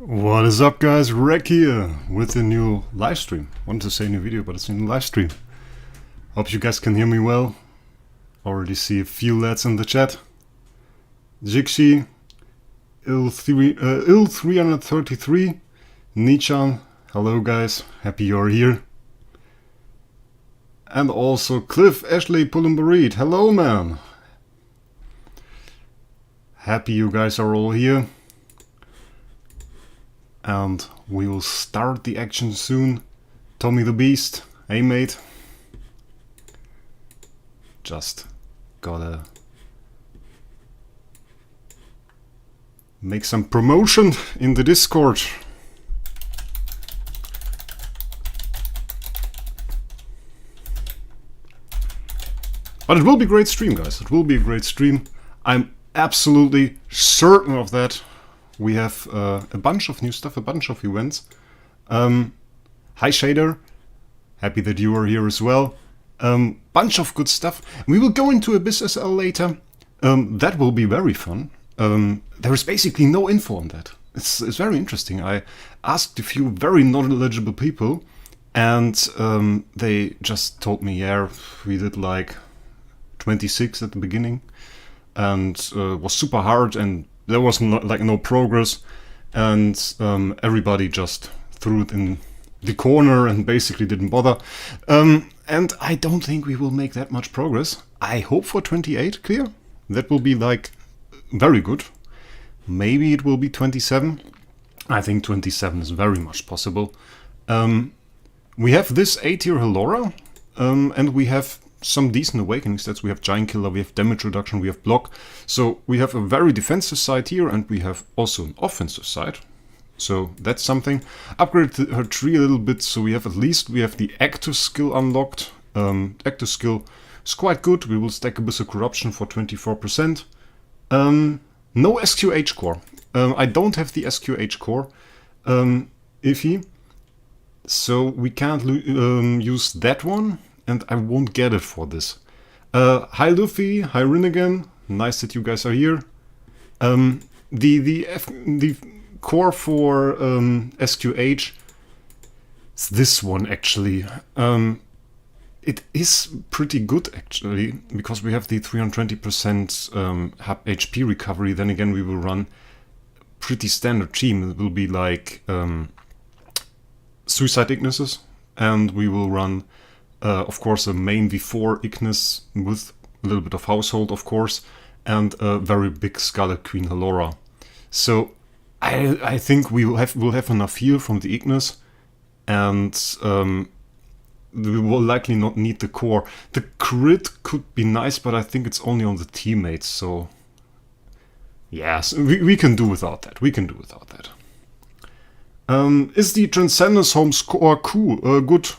What is up, guys? Wraec here with a new live stream. Wanted to say new video, but it's a new live stream. Hope you guys can hear me well. Already see a few lads in the chat. Jixi, Il333, Nichan, hello guys, happy you're here. And also Cliff Ashley Pullenbereed, hello man. Happy you guys are all here. And we will start the action soon. Tommy the Beast, hey mate. Just gotta make some promotion in the Discord. But it will be a great stream, guys. It will be a great stream. I'm absolutely certain of that. We have a bunch of new stuff, a bunch of events. Hi Shader, happy that you are here as well. Bunch of good stuff. We will go into Abyss SL later. That will be very fun. There is basically no info on that. It's very interesting. I asked a few very knowledgeable people, and they just told me, yeah, we did like 26 at the beginning, and was super hard, and there was no progress, and everybody just threw it in the corner and basically didn't bother. And I don't think we will make that much progress. I hope for 28 clear. That will be like very good. Maybe it will be 27. I think 27 is very much possible. We have this A-tier Halora, and we have some decent awakening stats. We have Giant Killer, we have damage reduction, we have block. So we have a very defensive side here, and we have also an offensive side. So that's something. Upgraded her tree a little bit, so we have the active skill unlocked. Active skill is quite good. We will stack Abyss of Corruption for 24%. No SQH core. I don't have the SQH core. Iffy. So we can't use that one, and I won't get it for this. Hi Luffy, hi Rinnegan, nice that you guys are here. The core for SQH is this one actually. It is pretty good actually, because we have the 320% HP recovery. Then again, we will run pretty standard team. It will be like Suicide Ignises, and we will run of course a main V4 Ignis with a little bit of household, of course, and a very big Scarlet Queen Halora. So I think we'll have enough heal from the Ignis, and we will likely not need the core. The crit could be nice, but I think it's only on the teammates, so yes, we can do without that. We can do without that. Is the Transcendence Home score cool? Good.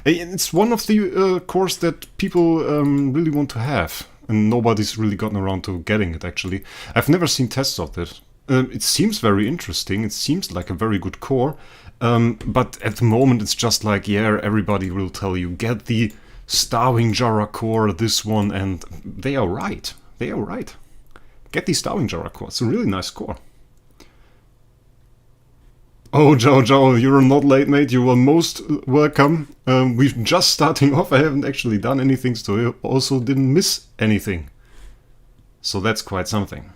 It's one of the cores that people really want to have, and nobody's really gotten around to getting it actually. I've never seen tests of it. It seems very interesting. It seems like a very good core, but at the moment it's just like, yeah, everybody will tell you, get the Starwing Jara core, this one, and they are right. They are right. Get the Starwing Jara core. It's a really nice core. Oh, Joe, you're not late, mate. You are most welcome. We're just starting off. I haven't actually done anything, so I also didn't miss anything. So that's quite something.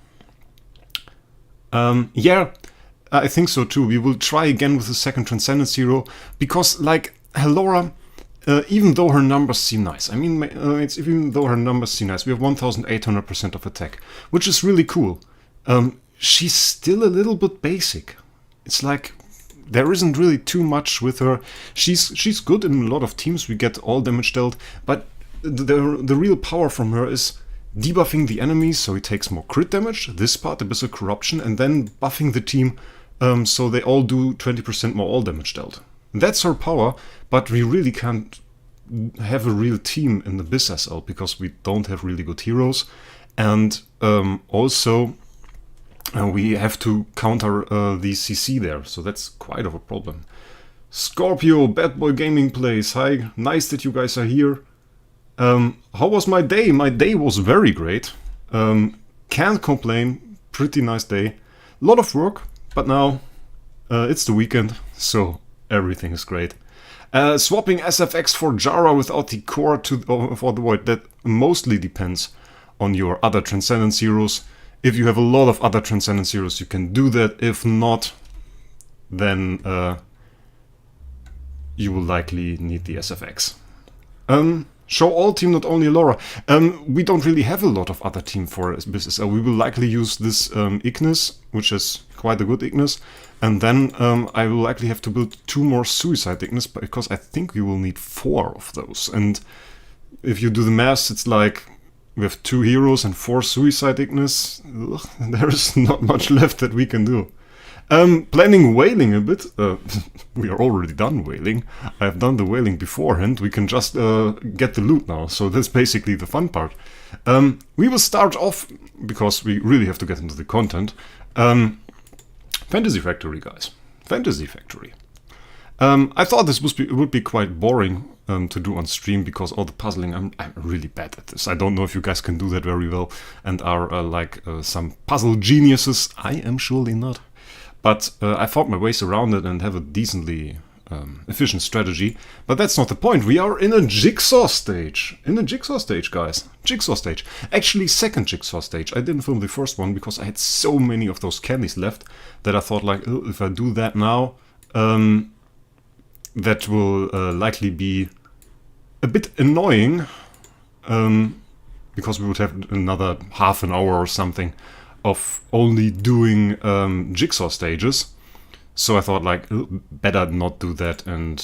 Yeah, I think so too. We will try again with the second Transcendence hero, because, like, Halora, even though her numbers seem nice, I mean, even though her numbers seem nice, we have 1800% of attack, which is really cool. She's still a little bit basic. It's like, there isn't really too much with her. She's good in a lot of teams. We get all damage dealt, but the real power from her is debuffing the enemies, so he takes more crit damage. This part, Abyss of Corruption, and then buffing the team, so they all do 20% more all damage dealt. That's her power, but we really can't have a real team in the Abyss SL because we don't have really good heroes, and also. We have to counter the CC there, so that's quite of a problem. Scorpio, Bad Boy Gaming Plays, hi, nice that you guys are here. How was my day? My day was very great. Can't complain, pretty nice day. A lot of work, but now It's the weekend, so everything is great. Swapping SFX for Jara without the core for the Void, that mostly depends on your other Transcendence heroes. If you have a lot of other Transcendence heroes, you can do that. If not, then you will likely need the SFX. Show all team, not only Laura. We don't really have a lot of other team for business. We will likely use this Ignis, which is quite a good Ignis. And then I will likely have to build 2 more Suicide Ignis, because I think we will need 4 of those. And if you do the math, it's like we have 2 heroes and 4 Suicide Ignis. Ugh, there is not much left that we can do. Planning whaling a bit. We are already done whaling. I have done the whaling beforehand. We can just get the loot now. So that's basically the fun part. We will start off, because we really have to get into the content. Fantasy Factory, guys. Fantasy Factory. I thought this would be quite boring to do on stream, because all the puzzling, I'm really bad at this. I don't know if you guys can do that very well and are like some puzzle geniuses. I am surely not. But I fought my ways around it and have a decently efficient strategy. But that's not the point. We are in a jigsaw stage. In a jigsaw stage, guys. Jigsaw stage. Actually, second jigsaw stage. I didn't film the first one because I had so many of those candies left that I thought, like, oh, if I do that now, that will likely be a bit annoying, because we would have another half an hour or something of only doing jigsaw stages. So I thought, like, better not do that and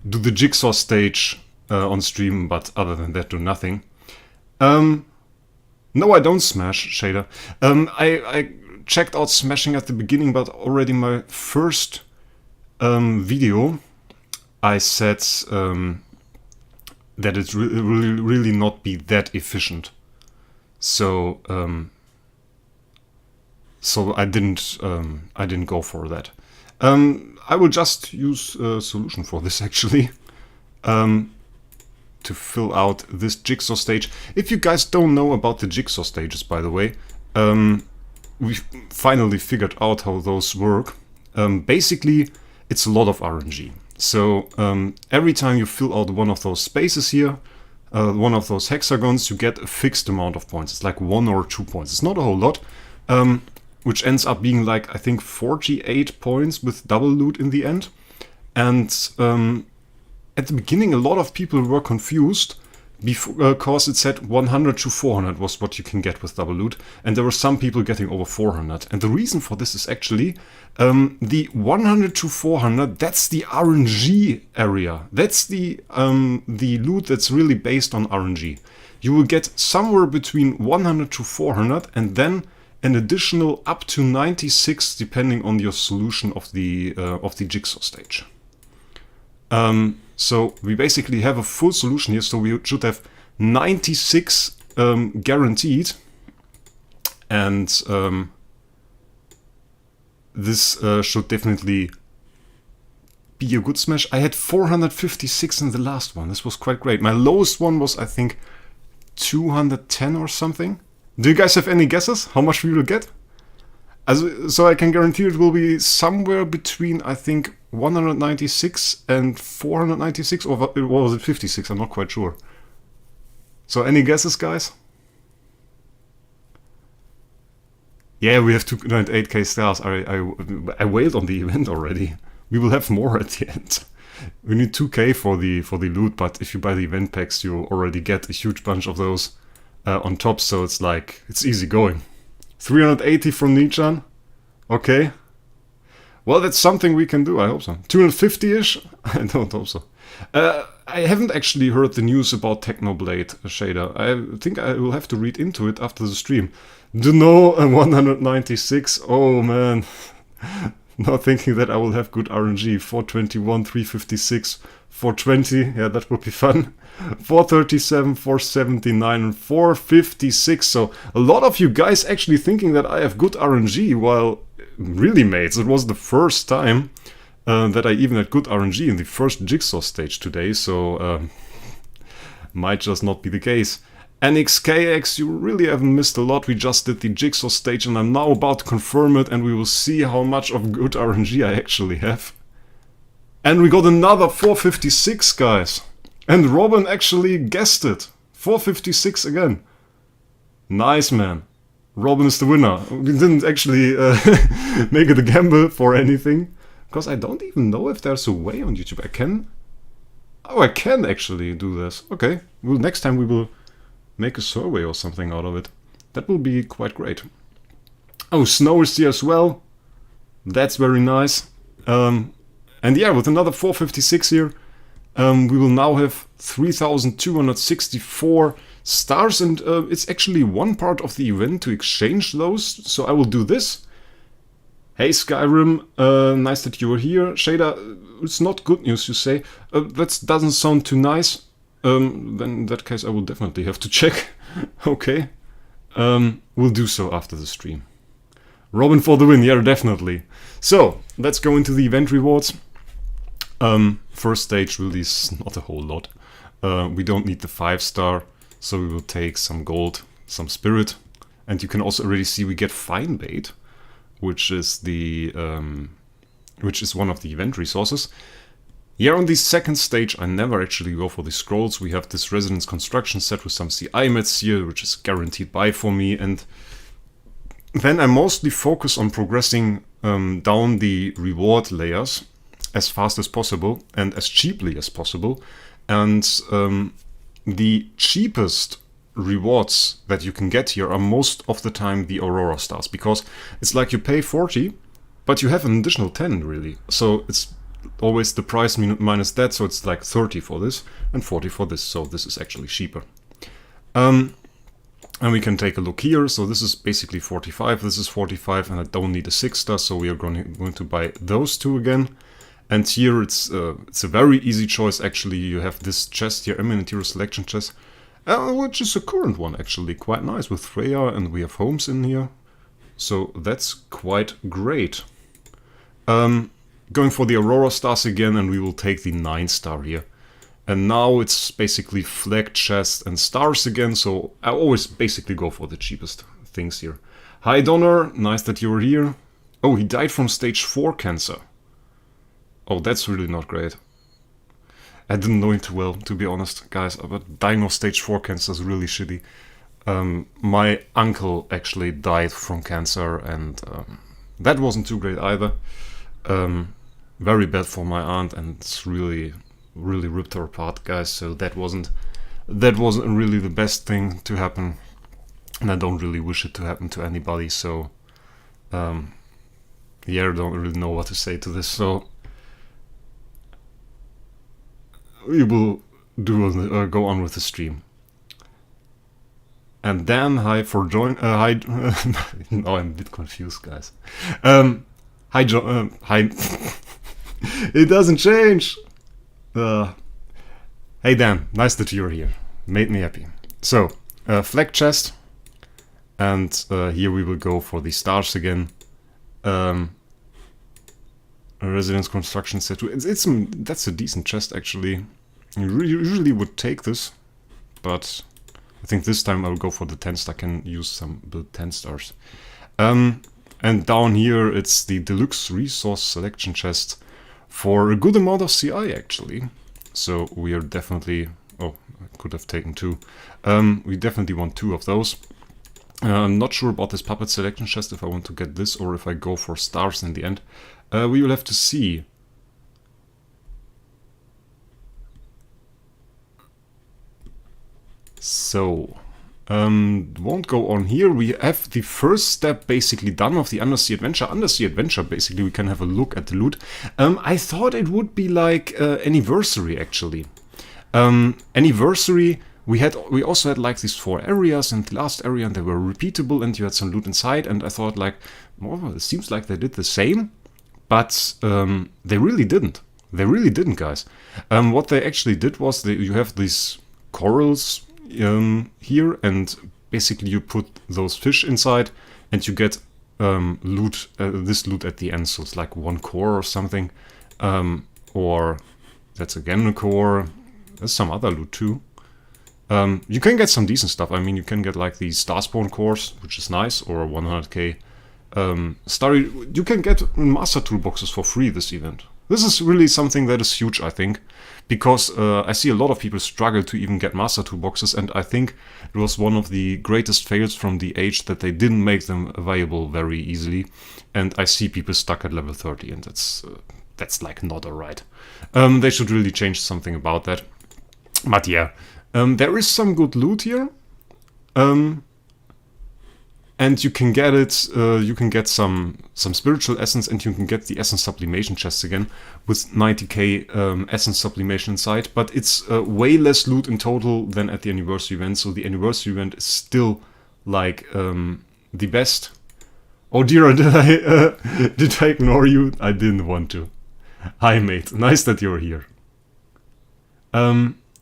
do the jigsaw stage on stream, but other than that, do nothing. No, I don't smash Shader. I checked out smashing at the beginning, but already my first video, I said that it will really not be that efficient. So I didn't go for that. I will just use a solution for this, actually, to fill out this jigsaw stage. If you guys don't know about the jigsaw stages, by the way, we finally figured out how those work. Basically, it's a lot of RNG. So every time you fill out one of those spaces here, one of those hexagons, you get a fixed amount of points. It's like 1 or 2 points. It's not a whole lot, which ends up being like, I think, 48 points with double loot in the end. And at the beginning, a lot of people were confused because it said 100 to 400 was what you can get with double loot, and there were some people getting over 400. And the reason for this is actually the 100 to 400. That's the RNG area. That's the loot that's really based on RNG. You will get somewhere between 100 to 400, and then an additional up to 96, depending on your solution of the jigsaw stage. So we basically have a full solution here, so we should have 96 guaranteed, and this should definitely be a good smash. I had 456 in the last one. This was quite great. My lowest one was, I think, 210 or something. Do you guys have any guesses how much we will get? So I can guarantee it will be somewhere between, I think, 196 and 496, or was it 56? I'm not quite sure. So any guesses, guys? Yeah, we have 2.8k stars. I wailed on the event already. We will have more at the end. We need 2k for the loot, but if you buy the event packs, you already get a huge bunch of those on top. So it's like, it's easy going. 380 from Nichan. Okay. Well, that's something we can do, I hope so. 250-ish? I don't hope so. I haven't actually heard the news about Technoblade Shader. I think I will have to read into it after the stream. Dunno, 196. Oh, man. Not thinking that I will have good RNG. 421, 356, 420. Yeah, that would be fun. 437, 479, and 456. So a lot of you guys actually thinking that I have good RNG, while really, mates, it was the first time that I even had good RNG in the first jigsaw stage today, so might just not be the case. NXKX, you really haven't missed a lot. We just did the Jigsaw stage and I'm now about to confirm it, and we will see how much of good RNG I actually have. And we got another 456, guys. And Robin actually guessed it. 456 again. Nice, man. Robin is the winner. We didn't actually make it a gamble for anything, because I don't even know if there's a way on YouTube. I can... Oh, I can actually do this. Okay. Well, next time we will make a survey or something out of it. That will be quite great. Oh, snow is here as well. That's very nice. And yeah, with another 456 here, we will now have 3,264 stars, and it's actually one part of the event to exchange those, so I will do this. Hey Skyrim, nice that you are here. Shader, it's not good news, you say. That doesn't sound too nice. Then in that case I will definitely have to check. Okay. We'll do so after the stream. Robin for the win, yeah, definitely. So, let's go into the event rewards. First stage really is not a whole lot. We don't need the 5-star, so we will take some gold, some spirit. And you can also already see we get fine bait, which is the which is one of the event resources. Here on the second stage, I never actually go for the scrolls. We have this residence construction set with some CI mats here, which is guaranteed buy for me. And then I mostly focus on progressing down the reward layers as fast as possible and as cheaply as possible. And the cheapest rewards that you can get here are most of the time the Aurora stars, because it's like you pay 40, but you have an additional 10 really. So it's always the price minus that, so it's like 30 for this and 40 for this, so this is actually cheaper. And we can take a look here. So this is basically 45, this is 45, and I don't need a 6-star, so we are going to buy those two again. And here it's a very easy choice actually. You have this chest here, Eminent Hero Selection chest, which is a current one actually, quite nice with Freya, and we have homes in here. So that's quite great. Going for the Aurora stars again, and we will take the 9-star here. And now it's basically flag chest and stars again, so I always basically go for the cheapest things here. Hi Donner, nice that you're here. Oh, he died from stage 4 cancer. Oh, that's really not great. I didn't know him too well, to be honest, guys, but dying of stage 4 cancer is really shitty. My uncle actually died from cancer, and that wasn't too great either. Very bad for my aunt, and it's really ripped her apart, guys. So that wasn't really the best thing to happen, and I don't really wish it to happen to anybody. So yeah, I don't really know what to say to this. So we will go on with the stream. And then hi for join. Hi. Now I'm a bit confused, guys. Hi, hi. It doesn't change. Hey Dan, nice that you're here. Made me happy. So, flag chest, and here we will go for the stars again. A residence construction set. That's a decent chest actually. You usually would take this, but I think this time I'll go for the 10-star. I can use some build 10 stars. And down here it's the deluxe resource selection chest for a good amount of CI actually. So we are definitely... Oh, I could have taken 2. We definitely want 2 of those. I'm not sure about this puppet selection chest, if I want to get this or if I go for stars in the end. We will have to see. So... won't go on here. We have the first step basically done of the Undersea Adventure. Undersea Adventure, basically, we can have a look at the loot. I thought it would be like Anniversary, actually. Anniversary, we also had like these 4 areas, and the last area, and they were repeatable, and you had some loot inside, and I thought like, well, it seems like they did the same, but they really didn't. They really didn't, guys. What they actually did was, you have these corals here, and basically you put those fish inside and you get loot, this loot at the end. So it's like 1 core or something, or that's again a core. There's some other loot too. You can get some decent stuff. I mean, you can get like the Starspawn cores, which is nice, or 100k. You can get Master Toolboxes for free this event. This is really something that is huge, I think, because I see a lot of people struggle to even get Master Toolboxes, and I think it was one of the greatest fails from the age that they didn't make them available very easily, and I see people stuck at level 30, and that's like not alright. They should really change something about that. But yeah, there is some good loot here. And you can get it, you can get some spiritual essence, and you can get the essence sublimation chests again with 90k essence sublimation inside. But it's way less loot in total than at the anniversary event. So the anniversary event is still like the best. Oh dear, did I ignore you? I didn't want to. Hi mate, nice that you're here.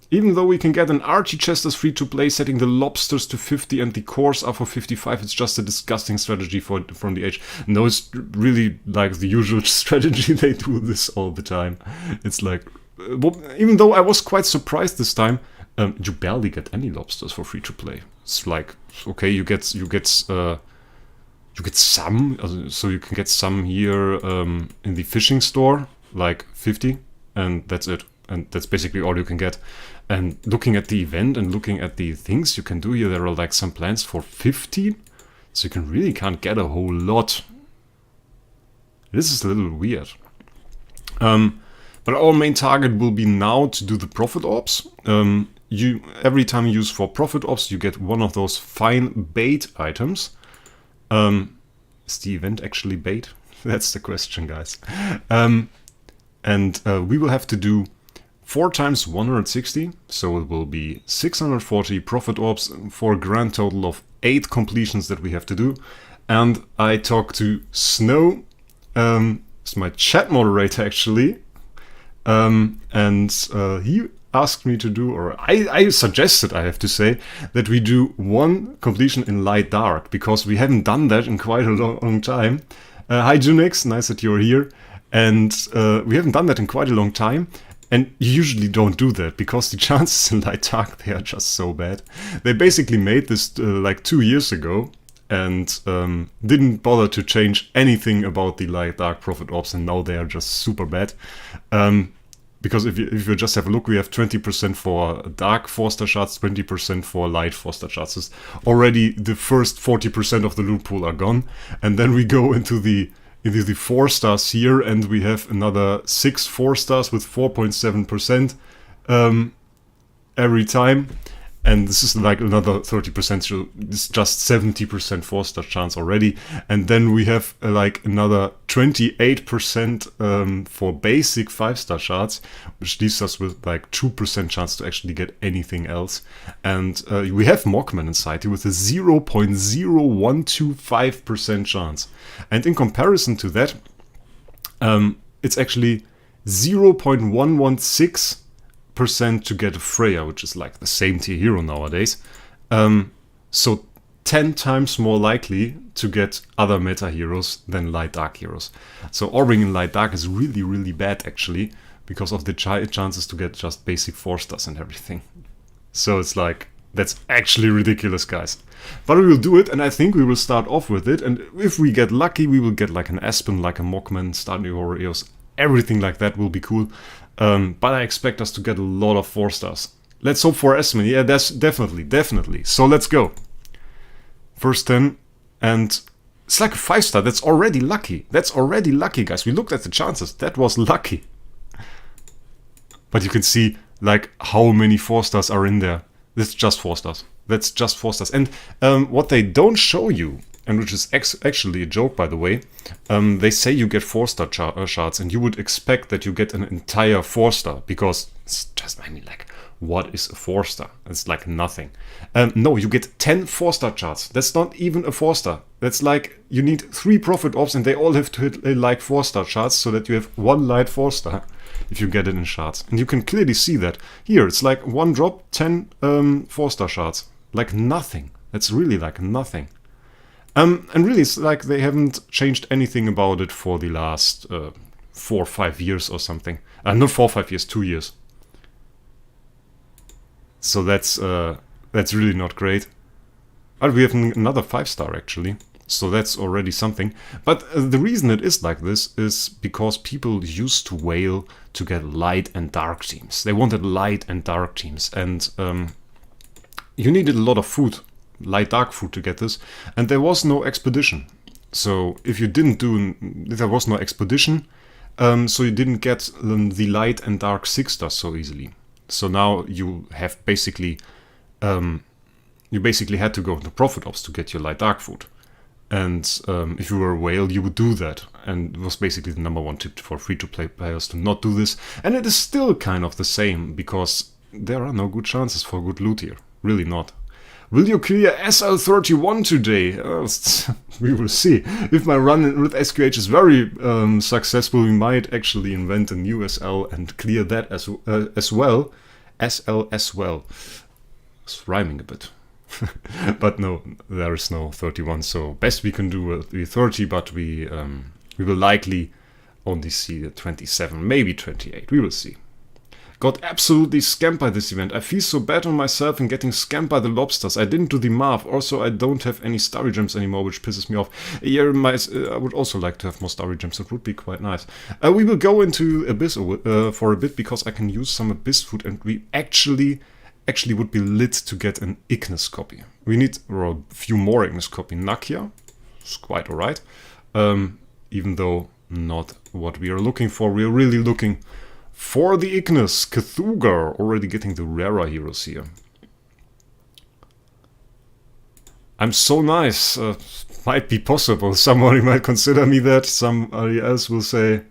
Even though we can get an Archie chest as free-to-play, setting the lobsters to 50 and the cores are for 55, it's just a disgusting strategy from the age. No, it's really like the usual strategy, they do this all the time. It's like, even though I was quite surprised this time, you barely get any lobsters for free-to-play. It's like, okay, you get some, so you can get some here in the fishing store, like 50, and that's it. And that's basically all you can get. And looking at the event and looking at the things you can do here, there are like some plans for 15. So you really can't get a whole lot. This is a little weird. But our main target will be now to do the Prophet Orbs. Every time you use 4 Prophet Orbs, you get one of those fine bait items. Is the event actually bait? That's the question, guys. And we will have to do 4 times 160, so it will be 640 Prophet Orbs for a grand total of 8 completions that we have to do. And I talked to Snow, it's my chat moderator actually, and he asked me to do, or I suggested, I have to say, that we do 1 completion in Light Dark, because we haven't done that in quite a long time. Hi Junix, nice that you're here. And we haven't done that in quite a long time. And you usually don't do that, because the chances in Light Dark, they are just so bad. They basically made this like 2 years ago, and didn't bother to change anything about the Light Dark Prophet Orbs, and now they are just super bad. Because if you just have a look, we have 20% for Dark 4-star shards, 20% for Light 4-star shards. Already the first 40% of the loot pool are gone, and then we go into the 4 stars here, and we have another 6 4 stars with 4.7% every time, and this is like another 30%, so it's just 70% 4-star chance already. And then we have like another 28% for basic 5-star shards, which leaves us with like 2% chance to actually get anything else. And we have Mockman inside here with a 0.0125% chance. And in comparison to that, it's actually 0.116% to get a Freya, which is like the same tier hero nowadays. So 10 times more likely to get other meta heroes than Light Dark heroes. So Orbing in Light Dark is really, really bad actually, because of the chances to get just basic 4 stars and everything. So it's like, that's actually ridiculous, guys. But we will do it, and I think we will start off with it. And if we get lucky, we will get like an Aspen, like a Mockman, Stardew Horror Eos, everything like that will be cool. But I expect us to get a lot of 4 stars. Let's hope for Aspen. Yeah, that's definitely. So let's go. First 10, and it's like a 5-star. That's already lucky. That's already lucky, guys. We looked at the chances. That was lucky. But you can see like how many 4 stars are in there. That's just 4 stars. That's just 4 stars. And what they don't show you, and which is actually a joke, by the way, they say you get 4-star shards, and you would expect that you get an entire 4-star, because it's just, I mean, like, what is a 4-star? It's like nothing. No, you get 10 4-star shards. That's not even a 4-star. That's like, you need 3 Prophet Orbs, and they all have to hit like 4-star shards, so that you have 1 light 4-star. If you get it in shards. And you can clearly see that. Here, it's like 1 drop, 10 4-star shards. Like nothing. That's really like nothing. And really, it's like they haven't changed anything about it for the last 4 or 5 years or something. Not 4 or 5 years, 2 years. So that's really not great. But we have another 5-star actually, so that's already something. But the reason it is like this is because people used to whale to get light and dark teams. They wanted light and dark teams, and you needed a lot of food, light dark food, to get this, and there was no expedition. So if you didn't do, there was no expedition, so you didn't get the light and dark 6-star so easily. So now you have basically, you basically had to go into Prophet Ops to get your light dark food. And if you were a whale, you would do that. And it was basically the #1 tip for free-to-play players to not do this. And it is still kind of the same, because there are no good chances for good loot here. Really not. Will you clear SL31 today? We will see. If my run with SQH is very successful, we might actually invent a new SL and clear that as well. SL as well. It's rhyming a bit. But no, there is no 31, so best we can do will be 30, but we will likely only see 27, maybe 28. We will see. Got absolutely scammed by this event. I feel so bad on myself in getting scammed by the lobsters. I didn't do the math. Also, I don't have any starry gems anymore, which pisses me off. Yeah, I would also like to have more starry gems. It would be quite nice. We will go into Abyss for a bit, because I can use some Abyss food, and we actually would be lit to get an Ignis copy. We need a few more Ignis copy. Nakia, it's quite alright. Even though not what we are looking for. We are really looking for the Ignis. Cthulhu, already getting the rarer heroes here. I'm so nice. Might be possible. Somebody might consider me that. Somebody else will say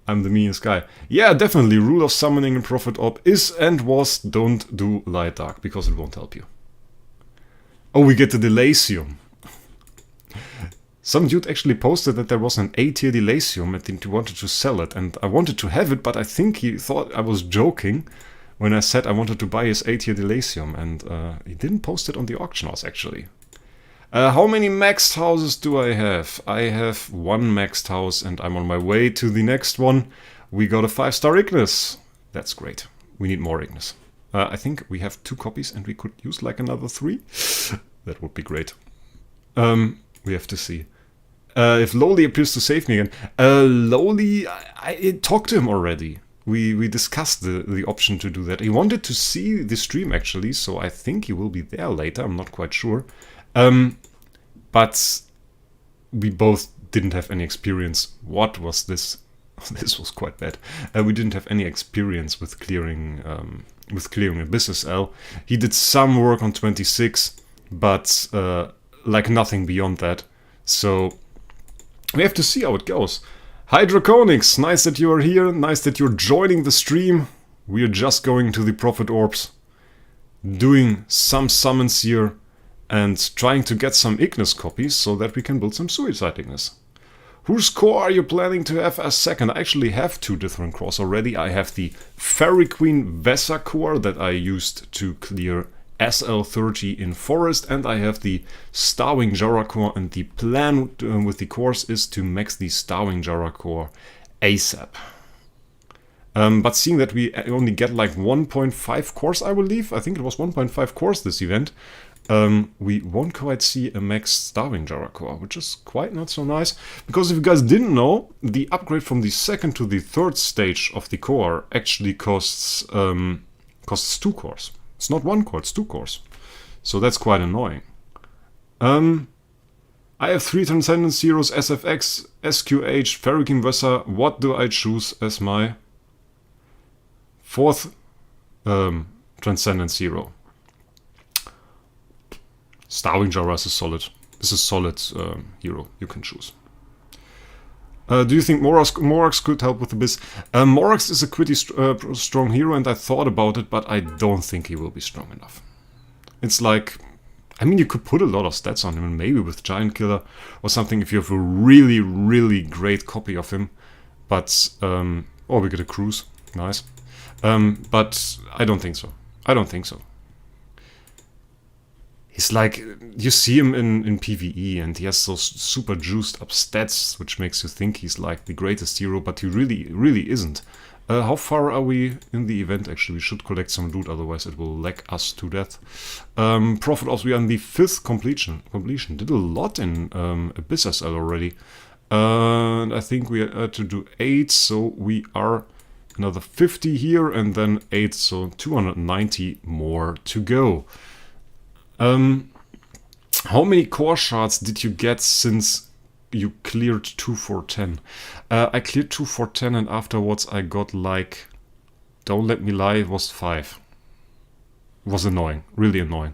I'm the meanest guy. Yeah, definitely. Rule of summoning in Prophet Op is and was don't do light dark, because it won't help you. Oh, we get the Delasium. Some dude actually posted that there was an A-tier Delasium and he wanted to sell it, and I wanted to have it, but I think he thought I was joking when I said I wanted to buy his A-tier Delasium, and he didn't post it on the auction house actually. How many maxed houses do I have? I have 1 maxed house and I'm on my way to the next one. We got a 5-star Ignis. That's great. We need more Ignis. I think we have 2 copies and we could use like another 3. That would be great. We have to see. If Lowly appears to save me again. Lowly, I talked to him already. We discussed the option to do that. He wanted to see the stream actually, so I think he will be there later. I'm not quite sure. But we both didn't have any experience. What was this? This was quite bad. We didn't have any experience with clearing Abyss SL. He did some work on 26, but like nothing beyond that. So we have to see how it goes. Hi Draconics, nice that you are here. Nice that you're joining the stream. We are just going to the Prophet Orbs, doing some summons here, and trying to get some Ignis copies so that we can build some Suicide Ignis. Whose core are you planning to have as second? I actually have 2 different cores already. I have the Fairy Queen Vesa core that I used to clear SL30 in Forest, and I have the Starwing Jara core, and the plan with the cores is to max the Starwing Jara core ASAP. But seeing that we only get like 1.5 cores, I believe, I think it was 1.5 cores this event, we won't quite see a max Starwing Jara core, which is quite not so nice. Because if you guys didn't know, the upgrade from the 2nd to the 3rd stage of the core actually costs 2 cores. It's not 1 core, it's 2 cores. So that's quite annoying. I have 3 Transcendence Heroes, SFX, SQH, Fairy King Vesa. What do I choose as my 4th Transcendence Hero? Starwing Jara is a solid hero you can choose. Do you think Morax could help with Abyss? Morax is a pretty strong hero, and I thought about it, but I don't think he will be strong enough. It's like, I mean, you could put a lot of stats on him, maybe with Giant Killer or something if you have a really, really great copy of him. But, oh, we get a cruise, nice. But I don't think so. I don't think so. He's like, you see him in PvE and he has those super juiced up stats, which makes you think he's like the greatest hero, but he really, really isn't. How far are we in the event? Actually, we should collect some loot, otherwise it will lag us to death. Profit Ops, we are in the 5th completion. Did a lot in Abyss SL already. And I think we had to do 8, so we are another 50 here, and then 8, so 290 more to go. How many core shards did you get since you cleared 2 for 10? I cleared 2 for 10, and afterwards I got like, don't let me lie, it was 5. It was annoying, really annoying.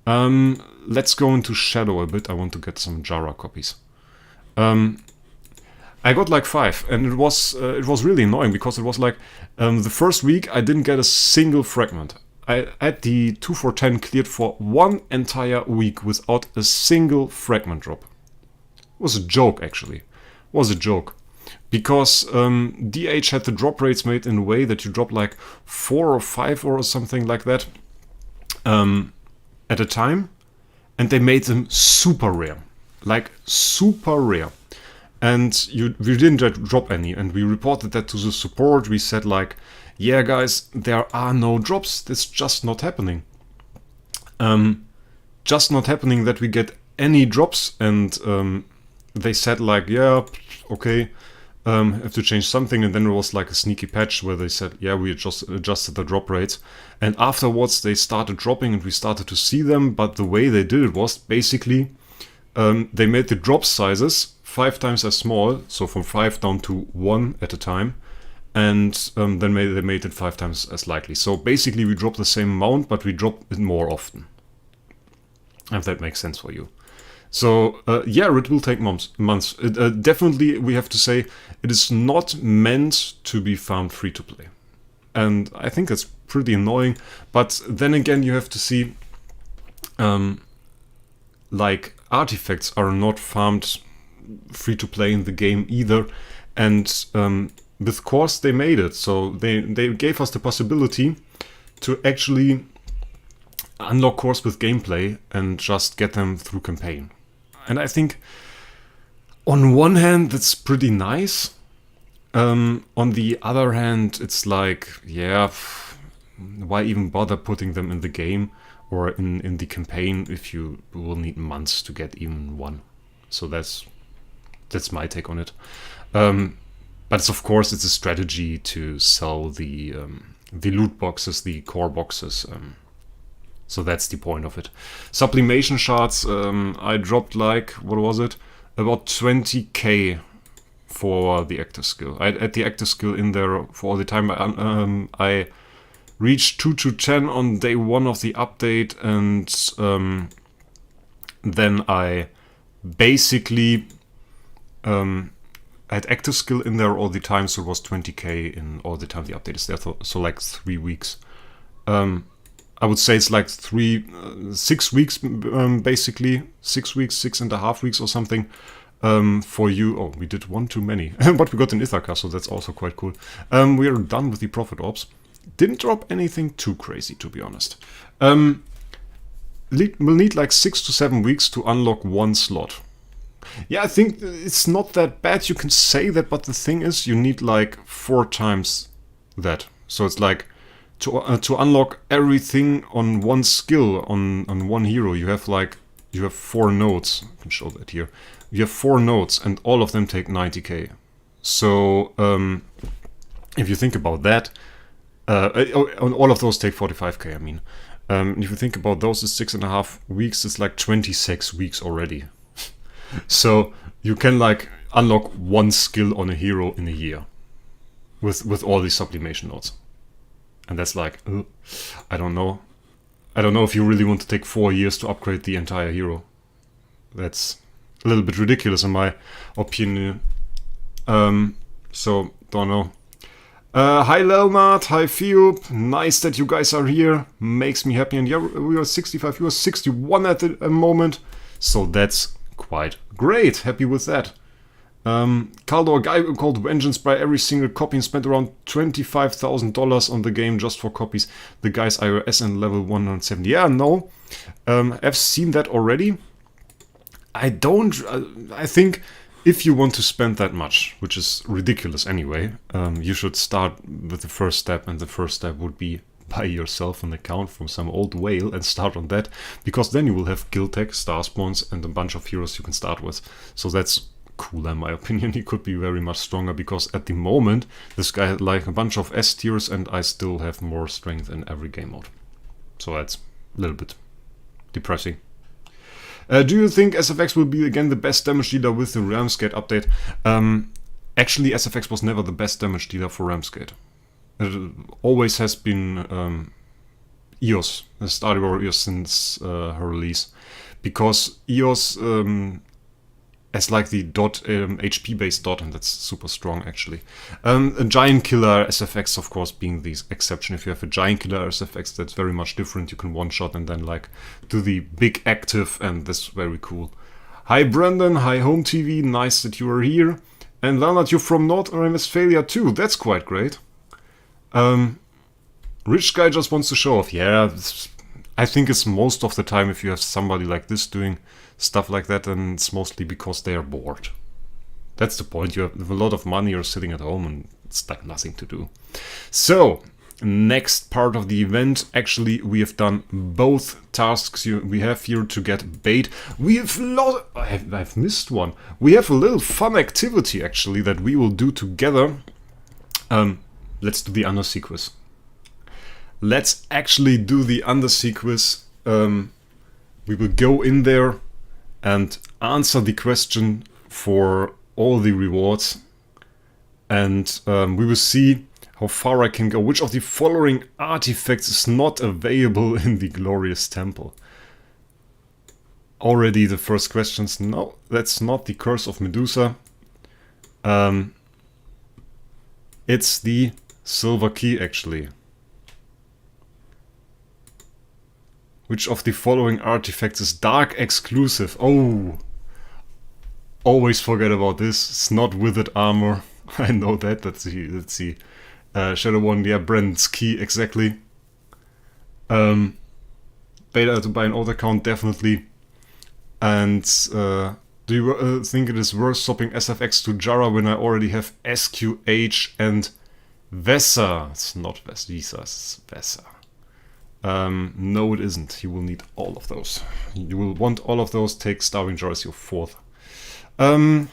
Let's go into Shadow a bit. I want to get some Jara copies. I got like 5, and it was really annoying, because it was like the first week I didn't get a single fragment. I had the 2 for 10 cleared for 1 entire week without a single fragment drop. It was a joke, actually. It was a joke. Because DH had the drop rates made in a way that you drop like 4 or 5 or something like that at a time. And they made them super rare. Like, super rare. And we didn't drop any. And we reported that to the support. We said like, yeah guys, there are no drops. That's just not happening. Just not happening that we get any drops. And they said like, yeah, okay, have to change something. And then there was like a sneaky patch where they said, yeah, we just adjusted the drop rates. And afterwards they started dropping and we started to see them. But the way they did it was basically, they made the drop sizes 5 times as small. So from 5 down to 1 at a time. And then they made it 5 times as likely. So basically we drop the same amount, but we drop it more often. If that makes sense for you. So, yeah, it will take months. Definitely, we have to say, it is not meant to be farmed free-to-play. And I think that's pretty annoying. But then again, you have to see, like, artifacts are not farmed free-to-play in the game either. And with cores, they made it. So they gave us the possibility to actually unlock cores with gameplay and just get them through campaign. And I think on one hand that's pretty nice. On the other hand, it's like, yeah, why even bother putting them in the game or in the campaign if you will need months to get even one? So that's my take on it. But it's, of course, it's a strategy to sell the loot boxes, the core boxes. So that's the point of it. Sublimation shards, I dropped like, what was it? About 20k for the active skill. I had the active skill in there for all the time. I reached 2 to 10 on day 1 of the update, and then I basically had active skill in there all the time, so it was 20k in all the time the update is there. So like 3 weeks. I would say it's like 6 weeks, basically. 6 weeks, 6.5 weeks or something for you. Oh, we did one too many. But we got an Ithaca, so that's also quite cool. We are done with the Profit Orbs. Didn't drop anything too crazy, to be honest. We'll need like 6 to 7 weeks to unlock 1 slot. Yeah, I think it's not that bad. You can say that, but the thing is, you need like 4 times that. So it's like, to unlock everything on 1 skill, on 1 hero, you have 4 nodes. I can show that here. You have 4 nodes, and all of them take 90k. So if you think about that, all of those take 45k. I mean, if you think about those, it's 6.5 weeks. It's like 26 weeks already. So you can like unlock 1 skill on a hero in a year with all these sublimation nodes. And that's like, I don't know. I don't know if you really want to take 4 years to upgrade the entire hero. That's a little bit ridiculous in my opinion. So, don't know. Hi Lelmart, hi Fiup. Nice that you guys are here. Makes me happy. And yeah, we are 65 viewers, 61 at the moment. So that's quite great. Happy with that. Kaldor, a guy called Vengeance, buy every single copy and spent around $25,000 on the game just for copies. The guy's IOS and level 170. Yeah, no. I've seen that already. I think if you want to spend that much, which is ridiculous anyway, you should start with the first step, and the first step would be buy yourself an account from some old whale and start on that, because then you will have guild tech, star spawns, and a bunch of heroes you can start with. So that's cool in my opinion. He could be very much stronger, because at the moment this guy had like a bunch of S tiers and I still have more strength in every game mode. So that's a little bit depressing. Do you think SFX will be again the best damage dealer with the Ramsgate update? Actually, SFX was never the best damage dealer for Ramsgate. It always has been EOS, the Stardew Valley EOS since her release. Because EOS as like the dot HP based dot, and that's super strong actually. A giant killer SFX, of course, being the exception. If you have a giant killer SFX, that's very much different. You can one shot and then like do the big active, and that's very cool. Hi Brandon, hi Home TV, nice that you are here. And Leonard, you're from North Rhine-Westphalia too, that's quite great. Rich guy just wants to show off. Yeah, I think it's most of the time if you have somebody like this doing stuff like that, and it's mostly because they are bored. That's the point. You have a lot of money, you're sitting at home, and it's like nothing to do. So, next part of the event, actually, we have done both tasks we have here to get bait. We have I've missed one. We have a little fun activity, actually, that we will do together. Let's do the Undersea quiz. Let's actually do the Undersea quiz. We will go in there and answer the question for all the rewards, and we will see how far I can go. Which of the following artifacts is not available in the Glorious Temple? Already the first questions. No, that's not the Curse of Medusa. It's the Silver Key, actually. Which of the following artifacts is dark exclusive? Oh, always forget about this. It's not withered armor. I know that. Let's see. Shadow One, yeah, Brand's key, exactly. Beta to buy an old account, definitely. And do you think it is worth swapping SFX to Jara when I already have SQH and Vesa? It's not Vesa, it's Vesa. No, it isn't. You will need all of those. You will want all of those. Take Starving Jar as your fourth. Ghost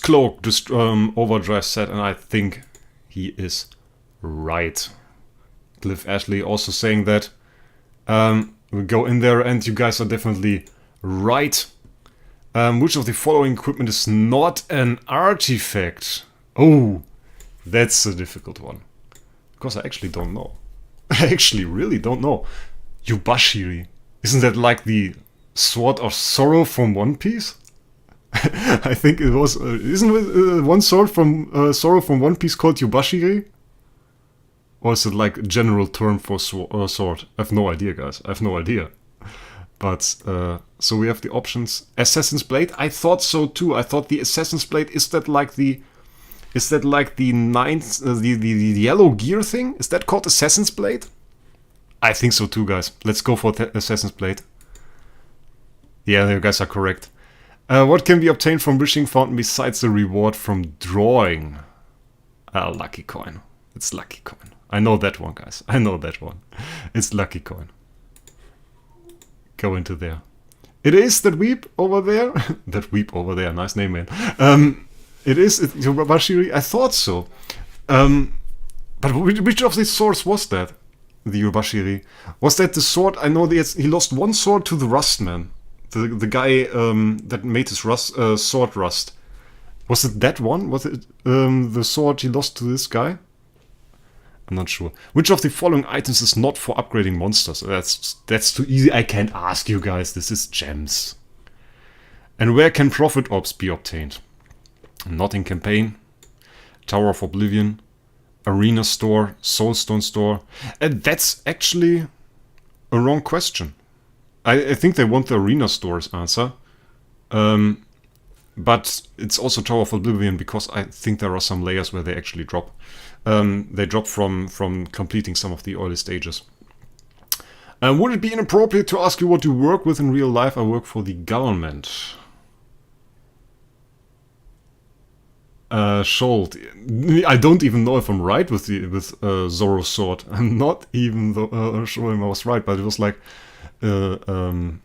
Cloak Overdrive set, and I think he is right. Cliff Ashley also saying that. We'll go in there, and you guys are definitely right. Which of the following equipment is not an artifact? Oh, that's a difficult one. Because I actually don't know. I actually really don't know. Yubashiri. Isn't that like the Sword of Sorrow from One Piece? I think it was. Isn't it one sword from Sorrow from One Piece called Yubashiri? Or is it like a general term for sword? I have no idea, guys. I have no idea. But, so we have the options. Assassin's Blade? I thought so too. I thought the Assassin's Blade, is that like the ninth, the yellow gear thing? Is that called Assassin's Blade? I think so too, guys. Let's go for Assassin's Blade. Yeah, you guys are correct. What can be obtained from Wishing Fountain besides the reward from drawing? Lucky Coin. It's Lucky Coin. I know that one, guys. I know that one. It's Lucky Coin. Go into there. It is that weep over there. That weep over there. Nice name, man. It is Yubashiri. I thought so. But which of these swords was that? The Yubashiri. Was that the sword? I know he lost one sword to the Rust Man. The guy that made his sword rust. Was it that one? Was it the sword he lost to this guy? I'm not sure. Which of the following items is not for upgrading monsters? That's too easy. I can't ask you guys. This is gems. And where can Prophet Orbs be obtained? Not in campaign. Tower of Oblivion. Arena store. Soulstone store. And that's actually a wrong question. I think they want the Arena store's answer. But it's also Tower of Oblivion because I think there are some layers where they actually drop. They drop from completing some of the early stages. Would it be inappropriate to ask you what you work with in real life? I work for the government. Schold. I don't even know if I'm right with Zoro's sword. I'm not even sure if I was right, but it was like one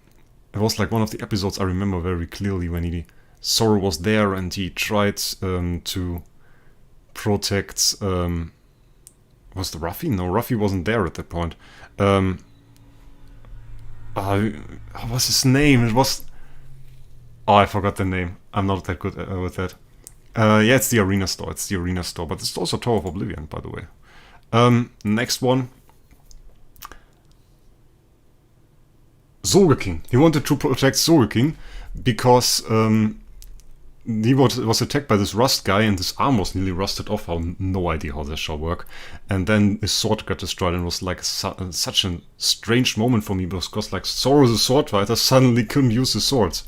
of the episodes I remember very clearly when Zoro was there and he tried to protect. Was the Ruffy? No, Ruffy wasn't there at that point. What was his name? It was. Oh, I forgot the name. I'm not that good with that. Yeah, it's the Arena Store. It's the Arena Store, but it's also Tower of Oblivion, by the way. Next one. Sogeking. He wanted to protect Sogeking because he was attacked by this rust guy and his arm was nearly rusted off. I have no idea how this shall work. And then his sword got destroyed and it was like such a strange moment for me because like Zoro, the sword fighter, suddenly couldn't use his swords.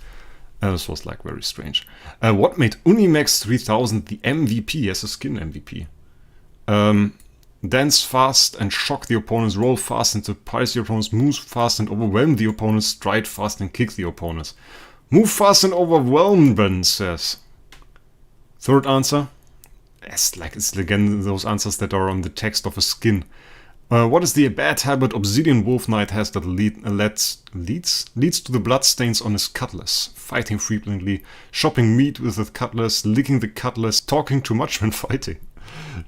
And this was like very strange. What made Unimax 3000 the MVP as a skin MVP? Dance fast and shock the opponents, roll fast and surprise the opponents, move fast and overwhelm the opponents, stride fast and kick the opponents. Move fast and overwhelm, Ben says. Third answer. It's again those answers that are on the text of a skin. What is the bad habit Obsidian Wolf Knight has that leads to the bloodstains on his cutlass? Fighting frequently, chopping meat with the cutlass, licking the cutlass, talking too much when fighting.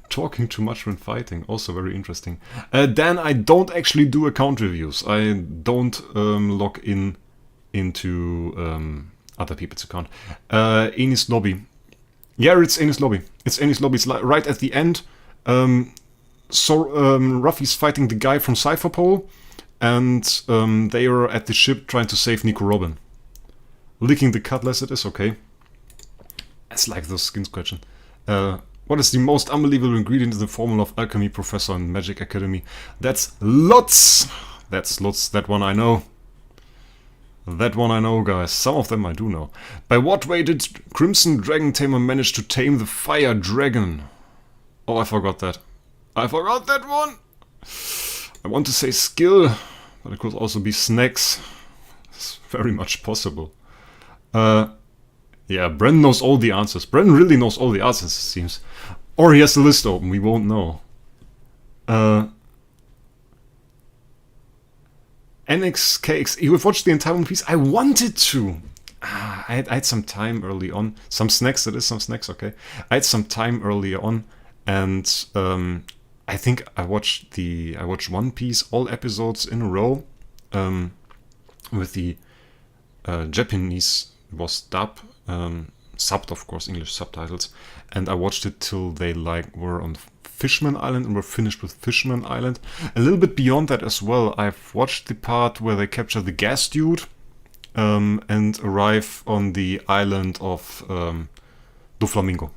Talking too much when fighting, also very interesting. Dan, I don't actually do account reviews. I don't log into other people's account. Enis Lobby. Yeah, it's Enis Lobby. It's Enis Lobby. It's right at the end. Ruffy's fighting the guy from Cypherpole, and they are at the ship trying to save Nico Robin. Licking the cutlass, it is okay. It's like those skin scratching. What is the most unbelievable ingredient in the formula of alchemy professor in Magic Academy? That's Lutz! That's Lutz, that one I know. That one I know, guys. Some of them I do know. By what way did Crimson Dragon Tamer manage to tame the Fire Dragon? Oh, I forgot that. I forgot that one! I want to say skill, but it could also be snacks. It's very much possible. Yeah, Bren knows all the answers. Bren really knows all the answers, it seems. Or he has the list open, we won't know. NXKX, you have watched the entire One Piece? I wanted to! I had some time early on. Some snacks, it is some snacks, okay. I had some time early on, and I think I watched One Piece, all episodes in a row, with the Japanese was subbed, of course, English subtitles, and I watched it till they were on Fishman Island and were finished with Fishman Island. A little bit beyond that as well, I've watched the part where they capture the gas dude and arrive on the island of Doflamingo.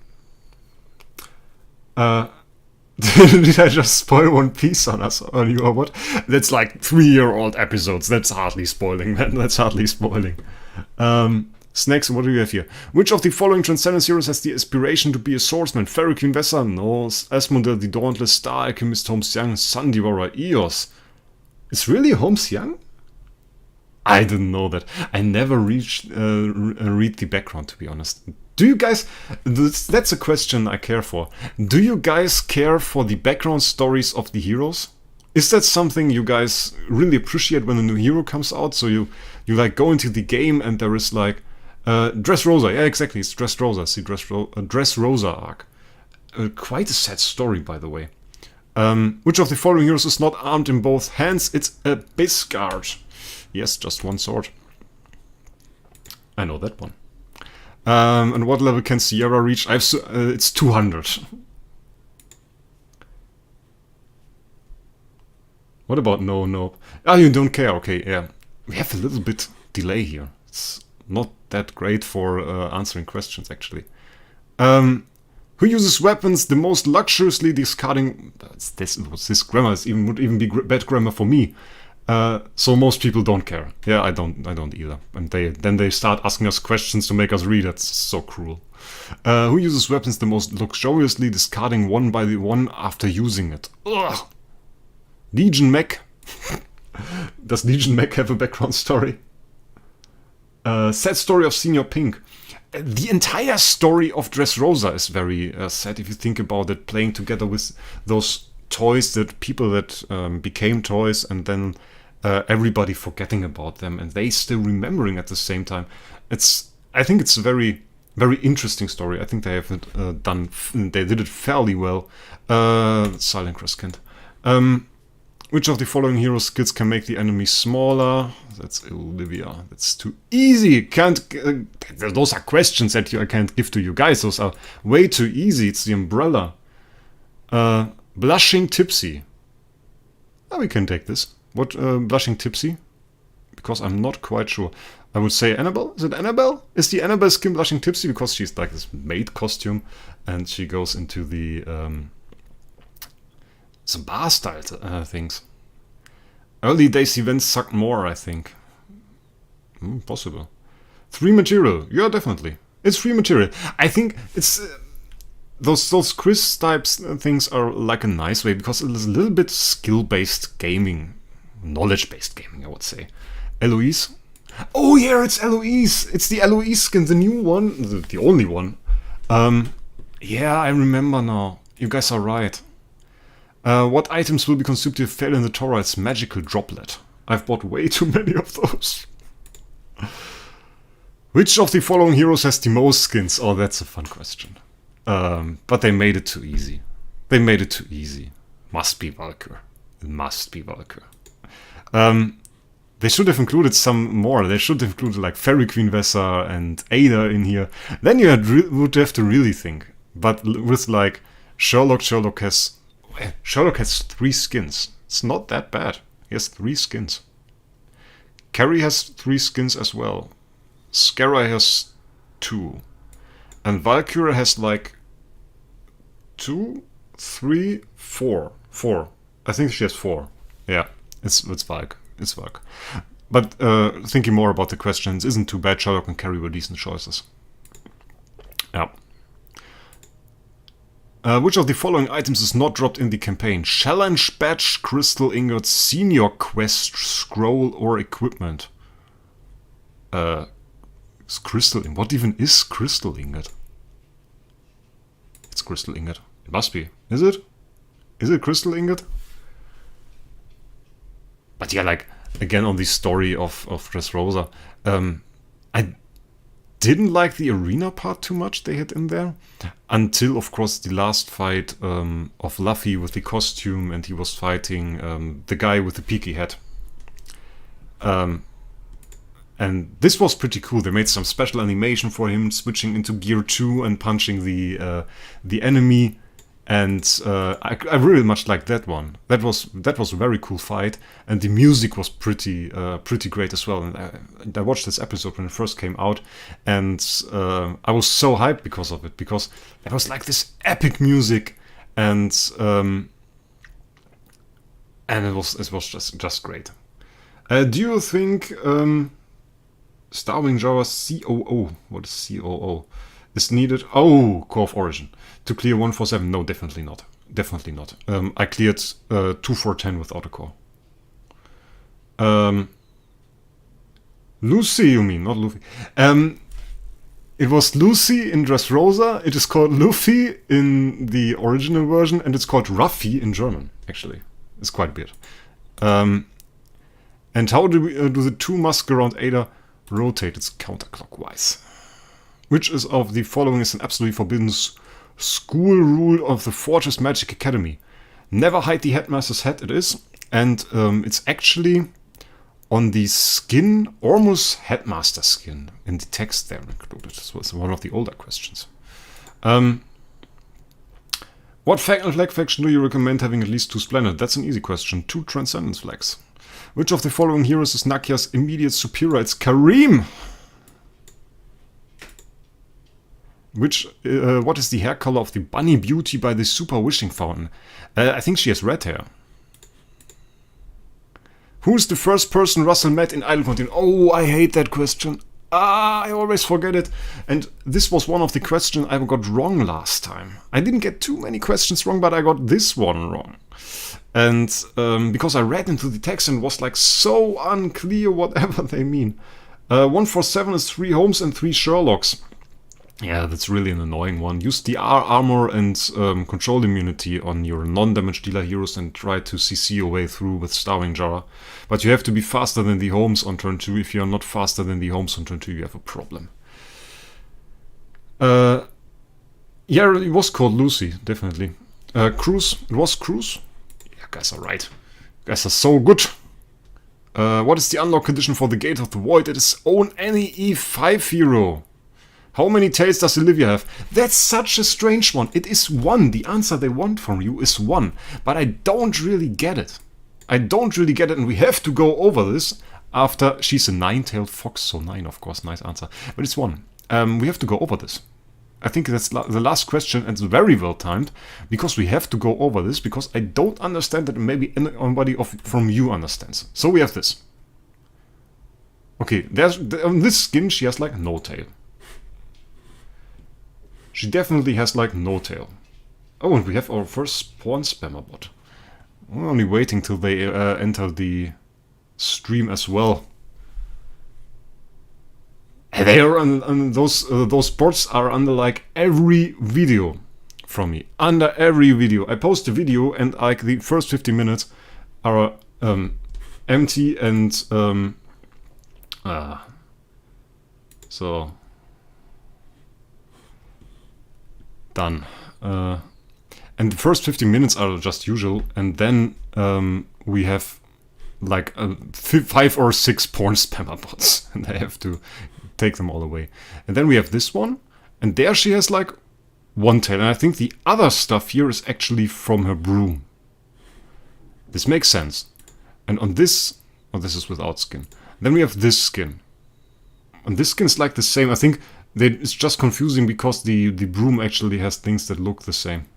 Did I just spoil One Piece on you or what? That's like 3-year-old episodes. That's hardly spoiling, man. That's hardly spoiling. Snacks, what do we have here? Which of the following Transcendence heroes has the aspiration to be a swordsman? Ferroqueen Vessa? No. Asmodel the Dauntless, Star Alchemist, Holmes Young, Sun Devourer, Eos. It's really Holmes Young? I didn't know that. I never read the background, to be honest. Do you guys... That's a question I care for. Do you guys care for the background stories of the heroes? Is that something you guys really appreciate when a new hero comes out? So you like go into the game and there is like... Dressrosa, yeah, exactly, it's Dressrosa. It's the Dressrosa arc. Quite a sad story, by the way. Which of the following heroes is not armed in both hands? It's a Biscard. Yes, just one sword. I know that one. And what level can Sierra reach? It's 200. What about no? Ah, you don't care, okay, yeah. We have a little bit delay here. It's not that great for answering questions, actually. Who uses weapons the most luxuriously discarding... This grammar would even be bad grammar for me. So most people don't care. Yeah, I don't either. And then they start asking us questions to make us read. That's so cruel. Who uses weapons the most luxuriously, discarding one by one after using it? Ugh. Legion Mech. Does Legion Mech have a background story? Sad story of Senior Pink. the entire story of Dressrosa is very sad if you think about it, playing together with those toys, that people that became toys, and then everybody forgetting about them and they still remembering at the same time. I think it's a very, very interesting story. I think they have they did it fairly well. Silent Crescent. Which of the following hero skills can make the enemy smaller? That's Olivia. That's too easy. Those are questions that I can't give to you guys. Those are way too easy. It's the umbrella. Blushing Tipsy. Oh, we can take this. What, Blushing Tipsy? Because I'm not quite sure. I would say Annabelle. Is it Annabelle? Is the Annabelle skin Blushing Tipsy? Because she's like this maid costume and she goes into the some bar style things. Early days events sucked more, I think. Possible. 3 material. Yeah, definitely. It's 3 material. I think it's those quiz types things are like a nice way because it is a little bit skill-based gaming, knowledge-based gaming, I would say. Eloise. Oh yeah, it's Eloise. It's the Eloise skin, the new one, the only one. Yeah, I remember now. You guys are right. What items will be consumed if fail in the Torah's magical droplet? I've bought way too many of those. Which of the following heroes has the most skins? Oh, that's a fun question. But they made it too easy. They made it too easy. Must be Valkyr. It must be Valkyr. They should have included some more. They should have included like Fairy Queen Vessa and Ada in here. Then you would have to really think. But with like Sherlock has 3 skins. It's not that bad. He has 3 skins. Carrie has 3 skins as well. Skara has 2. And Valkyria has like 2, 3, 4. 4. I think she has 4. Yeah, it's Valk. It's Valk. But thinking more about the questions, isn't too bad. Sherlock and Carrie were decent choices. Yeah. Which of the following items is not dropped in the campaign? Challenge Badge, Crystal Ingot, Senior Quest, Scroll, or Equipment? It's Crystal Ingot. What even is Crystal Ingot? It's Crystal Ingot. It must be. Is it? Is it Crystal Ingot? But yeah, like, again, on the story of Dressrosa, I didn't like the arena part too much they had in there. Until, of course, the last fight of Luffy with the costume, and he was fighting the guy with the peaky hat. And this was pretty cool. They made some special animation for him switching into Gear 2 and punching the enemy. And I really much liked that one. That was a very cool fight, and the music was pretty great as well. And I watched this episode when it first came out, and I was so hyped because of it, because it was like this epic music, and it was just great. Do you think Starwing Java's COO? What is COO? Is needed? Oh, Core of Origin. To clear 147? No, definitely not. Definitely not. I cleared 2-4-10 without a core. Lucy, you mean, not Luffy. It was Lucy in Dressrosa. It is called Luffy in the original version, and it's called Ruffy in German, actually. It's quite weird. And how do the 2 masks around Ada rotate? It's counterclockwise. Which is of the following is an absolutely forbidden school rule of the Fortress Magic Academy? Never hide the headmaster's head, it is. And it's actually on the skin, Ormus headmaster skin. In the text there included. So it's one of the older questions. What flag faction do you recommend having at least 2 Splendid? That's an easy question. 2 Transcendence flags. Which of the following heroes is Nakia's immediate superior? It's Kareem! What is the hair color of the Bunny Beauty by the Super Wishing Fountain? I think she has red hair. Who is the first person Russell met in Idle Continent? Oh, I hate that question. I always forget it. And this was one of the questions I got wrong last time. I didn't get too many questions wrong, but I got this one wrong. And because I read into the text and was like so unclear whatever they mean. 147 is 3 Holmes and 3 Sherlocks. Yeah, that's really an annoying one. Use the armor and control immunity on your non-damage dealer heroes and try to CC your way through with Starving Jar. But you have to be faster than the Homes on turn 2. If you are not faster than the Homes on turn 2, you have a problem. Yeah, it was called Lucy, definitely. Cruz, it was Cruz? Yeah, guys are right. Guys are so good. What is the unlock condition for the Gate of the Void? It is own any E5 hero. How many tails does Olivia have? That's such a strange one. It is 1. The answer they want from you is 1. But I don't really get it. I don't really get it, and we have to go over this after she's a 9-tailed fox. So 9, of course, nice answer. But it's 1. We have to go over this. I think that's the last question, and it's very well timed, because we have to go over this, because I don't understand that maybe anybody from you understands. So we have this. Okay, on this skin she has like no tail. She definitely has like no tail. Oh, and we have our first spawn spammer bot. We're only waiting till they enter the stream as well. And they are on those bots are under like every video from me. Under every video. I post a video and like the first 50 minutes are empty and so done. And the first 15 minutes are just usual, and then we have like 5 or 6 porn spammer bots, and I have to take them all away. And then we have this one, and there she has like 1 tail, and I think the other stuff here is actually from her broom. This makes sense. And on this, oh, this is without skin. Then we have this skin. And this skin is like the same. I think it's just confusing because the broom actually has things that look the same.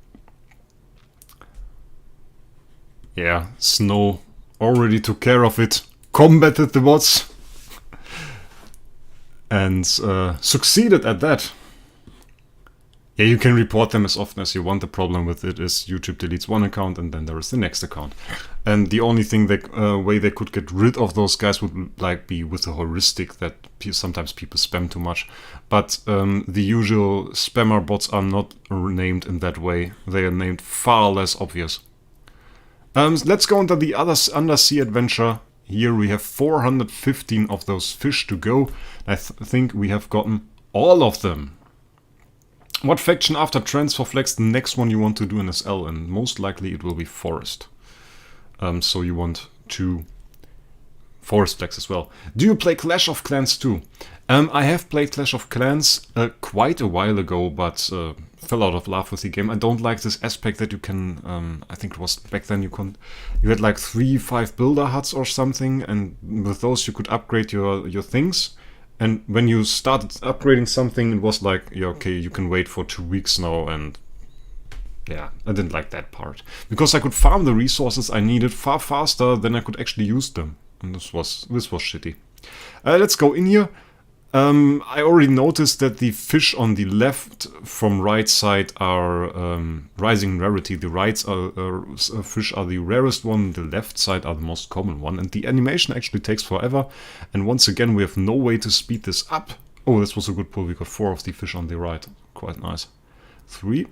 Yeah, Snow already took care of it, combated the bots, and succeeded at that. Yeah, you can report them as often as you want. The problem with it is YouTube deletes one account and then there is the next account. And the only thing way they could get rid of those guys would like be with a heuristic that sometimes people spam too much. But the usual spammer bots are not named in that way. They are named far less obvious. Let's go into the other Undersea adventure. Here we have 415 of those fish to go. I think we have gotten all of them. What faction after Transfer Flags the next one you want to do in SL? And most likely it will be Forest. So you want 2 Forest Flags as well. Do you play Clash of Clans too? I have played Clash of Clans quite a while ago, but fell out of love with the game. I don't like this aspect that you can, I think it was back then you had like 3-5 builder huts or something, and with those you could upgrade your things. And when you started upgrading something, it was like, yeah, okay, you can wait for 2 weeks now, and yeah, I didn't like that part. Because I could farm the resources I needed far faster than I could actually use them. And this was shitty. Let's go in here. I already noticed that the fish on the left from right side are rising in rarity. The right fish are the rarest one, the left side are the most common one. And the animation actually takes forever. And once again, we have no way to speed this up. Oh, this was a good pull. We got 4 of the fish on the right. Quite nice. 3.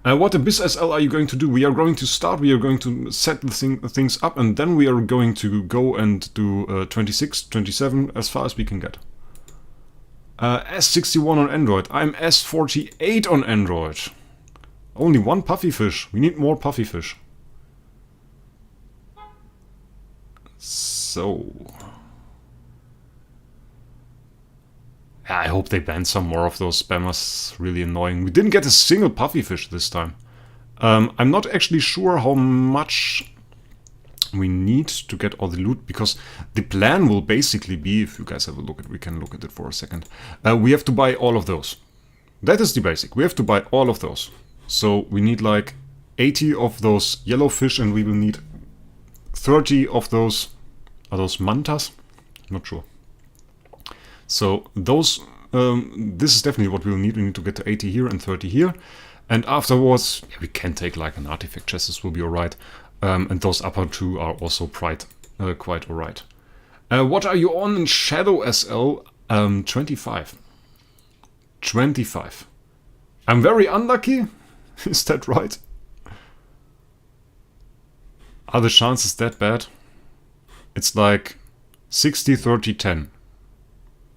What Abyss SL are you going to do? We are going to start, we are going to set the things up, and then we are going to go and do 26, 27, as far as we can get. S61 on Android. I'm S48 on Android. Only 1 puffy fish. We need more puffy fish. So... I hope they ban some more of those spammers. Really annoying. We didn't get a single puffy fish this time. I'm not actually sure how much we need to get all the loot, because the plan will basically be, if you guys have a look at it, we can look at it for a second. We have to buy all of those. That is the basic. We have to buy all of those. So we need like 80 of those yellow fish, and we will need 30 of those. Are those mantas? Not sure. So those, this is definitely what we'll need. We need to get to 80 here and 30 here. And afterwards, yeah, we can take like an artifact chest, this will be alright. And those upper 2 are also quite alright. What are you on in Shadow SL? 25. 25. I'm very unlucky? Is that right? Are the chances that bad? It's like 60, 30, 10.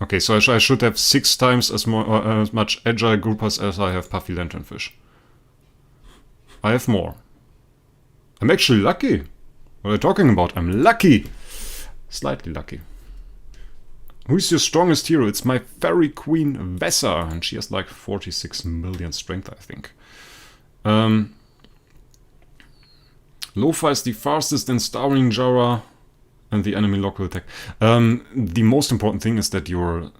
Okay, so I should have 6 times as much agile groupers as I have puffy lanternfish. I have more. I'm actually lucky. What are you talking about? I'm lucky. Slightly lucky. Who's your strongest hero? It's my fairy queen Vessa, and she has like 46 million strength, I think. Lofa is the fastest in Starring Jara and the enemy local attack. The most important thing is that your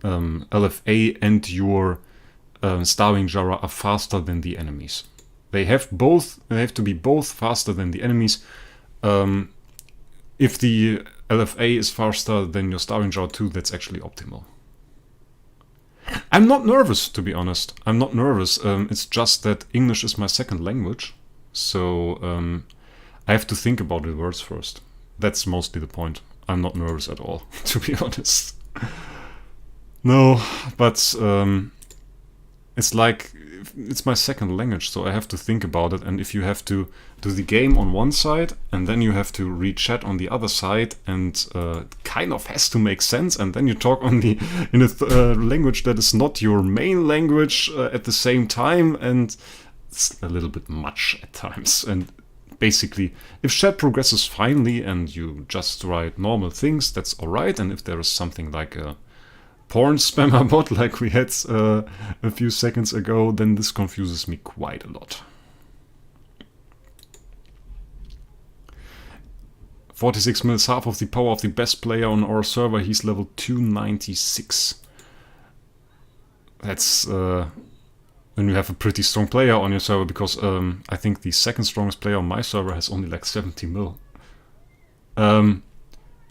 LFA and your Starring Jara are faster than the enemies. They have to be both faster than the enemies. If the LFA is faster than your Starring Jara 2, that's actually optimal. I'm not nervous, to be honest. I'm not nervous. It's just that English is my second language. So I have to think about the words first. That's mostly the point. I'm not nervous at all, to be honest. No, but it's like, it's my second language, so I have to think about it. And if you have to do the game on one side, and then you have to read chat on the other side, and it kind of has to make sense, and then you talk in a language that is not your main language at the same time, and it's a little bit much at times. And basically, if chat progresses finely and you just write normal things, that's alright. And if there is something like a porn spammer bot like we had a few seconds ago, then this confuses me quite a lot. 46 mil is half of the power of the best player on our server. He's level 296. That's when you have a pretty strong player on your server, because I think the second strongest player on my server has only like 70 mil.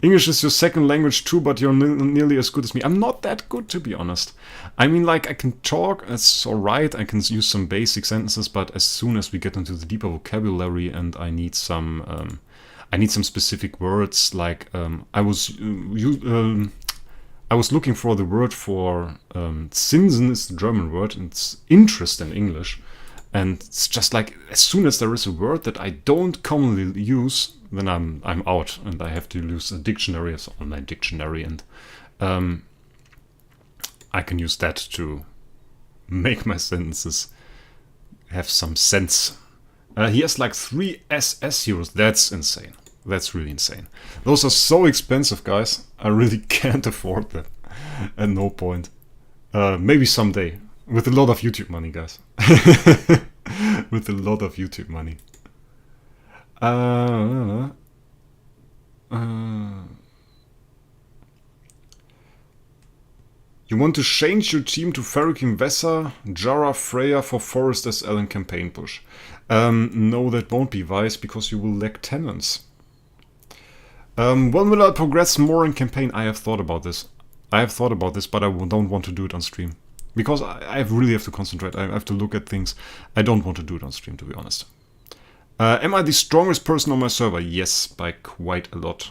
English is your second language too, but you're nearly as good as me. I'm not that good, to be honest. I mean, like, I can talk, it's alright, I can use some basic sentences, but as soon as we get into the deeper vocabulary and I need some specific words, like I was looking for the word for Zinsen is the German word, and it's interest in English. And it's just like, as soon as there is a word that I don't commonly use, then I'm out, and I have to use a dictionary, as an online dictionary, and I can use that to make my sentences have some sense. He has like 3 SS heroes. That's insane. That's really insane. Those are so expensive, guys. I really can't afford them. At no point. Maybe someday. With a lot of YouTube money, guys. With a lot of YouTube money. You want to change your team to Ferrikin Vessa, Jara, Freya for Forest SL and campaign push. No, that won't be wise, because you will lack talents. When will I progress more in campaign? I have thought about this. But I don't want to do it on stream. Because I really have to concentrate. I have to look at things. I don't want to do it on stream, to be honest. Am I the strongest person on my server? Yes, by quite a lot.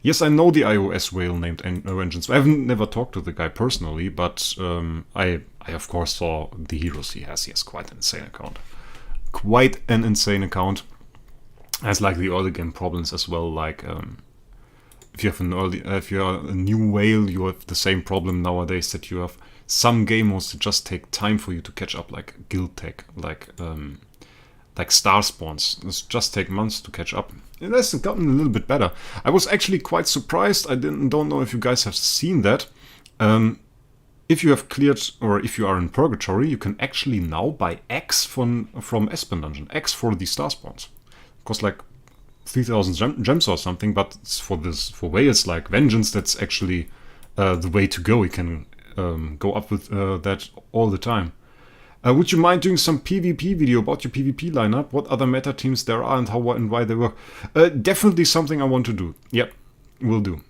Yes, I know the iOS whale named Vengeance. I haven't never talked to the guy personally, but I of course saw the heroes he has. He has quite an insane account. Quite an insane account. Has like the early game problems as well. Like if you are a new whale, you have the same problem nowadays that you have some game modes that just take time for you to catch up, like guild tech, like star spawns. It's just take months to catch up. It has gotten a little bit better. I was actually quite surprised. I don't know if you guys have seen that. If you have cleared, or if you are in Purgatory, you can actually now buy X from Espen Dungeon. X for the star spawns. It costs like 3,000 gems or something, but it's for whales like Vengeance, that's actually the way to go. You can go up with that all the time. Would you mind doing some PvP video about your PvP lineup? What other meta teams there are and how and why they work? Definitely something I want to do. Yep, will do.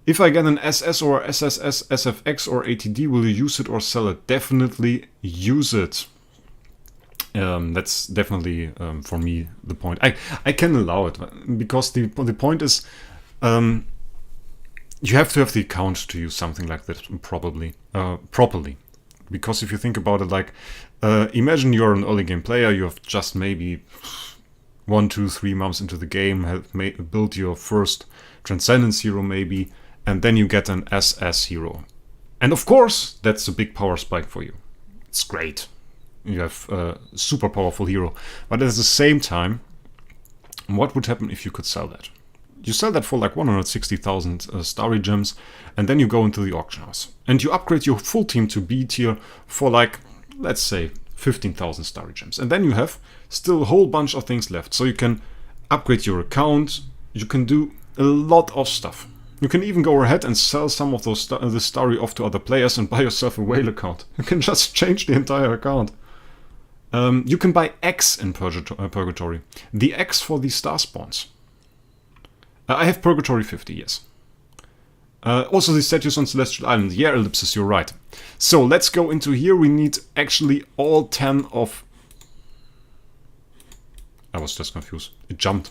If I get an SS or SSS, SFX or ATD, will you use it or sell it? Definitely use it. That's definitely for me the point. I can allow it, because the point is, you have to have the account to use something like that properly. Because if you think about it, like, imagine you're an early game player, you have just maybe 1, 2, 3 months into the game, have built your first Transcendence hero maybe, and then you get an SS hero. And of course, that's a big power spike for you. It's great. You have a super powerful hero. But at the same time, what would happen if you could sell that? You sell that for like 160,000 starry gems, and then you go into the auction house. And you upgrade your full team to B tier for like, let's say, 15,000 starry gems. And then you have still a whole bunch of things left. So you can upgrade your account, you can do a lot of stuff. You can even go ahead and sell some of those the starry off to other players and buy yourself a whale account. You can just change the entire account. You can buy X in Purgatory. The X for the star spawns. I have Purgatory 50, yes. Also the statues on Celestial Island. Yeah, Ellipsis, you're right. So let's go into here. We need actually all 10 of... I was just confused. It jumped.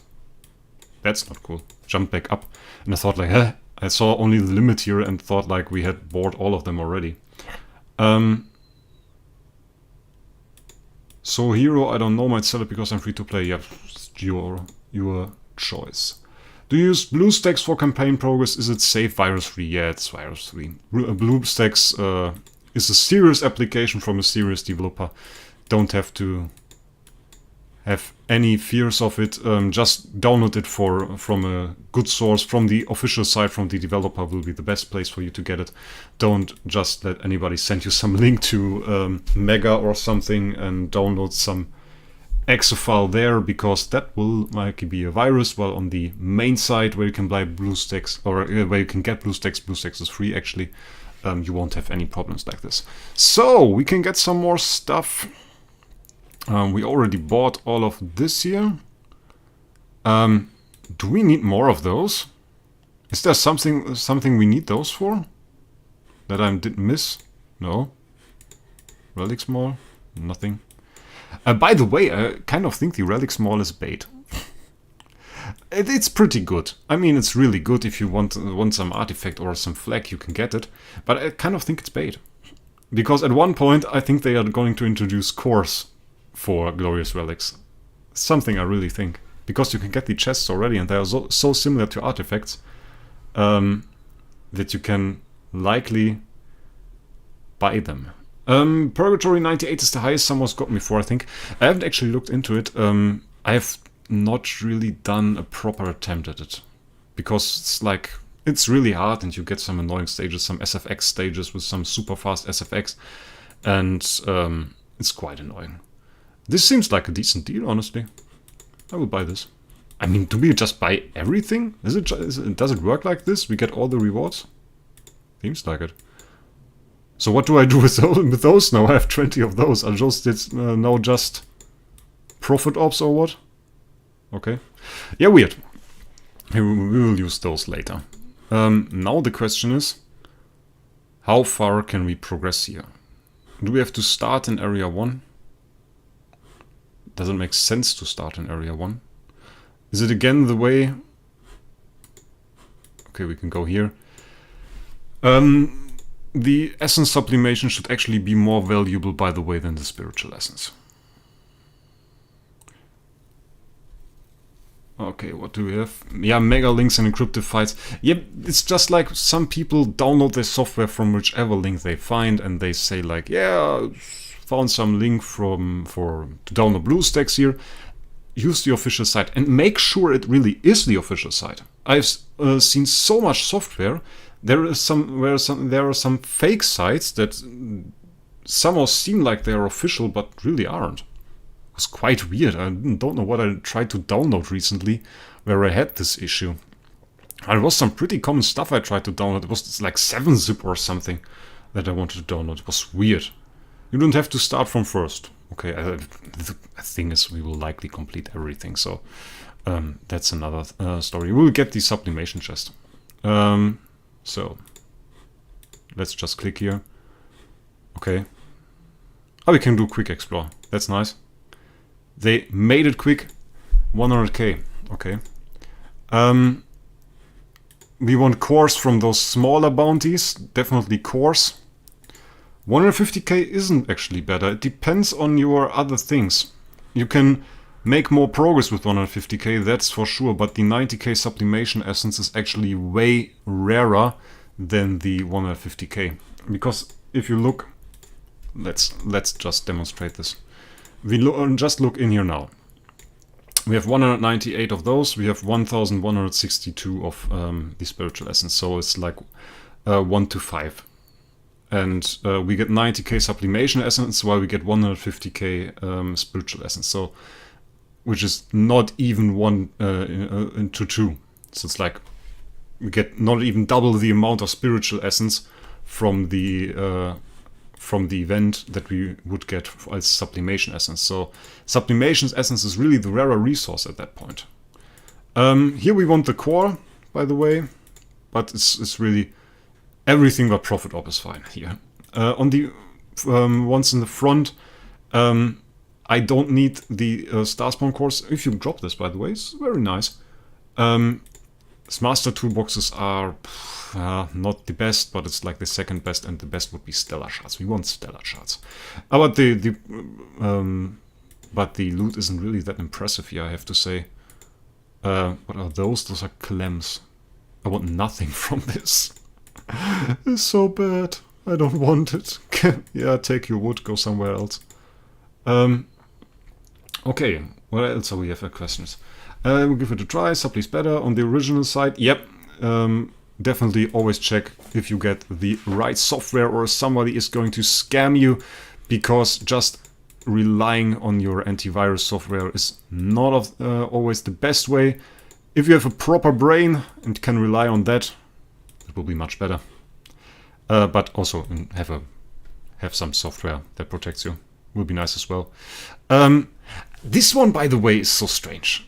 That's not cool. Jumped back up. And I thought like, I saw only the limit here and thought like we had bought all of them already. So hero, I don't know, might sell it because I'm free to play. Yeah, your choice. Do you use BlueStacks for campaign progress? Is it safe? Virus free? Yeah, it's virus free. BlueStacks is a serious application from a serious developer. Don't have to have any fears of it. Just download it from a good source, from the official site, from the developer will be the best place for you to get it. Don't just let anybody send you some link to Mega or something and download some exe file there, because that will likely be a virus. Well, on the main site where you can buy BlueStacks, or where you can get BlueStacks is free actually, you won't have any problems like this. So we can get some more stuff. We already bought all of this here. Do we need more of those? Is there something we need those for? That I didn't miss? No. Relic Small? Nothing. By the way, I kind of think the Relic Small is bait. It's pretty good. I mean, it's really good. If you want some artifact or some flag, you can get it. But I kind of think it's bait. Because at one point, I think they are going to introduce cores for Glorious Relics. Something I really think. Because you can get the chests already, and they are so similar to artifacts that you can likely buy them. Purgatory 98 is the highest someone's got me for, I think. I haven't actually looked into it. I have not really done a proper attempt at it. Because it's like, it's really hard and you get some annoying stages, some SFX stages with some super fast SFX. And it's quite annoying. This seems like a decent deal, honestly. I will buy this. I mean, do we just buy everything? Does it work like this? We get all the rewards? Seems like it. So what do I do with those now? I have 20 of those. Are those now just profit ops or what? Okay. Yeah, weird. We will use those later. Now the question is, how far can we progress here? Do we have to start in Area 1? Does it make sense to start in Area 1? Is it again the way... Okay, we can go here. The essence sublimation should actually be more valuable, by the way, than the spiritual essence. Okay, what do we have? Yeah, mega links and encrypted files. Yeah, it's just like some people download their software from whichever link they find, and they say like, yeah, found some link to download BlueStacks here. Use the official site and make sure it really is the official site. I've seen so much software. There are some fake sites that somehow seem like they are official but really aren't. It was quite weird. I don't know what I tried to download recently where I had this issue. There was some pretty common stuff I tried to download. It was like 7-zip or something that I wanted to download. It was weird. You don't have to start from first. Okay, the thing is we will likely complete everything, so that's another story. We'll get the sublimation chest. So, let's just click here. Okay. Oh, we can do quick explore. That's nice. They made it quick. 100k. Okay. We want cores from those smaller bounties, definitely cores. 150k isn't actually better, it depends on your other things. You can make more progress with 150k, that's for sure, but the 90k sublimation essence is actually way rarer than the 150k. Because if you look, let's just demonstrate this. We just look in here now. We have 198 of those, we have 1162 of the spiritual essence, so it's like 1 to 5. And we get 90k sublimation essence while we get 150k spiritual essence, so which is not even 1 to 2. So it's like we get not even double the amount of spiritual essence from the event that we would get as sublimation essence. So sublimation essence is really the rarer resource at that point. Here we want the core, by the way, but it's really everything but Prophet Orb is fine here. On the ones in the front, I don't need the Starspawn cores. If you drop this, by the way, it's very nice. Master toolboxes are not the best, but it's like the second best, and the best would be stellar shards. We want stellar shards. But the loot isn't really that impressive here, I have to say. What are those? Those are clems. I want nothing from this. It's so bad. I don't want it. Yeah, take your wood, go somewhere else. Okay, what else are we have questions? We'll give it a try. Supply's better on the original side. Yep. Definitely always check if you get the right software or somebody is going to scam you, because just relying on your antivirus software is not always the best way. If you have a proper brain and can rely on that, it will be much better. But also have some software that protects you. Will be nice as well. This one, by the way, is so strange.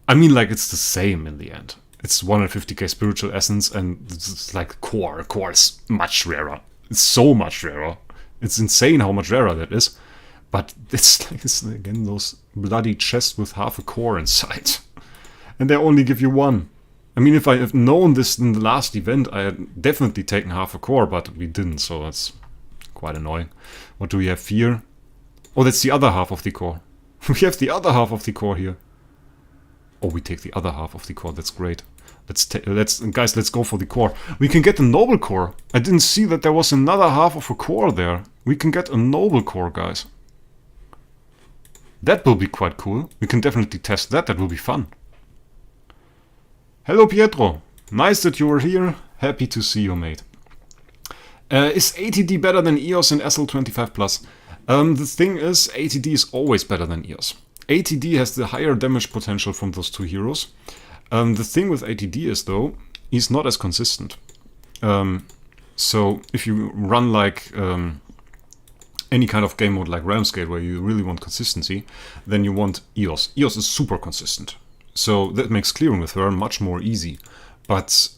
I mean, like, it's the same in the end. It's 150k spiritual essence, and it's like core. Core is much rarer. It's so much rarer. It's insane how much rarer that is. But it's like, again, those bloody chests with half a core inside. And they only give you 1. I mean, if I had known this in the last event, I had definitely taken half a core, but we didn't, so that's quite annoying. What do we have here? Oh, that's the other half of the core. We have the other half of the core here. Oh, we take the other half of the core. That's great. Guys, let's go for the core. We can get the noble core. I didn't see that there was another half of a core there. We can get a noble core, guys. That will be quite cool. We can definitely test that. That will be fun. Hello, Pietro. Nice that you were here. Happy to see you, mate. Is ATD better than EOS and SL25+? The thing is, ATD is always better than EOS. ATD has the higher damage potential from those two heroes. The thing with ATD is, though, he's not as consistent. So if you run like any kind of game mode like Realmsgate, where you really want consistency, then you want EOS. EOS is super consistent. So that makes clearing with her much more easy. But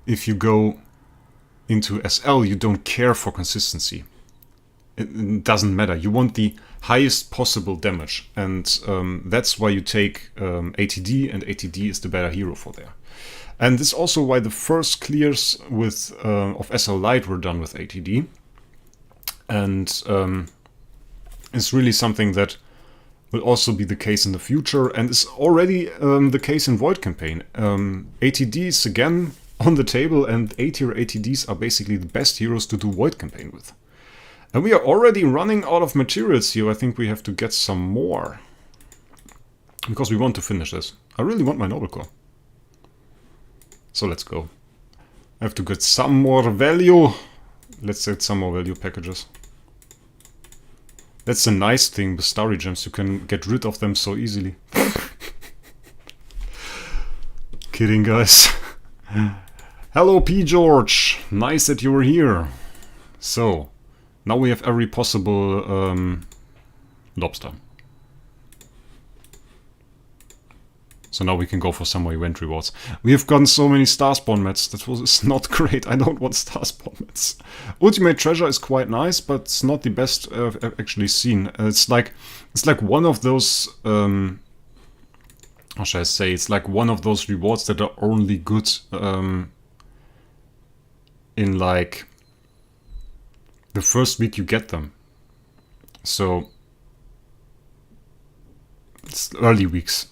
if you go into SL, you don't care for consistency. It doesn't matter. You want the highest possible damage, and that's why you take ATD, and ATD is the better hero for there. And this is also why the first clears with of SL Light were done with ATD, and it's really something that will also be the case in the future, and is already the case in Void Campaign. ATDs again on the table, and A-tier ATDs are basically the best heroes to do Void Campaign with. And we are already running out of materials here. I think we have to get some more, because we want to finish this. I really want my Noble Core. So let's go. I have to get some more value. Let's get some more value packages. That's the nice thing with Starry Gems. You can get rid of them so easily. Kidding, guys. Hello, P. George. Nice that you were here. So, now we have every possible lobster. So now we can go for some more event rewards. We have gotten so many Starspawn mats. That was not great. I don't want Starspawn mats. Ultimate Treasure is quite nice, but it's not the best I've actually seen. It's like one of those how should I say, it's like one of those rewards that are only good in like the first week you get them. So it's early weeks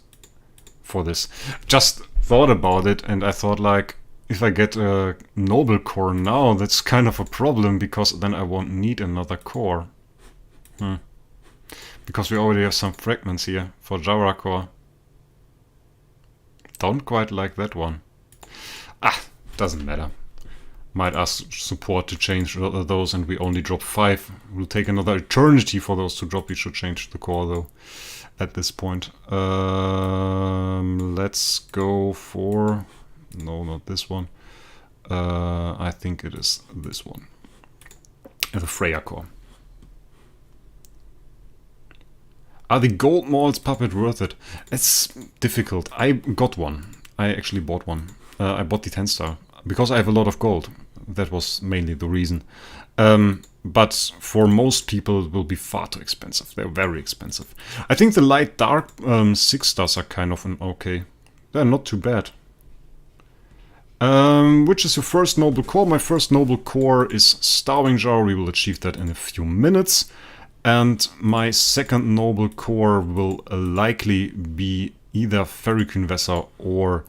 for this. Just thought about it and I thought like, if I get a noble core now, that's kind of a problem because then I won't need another core. Because we already have some fragments here for Jara core. Don't quite like that one. Doesn't matter. Might ask support to change those and we only drop 5. We'll take another eternity for those to drop. We should change the core though at this point. Let's go for... No, not this one. I think it is this one. The Freya core. Are the gold malls puppet worth it? It's difficult. I got one. I actually bought one. I bought the 10 star because I have a lot of gold. That was mainly the reason. But for most people it will be far too expensive. They're very expensive. I think the light dark 6 stars are kind of an okay. They're not too bad. Which is your first noble core? My first noble core is Starving Jar. We will achieve that in a few minutes. And my second noble core will likely be either Fairy Queen Vessa or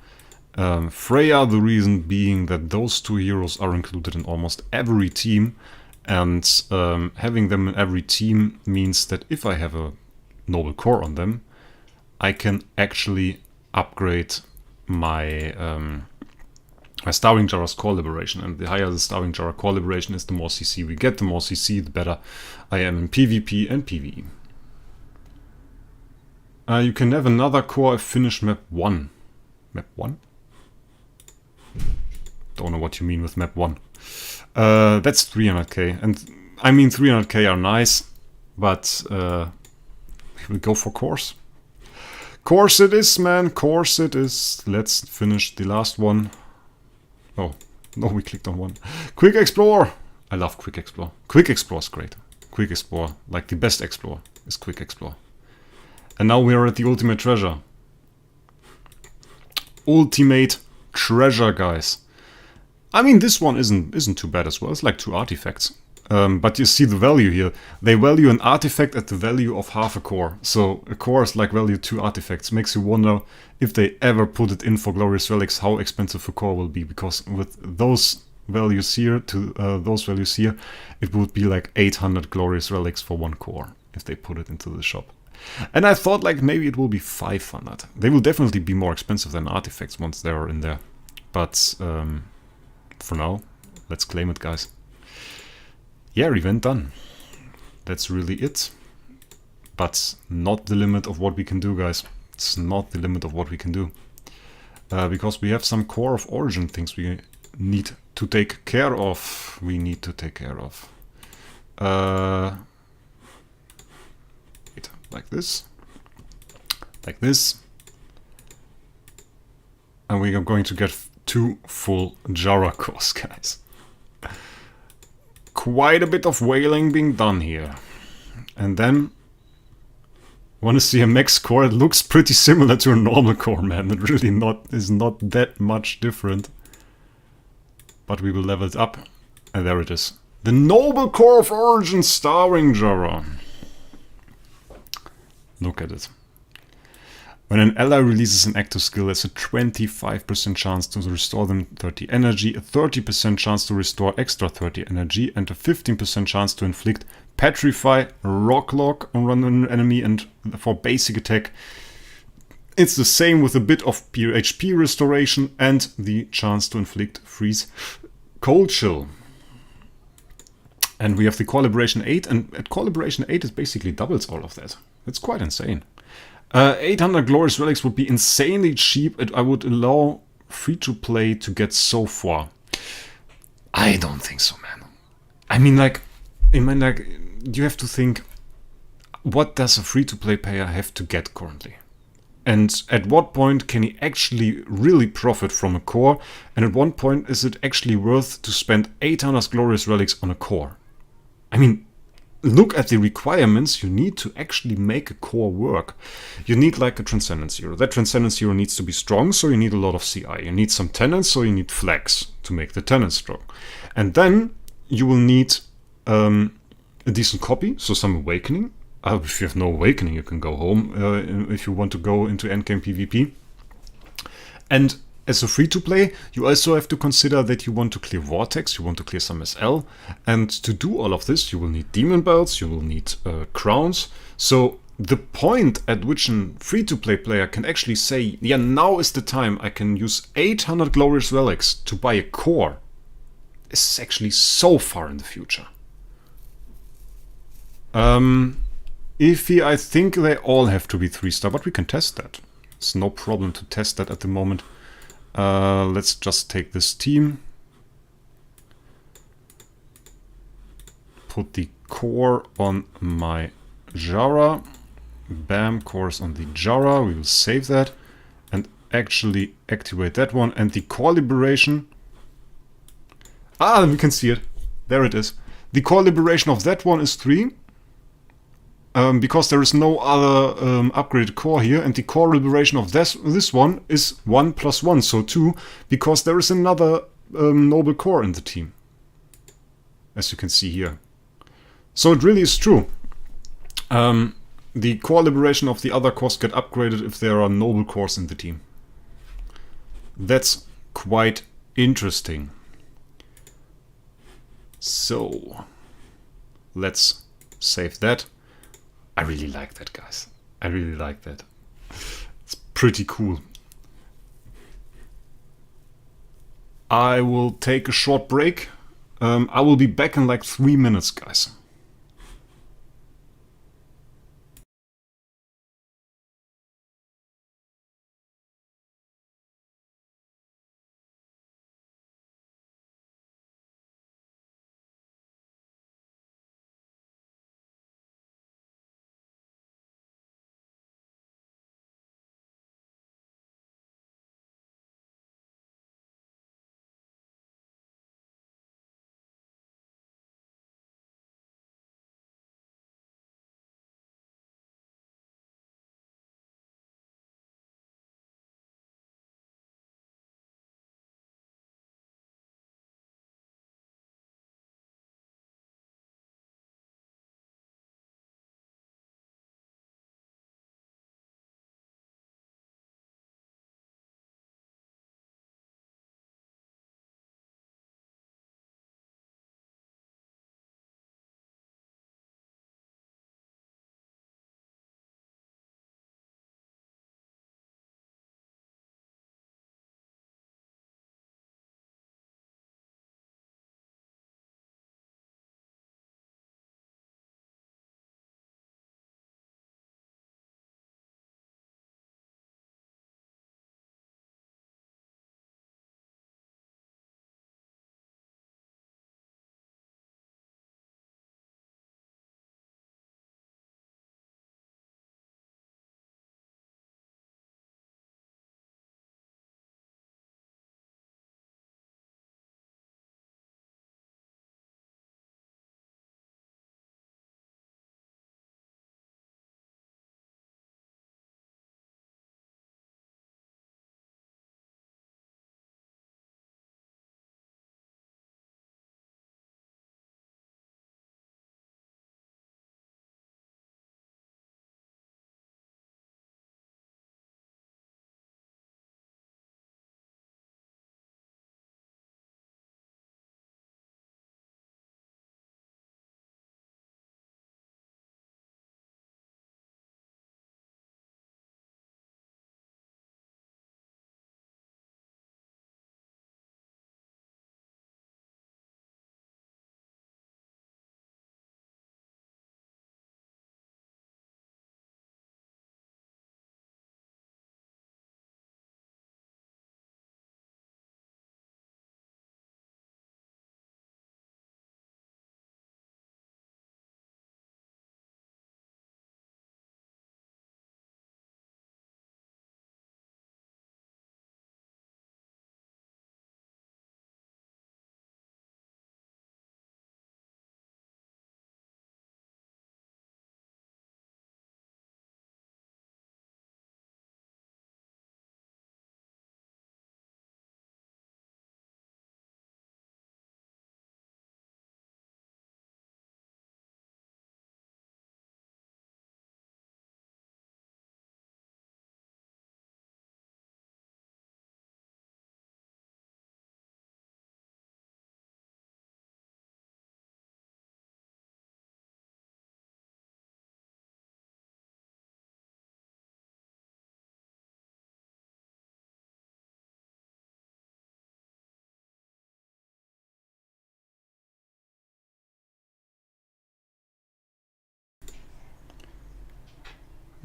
Freya, the reason being that those two heroes are included in almost every team. And having them in every team means that if I have a noble core on them, I can actually upgrade my... my Starving Jar's core liberation, and the higher the Starving Jar core liberation is, the more CC we get. The more CC, the better I am in PvP and PvE. You can have another core if finish map 1. Map 1? Don't know what you mean with map 1. That's 300k, and I mean 300k are nice, but we go for cores. Course it is, man, course it is. Let's finish the last one. Oh, no, we clicked on one. Quick Explore! I love Quick Explore. Quick Explore is great. Quick Explore, like the best Explore, is Quick Explore. And now we are at the Ultimate Treasure. Ultimate Treasure, guys. I mean, this one isn't too bad as well. It's like 2 artifacts. But you see the value here. They value an artifact at the value of half a core. So a core is like value 2 artifacts. Makes you wonder if they ever put it in for Glorious Relics, how expensive a core will be. Because with those values here to those values here, it would be like 800 Glorious Relics for 1 core if they put it into the shop. And I thought like maybe it will be 500. They will definitely be more expensive than artifacts once they are in there. But for now, let's claim it, guys. Yeah, event done. That's really it. But not the limit of what we can do, guys. It's not the limit of what we can do. Because we have some core of origin things we need to take care of. Wait, like this. Like this. And we are going to get 2 full Jara cores, guys. Quite a bit of whaling being done here. And then, want to see a max core? It looks pretty similar to a normal core, man. It really is not that much different. But we will level it up. And there it is. The Noble Core of Origin Starving Jar. Look at it. When an ally releases an active skill, there's a 25% chance to restore them 30 energy, a 30% chance to restore extra 30 energy, and a 15% chance to inflict Petrify, Rock Lock on an enemy, and for basic attack, it's the same with a bit of HP restoration and the chance to inflict Freeze Cold Chill. And we have the Core Liberation 8, and at Core Liberation 8 it basically doubles all of that. It's quite insane. 800 Glorious Relics would be insanely cheap. I would allow free-to-play to get so far. I don't think so, man. I mean, like, you have to think, what does a free-to-play player have to get currently? And at what point can he actually really profit from a core? And at what point is it actually worth to spend 800 Glorious Relics on a core? I mean, look at the requirements, you need to actually make a core work. You need like a Transcendence hero. That Transcendence hero needs to be strong, so you need a lot of CI. You need some tenants, so you need flags to make the tenants strong. And then you will need a decent copy, so some awakening. If you have no awakening, you can go home if you want to go into endgame PvP. And as a free-to-play, you also have to consider that you want to clear Vortex, you want to clear some SL, and to do all of this, you will need Demon Belts, you will need Crowns. So the point at which a free-to-play player can actually say, yeah, now is the time I can use 800 Glorious Relics to buy a core, is actually so far in the future. Iffy, I think they all have to be 3-star, but we can test that. It's no problem to test that at the moment. Let's just take this team. Put the core on my Jara. Bam, cores on the Jara. We will save that. And actually activate that one. And the core liberation. Ah, we can see it. There it is. The core liberation of that one is 3. Because there is no other upgraded core here, and the core liberation of this one is 1 + 1, so 2, because there is another noble core in the team, as you can see here. So it really is true. The core liberation of the other cores get upgraded if there are noble cores in the team. That's quite interesting. So let's save that. I really like that, guys. I really like that. It's pretty cool. I will take a short break. I will be back in like 3 minutes, guys.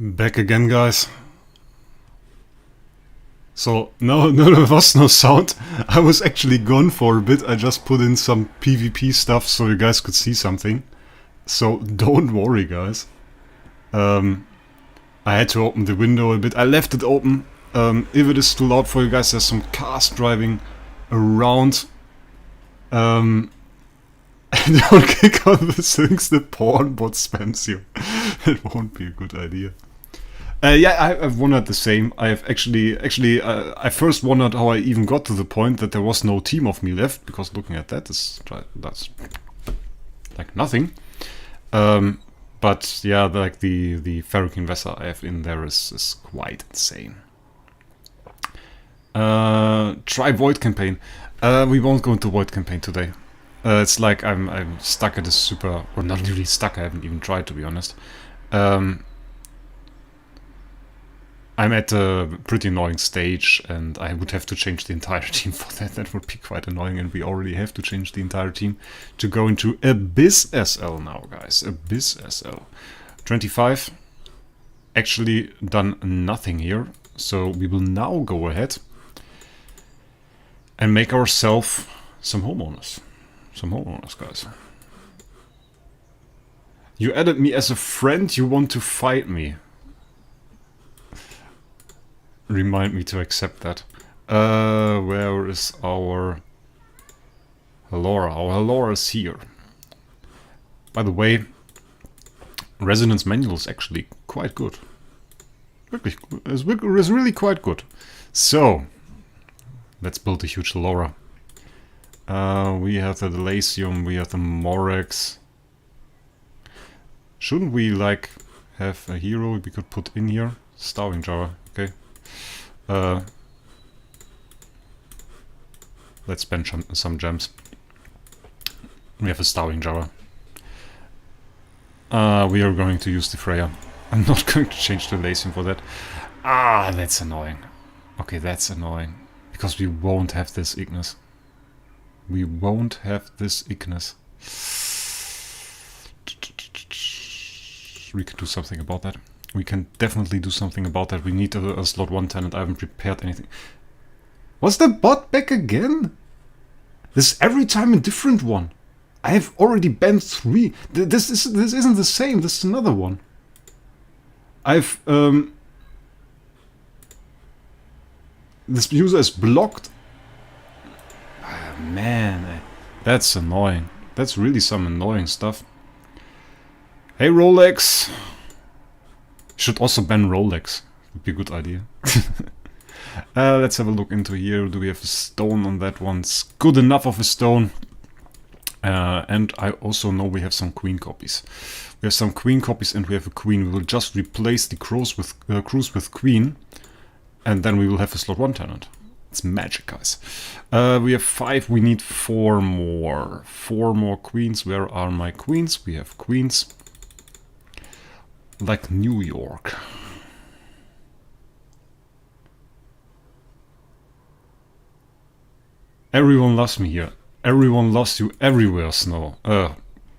Back again, guys. So, no, there was no sound. I was actually gone for a bit. I just put in some PvP stuff so you guys could see something. So, don't worry, guys. I had to open the window a bit. I left it open. If it is too loud for you guys, there's some cars driving around. Don't click on the things the porn bot spams you. It won't be a good idea. Yeah, I've wondered the same. I've actually, I first wondered how I even got to the point that there was no team of me left, because looking at that, that's like nothing. But yeah, like the Ferrocene vessel I have in there is quite insane. Try Void campaign. We won't go into Void campaign today. It's like I'm stuck at a super, or not really stuck. I haven't even tried, to be honest. I'm at a pretty annoying stage, and I would have to change the entire team for that. That would be quite annoying, and we already have to change the entire team to go into Abyss SL now, guys. Abyss SL. 25. Actually done nothing here, so we will now go ahead and make ourselves some homeowners. Some homeowners, guys. You added me as a friend, you want to fight me. Remind me to accept that. Where is our Halora? Our Halora is here. By the way, Resonance Manual is actually quite good. It's really quite good. So, let's build a huge Halora. We have the Delasium, we have the Morex. Shouldn't we, like, have a hero we could put in here? Starving Jar, okay. Let's spend some gems. We have a Starving Jar. We are going to use the Freya. I'm not going to change the Delasium for that. Ah, that's annoying. Okay, that's annoying. Because we won't have this Ignis. We won't have this Ignis. We can do something about that. We can definitely do something about that. We need a slot 1 tenant. I haven't prepared anything. Was the bot back again? This is every time a different one. I have already banned 3. This isn't the same. This is another one. I've this user is blocked. Ah, man, that's annoying. That's really some annoying stuff. Hey Rolex. Should also ban Rolex. Would be a good idea. Let's have a look into here. Do we have a stone on that one? It's good enough of a stone. And I also know we have some queen copies. We have some queen copies and we have a queen. We will just replace the crews with queen. And then we will have a slot 1 tenant. It's magic, guys. We have 5. We need 4 more. 4 more queens. Where are my queens? We have queens. Like New York. Everyone loves me here. Everyone loves you everywhere, Snow.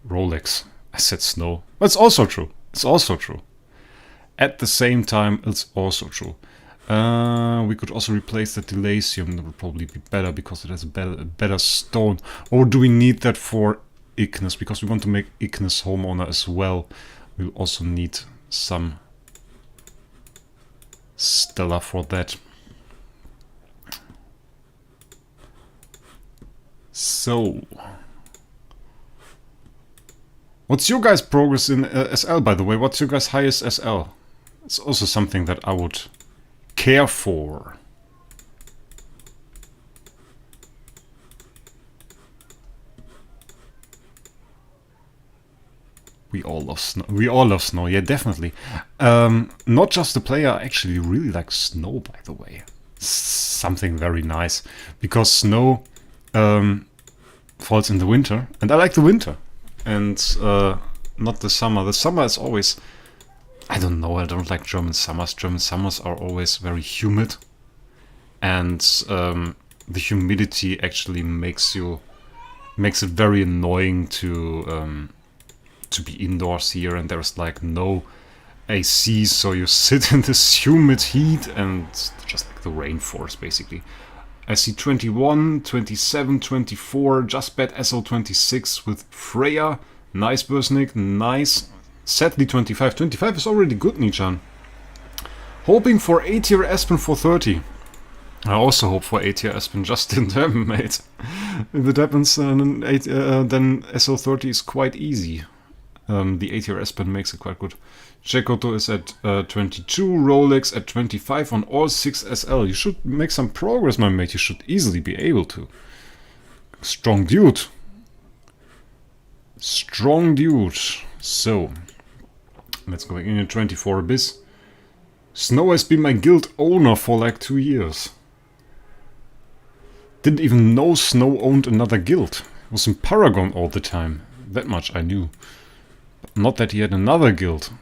Rolex. I said Snow. But it's also true. It's also true. At the same time, it's also true. We could also replace the Delasium. That would probably be better because it has a better stone. Or do we need that for Ignis? Because we want to make Ignis homeowner as well. We'll also need some Stella for that. So, what's your guys' progress in SL, by the way? What's your guys' highest SL? It's also something that I would care for. We all love snow. We all love snow. Yeah, definitely. Not just the player. I actually really like snow, by the way. Something very nice because snow falls in the winter, and I like the winter, and not the summer. The summer is always, I don't know. I don't like German summers. German summers are always very humid, and the humidity actually makes it very annoying to be indoors here, and there's like no AC, so you sit in this humid heat and just like the rainforest basically. I see 21, 27, 24, just bad SO26 with Freya. Nice Bursnik, nice. Sadly 25. 25 is already good, Nichan. Hoping for 8-tier Aspen for 30. I also hope for 8-tier Aspen, just didn't happen, mate. If it happens, then SO30 is quite easy. The 8-tier Aspen makes it quite good. Jekoto is at 22, Rolex at 25 on all 6 SL. You should make some progress, my mate. You should easily be able to. Strong dude. Strong dude. So, let's go in at 24 Abyss. Snow has been my guild owner for like 2 years. Didn't even know Snow owned another guild. Was in Paragon all the time. That much I knew. But not that he had another guild.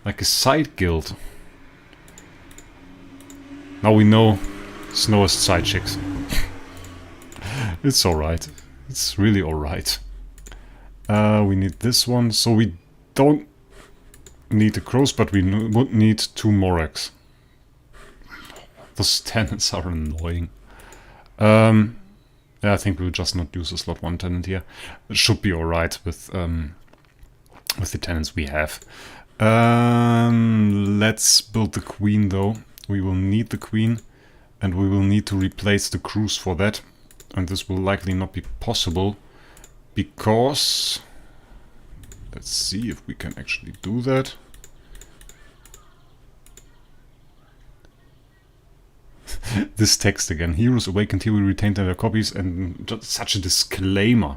Like a side guild. Now we know Snow has side chicks. It's alright. It's really alright. We need this one. So we don't need the crows, but we would need 2 Morax. Those tenants are annoying. Yeah, I think we'll just not use a slot 1 tenant here. It should be alright with the tenants we have. Let's build the queen though. We will need the queen and we will need to replace the crews for that. And this will likely not be possible because... Let's see if we can actually do that. This text again. Heroes awake until we retain their copies, and just such a disclaimer.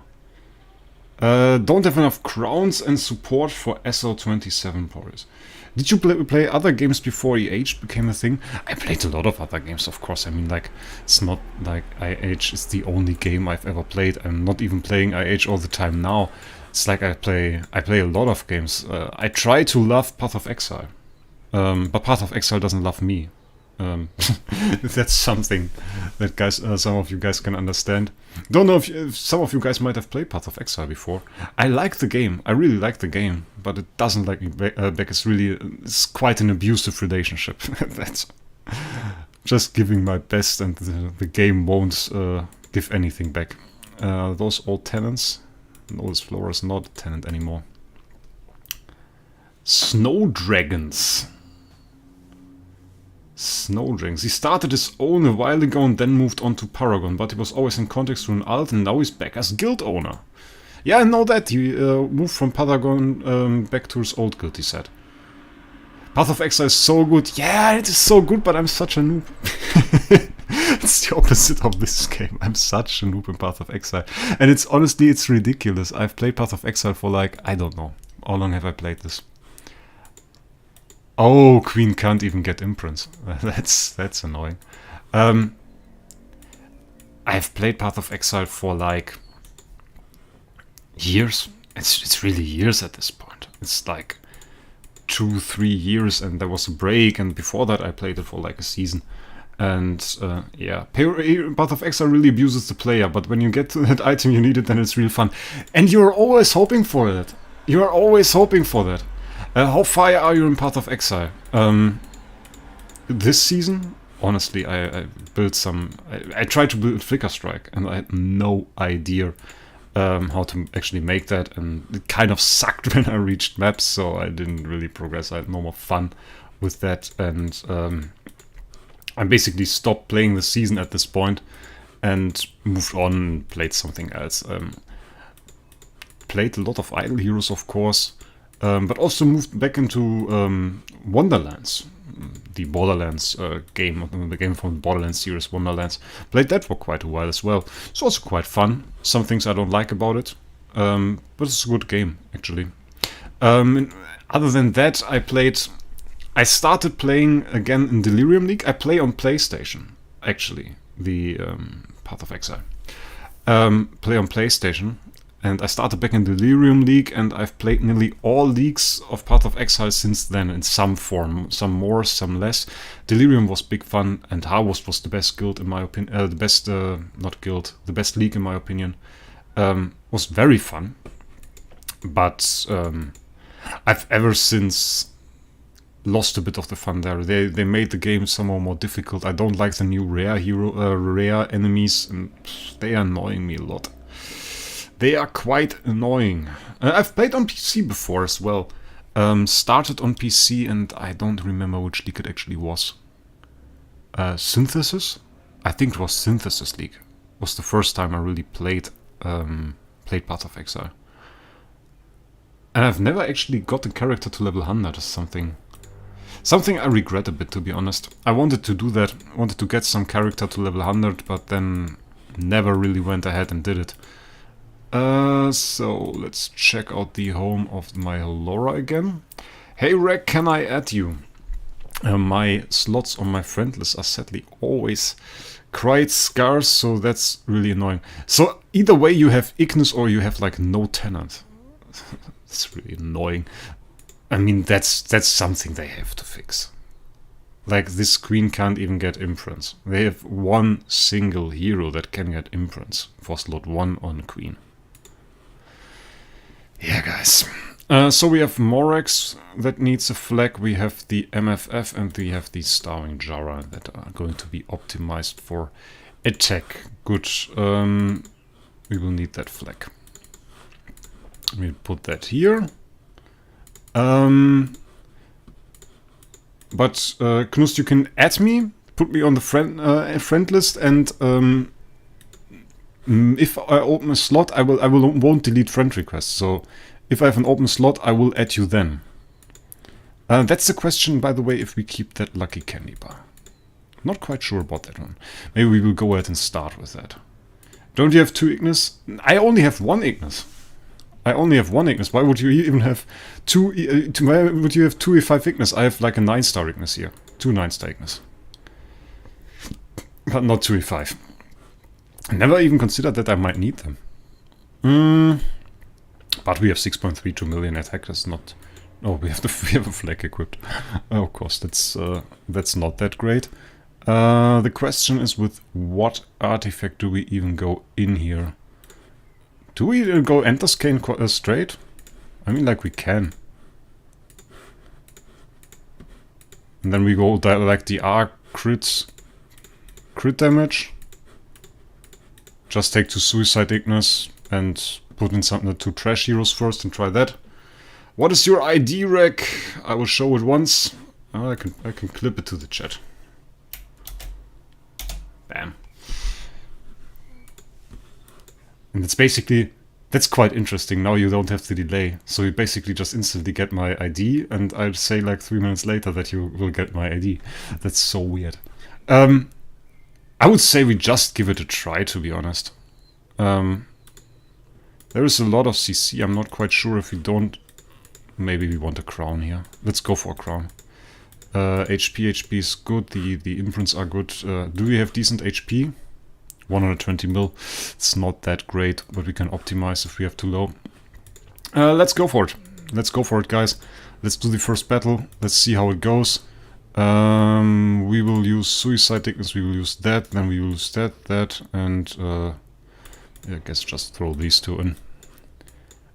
Don't have enough crowns and support for SO27 Boris. Did you play other games before EH became a thing? I played a lot of other games, of course. I mean, like, it's not like IH is the only game I've ever played. I'm not even playing IH all the time now. It's like I play a lot of games. I try to love Path of Exile. But Path of Exile doesn't love me. That's something that some of you guys can understand. Don't know if some of you guys might have played Path of Exile before. I like the game. I really like the game, but it doesn't like me back. It's quite an abusive relationship. That's just giving my best, and the game won't give anything back. Those old tenants. No, this Flora is not a tenant anymore. Snow Dragons. Snow Dragons. He started his own a while ago and then moved on to Paragon, but he was always in context through an alt and now he's back as guild owner. Yeah, I know that. He moved from Paragon back to his old guild, he said. Path of Exile is so good. Yeah, it is so good, but I'm such a noob. It's the opposite of this game. I'm such a noob in Path of Exile. And it's honestly, it's ridiculous. I've played Path of Exile for like, I don't know. How long have I played this? Oh, Queen can't even get imprints. That's annoying. I've played Path of Exile for like years. It's really years at this point. It's like 2-3 years, and there was a break, and before that I played it for like a season. And yeah, Path of Exile really abuses the player, but when you get to that item you need it, then it's real fun. And you're always hoping for it. You are always hoping for that. How far are you in Path of Exile? This season, honestly, I built some... I tried to build Flicker Strike, and I had no idea how to actually make that, and it kind of sucked when I reached maps, so I didn't really progress. I had no more fun with that, and I basically stopped playing the season at this point and moved on and played something else. Played a lot of Idle Heroes, of course. But also moved back into Wonderlands, the Borderlands game, the game from the Borderlands series, Wonderlands. Played that for quite a while as well. It's also quite fun. Some things I don't like about it, but it's a good game, actually. Other than that, I started playing again in Delirium League. I play on PlayStation, actually, the Path of Exile. Play on PlayStation. And I started back in Delirium League, and I've played nearly all leagues of Path of Exile since then, in some form. Some more, some less. Delirium was big fun, and Harvest was the best guild in my opinion. The best, not guild, the best league in my opinion. Was very fun. But I've ever since lost a bit of the fun there. They made the game somehow more difficult. I don't like the new rare enemies, and they are annoying me a lot. They are quite annoying. I've played on PC before as well. Started on PC, and I don't remember which league it actually was. Synthesis? I think it was Synthesis League. It was the first time I really played Path of Exile. And I've never actually got the character to level 100 or something. Something I regret a bit, to be honest. I wanted to do that, wanted to get some character to level 100, but then never really went ahead and did it. So let's check out the home of my Laura again. Hey Wraec, can I add you? My slots on my friend list are sadly always quite scarce, so that's really annoying. So either way you have Ignis or you have like no tenant. It's really annoying. I mean, that's something they have to fix. Like, this queen can't even get imprints. They have one single hero that can get imprints for slot 1 on queen. Yeah, guys. So we have Morax that needs a flag, we have the MFF, and we have the Starving Jara that are going to be optimized for attack. Good. We will need that flag. We'll put that here. But Knust, you can add me, put me on the friend list, and if I open a slot, I won't delete friend requests. So if I have an open slot, I will add you then. That's the question, by the way, if we keep that lucky candy bar. Not quite sure about that one. Maybe we will go ahead and start with that. Don't you have 2 Ignis? I only have 1 Ignis. Why would you even have 2? Why would you have 2 E5 Ignis? I have like a 9-star Ignis here. 2 9-star Ignis. But not 2 E5. I never even considered that I might need them. But we have 6.32 million attack. That's not. Oh, we have a flag equipped. Of course, that's not that great. The question is, with what artifact do we even go in here? Do we go Enterscain straight? I mean, like, we can. And then we go like the R crit damage. Just take 2 Suicide Ignis and put in some 2 trash heroes first and try that. What is your ID, Wraec? I will show it once. Oh, I can clip it to the chat. Bam. And it's basically, that's quite interesting. Now you don't have the delay. So you basically just instantly get my ID, and I'll say like 3 minutes later that you will get my ID. That's so weird. I would say we just give it a try, to be honest. There is a lot of CC. I'm not quite sure if we don't. Maybe we want a crown here. Let's go for a crown. HP is good. The imprints are good. Do we have decent HP? 120 mil. It's not that great, but we can optimize if we have too low. Let's go for it. Let's go for it, guys. Let's do the first battle. Let's see how it goes. We will use Suicide Ignis. We will use that. Then we will use that, and yeah, I guess just throw these 2 in.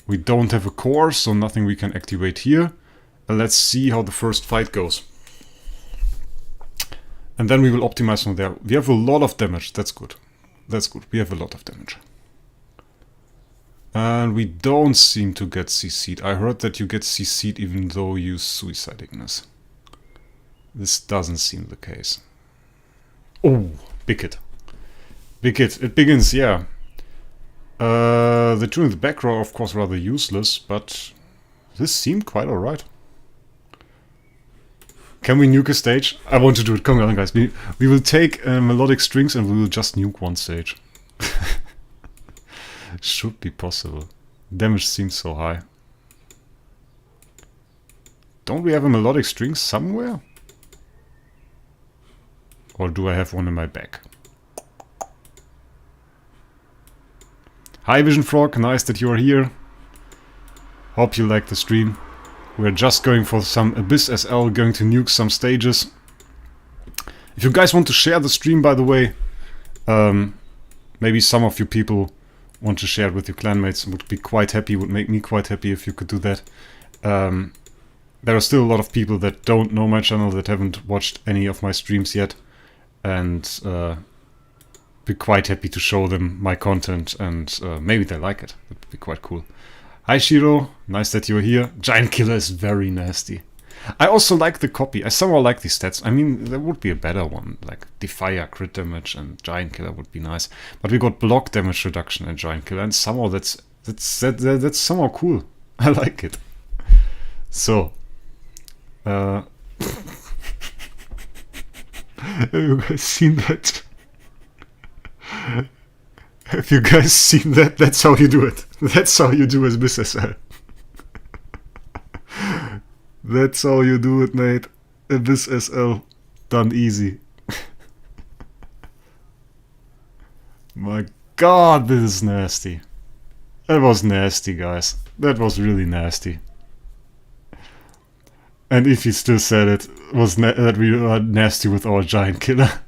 We don't have a core, so nothing we can activate here. Let's see how the first fight goes. And then we will optimize from there. We have a lot of damage. That's good. That's good. We have a lot of damage. And we don't seem to get CC'd. I heard that you get CC'd even though you use Suicide Ignis. This doesn't seem the case. Oh, big hit. Big hit. It begins, yeah. The 2 in the back row are of course rather useless, but this seemed quite alright. Can we nuke a stage? I want to do it. Come on, guys. We will take melodic strings and we will just nuke one stage. Should be possible. Damage seems so high. Don't we have a melodic string somewhere? Or do I have one in my back? Hi Vision Frog, nice that you are here. Hope you like the stream. We're just going for some Abyss SL, going to nuke some stages. If you guys want to share the stream, by the way, maybe some of you people want to share it with your clanmates, would be quite happy, would make me quite happy if you could do that. there are still a lot of people that don't know my channel, that haven't watched any of my streams yet, and be quite happy to show them my content, and maybe they like it. That would be quite cool. Hi Shiro, nice that you're here. Giant Killer is very nasty. I also like the copy. I somehow like these stats. I mean, there would be a better one, like Defier, crit damage, and Giant Killer would be nice. But we got block damage reduction and Giant Killer, and somehow that's somehow cool. I like it. So, have you guys seen that? Have you guys seen that? That's how you do it. That's how you do as Miss SL. That's how you do it, mate. Abyss SL. Done easy. My god, this is nasty. That was nasty, guys. That was really nasty. And if he still said it, was that we are nasty with our Giant Killer.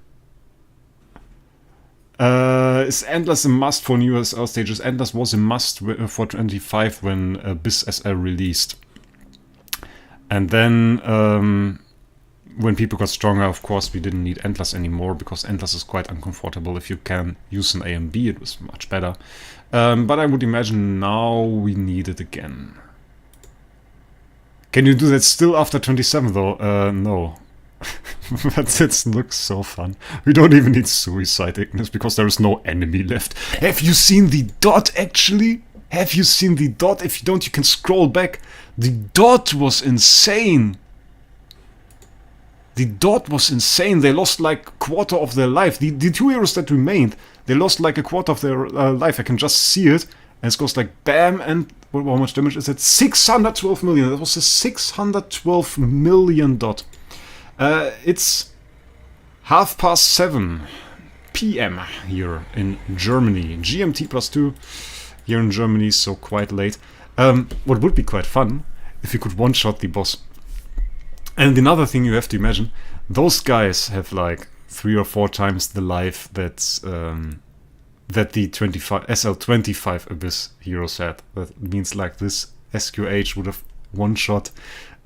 Is Endless a must for new SL stages? Endless was a must for 25 when Abyss SL released. And then, when people got stronger, of course, we didn't need Endless anymore, because Endless is quite uncomfortable. If you can use an AMB, it was much better. But I would imagine now we need it again. Can you do that still after 27, though? No. But it looks so fun. We don't even need Suicide Ignis, because there is no enemy left. Have you seen the dot, actually? Have you seen the dot? If you don't, you can scroll back. The dot was insane. The dot was insane. They lost like a quarter of their life. The two heroes that remained, they lost like a quarter of their life. I can just see it. And it goes like BAM, and how much damage is it? 612 million. That was a 612 million dot. It's 7:30 PM here in Germany. GMT +2 here in Germany, so quite late. What would be quite fun if you could one-shot the boss. And another thing you have to imagine, those guys have like 3 or 4 times the life that's that the SL25 Abyss heroes had. That means like this SQH would have one-shot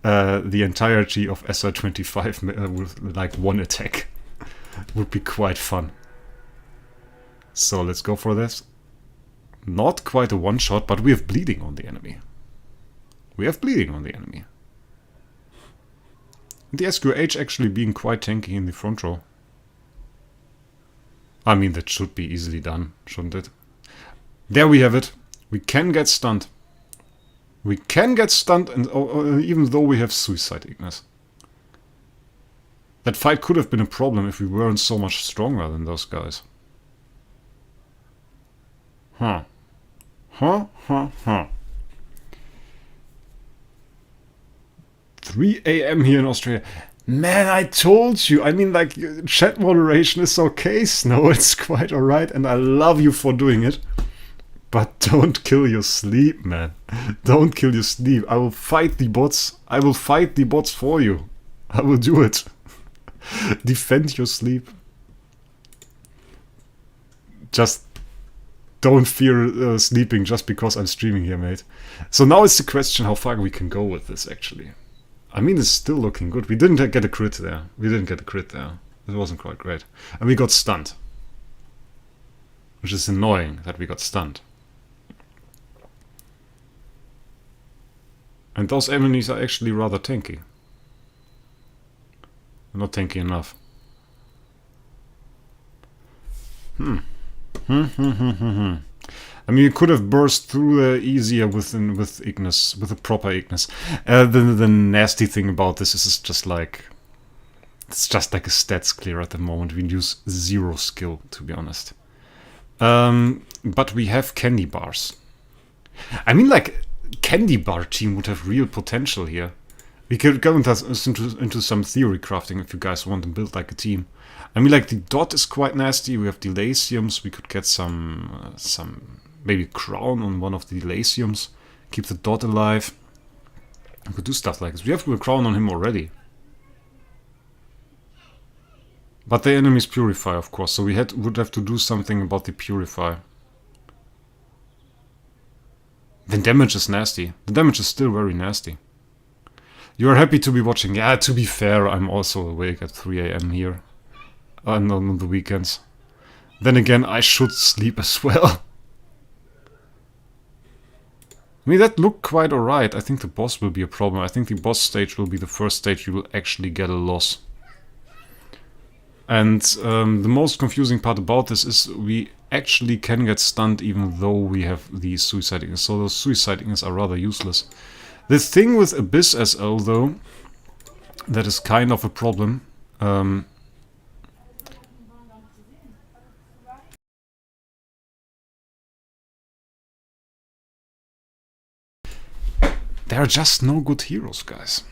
the entirety of SL25 with like one attack. Would be quite fun. So let's go for this. Not quite a one-shot, but we have bleeding on the enemy. We have bleeding on the enemy. And the SQH actually being quite tanky in the front row. I mean, that should be easily done, shouldn't it? There we have it. We can get stunned. We can get stunned, and even though we have Suicide Ignis. That fight could have been a problem if we weren't so much stronger than those guys. Huh. 3 AM here in Australia. Man, I told you. I mean, like, chat moderation is okay, Snow. It's quite alright, and I love you for doing it. But don't kill your sleep, man. Don't kill your sleep. I will fight the bots. I will fight the bots for you. I will do it. Defend your sleep. Just don't fear sleeping just because I'm streaming here, mate. So now it's the question how far we can go with this, actually. I mean, it's still looking good. We didn't get a crit there. It wasn't quite great. And we got stunned. Which is annoying that we got stunned. And those enemies are actually rather tanky. Not tanky enough. I mean, you could have burst through easier with Ignis, with a proper Ignis. The nasty thing about this is it's just like a stats clear at the moment. We use 0 skill, to be honest. But we have candy bars. I mean, like, candy bar team would have real potential here. We could go into some theory crafting if you guys want to build like a team. I mean, like, the dot is quite nasty. We have the Delasiums. We could get some maybe crown on one of the Delasiums. Keep the dot alive. We could do stuff like this. We have a crown on him already. But the enemies purify, of course. So we would have to do something about the purify. The damage is nasty. The damage is still very nasty. You're happy to be watching. Yeah, to be fair, I'm also awake at 3 AM here. And on the weekends. Then again, I should sleep as well. I mean, that looked quite alright. I think the boss will be a problem. I think the boss stage will be the first stage you will actually get a loss. And the most confusing part about this is we actually can get stunned even though we have these suicide ignitions. So those suicide ignitions are rather useless. The thing with Abyss SL though, that is kind of a problem. There are just no good heroes, guys.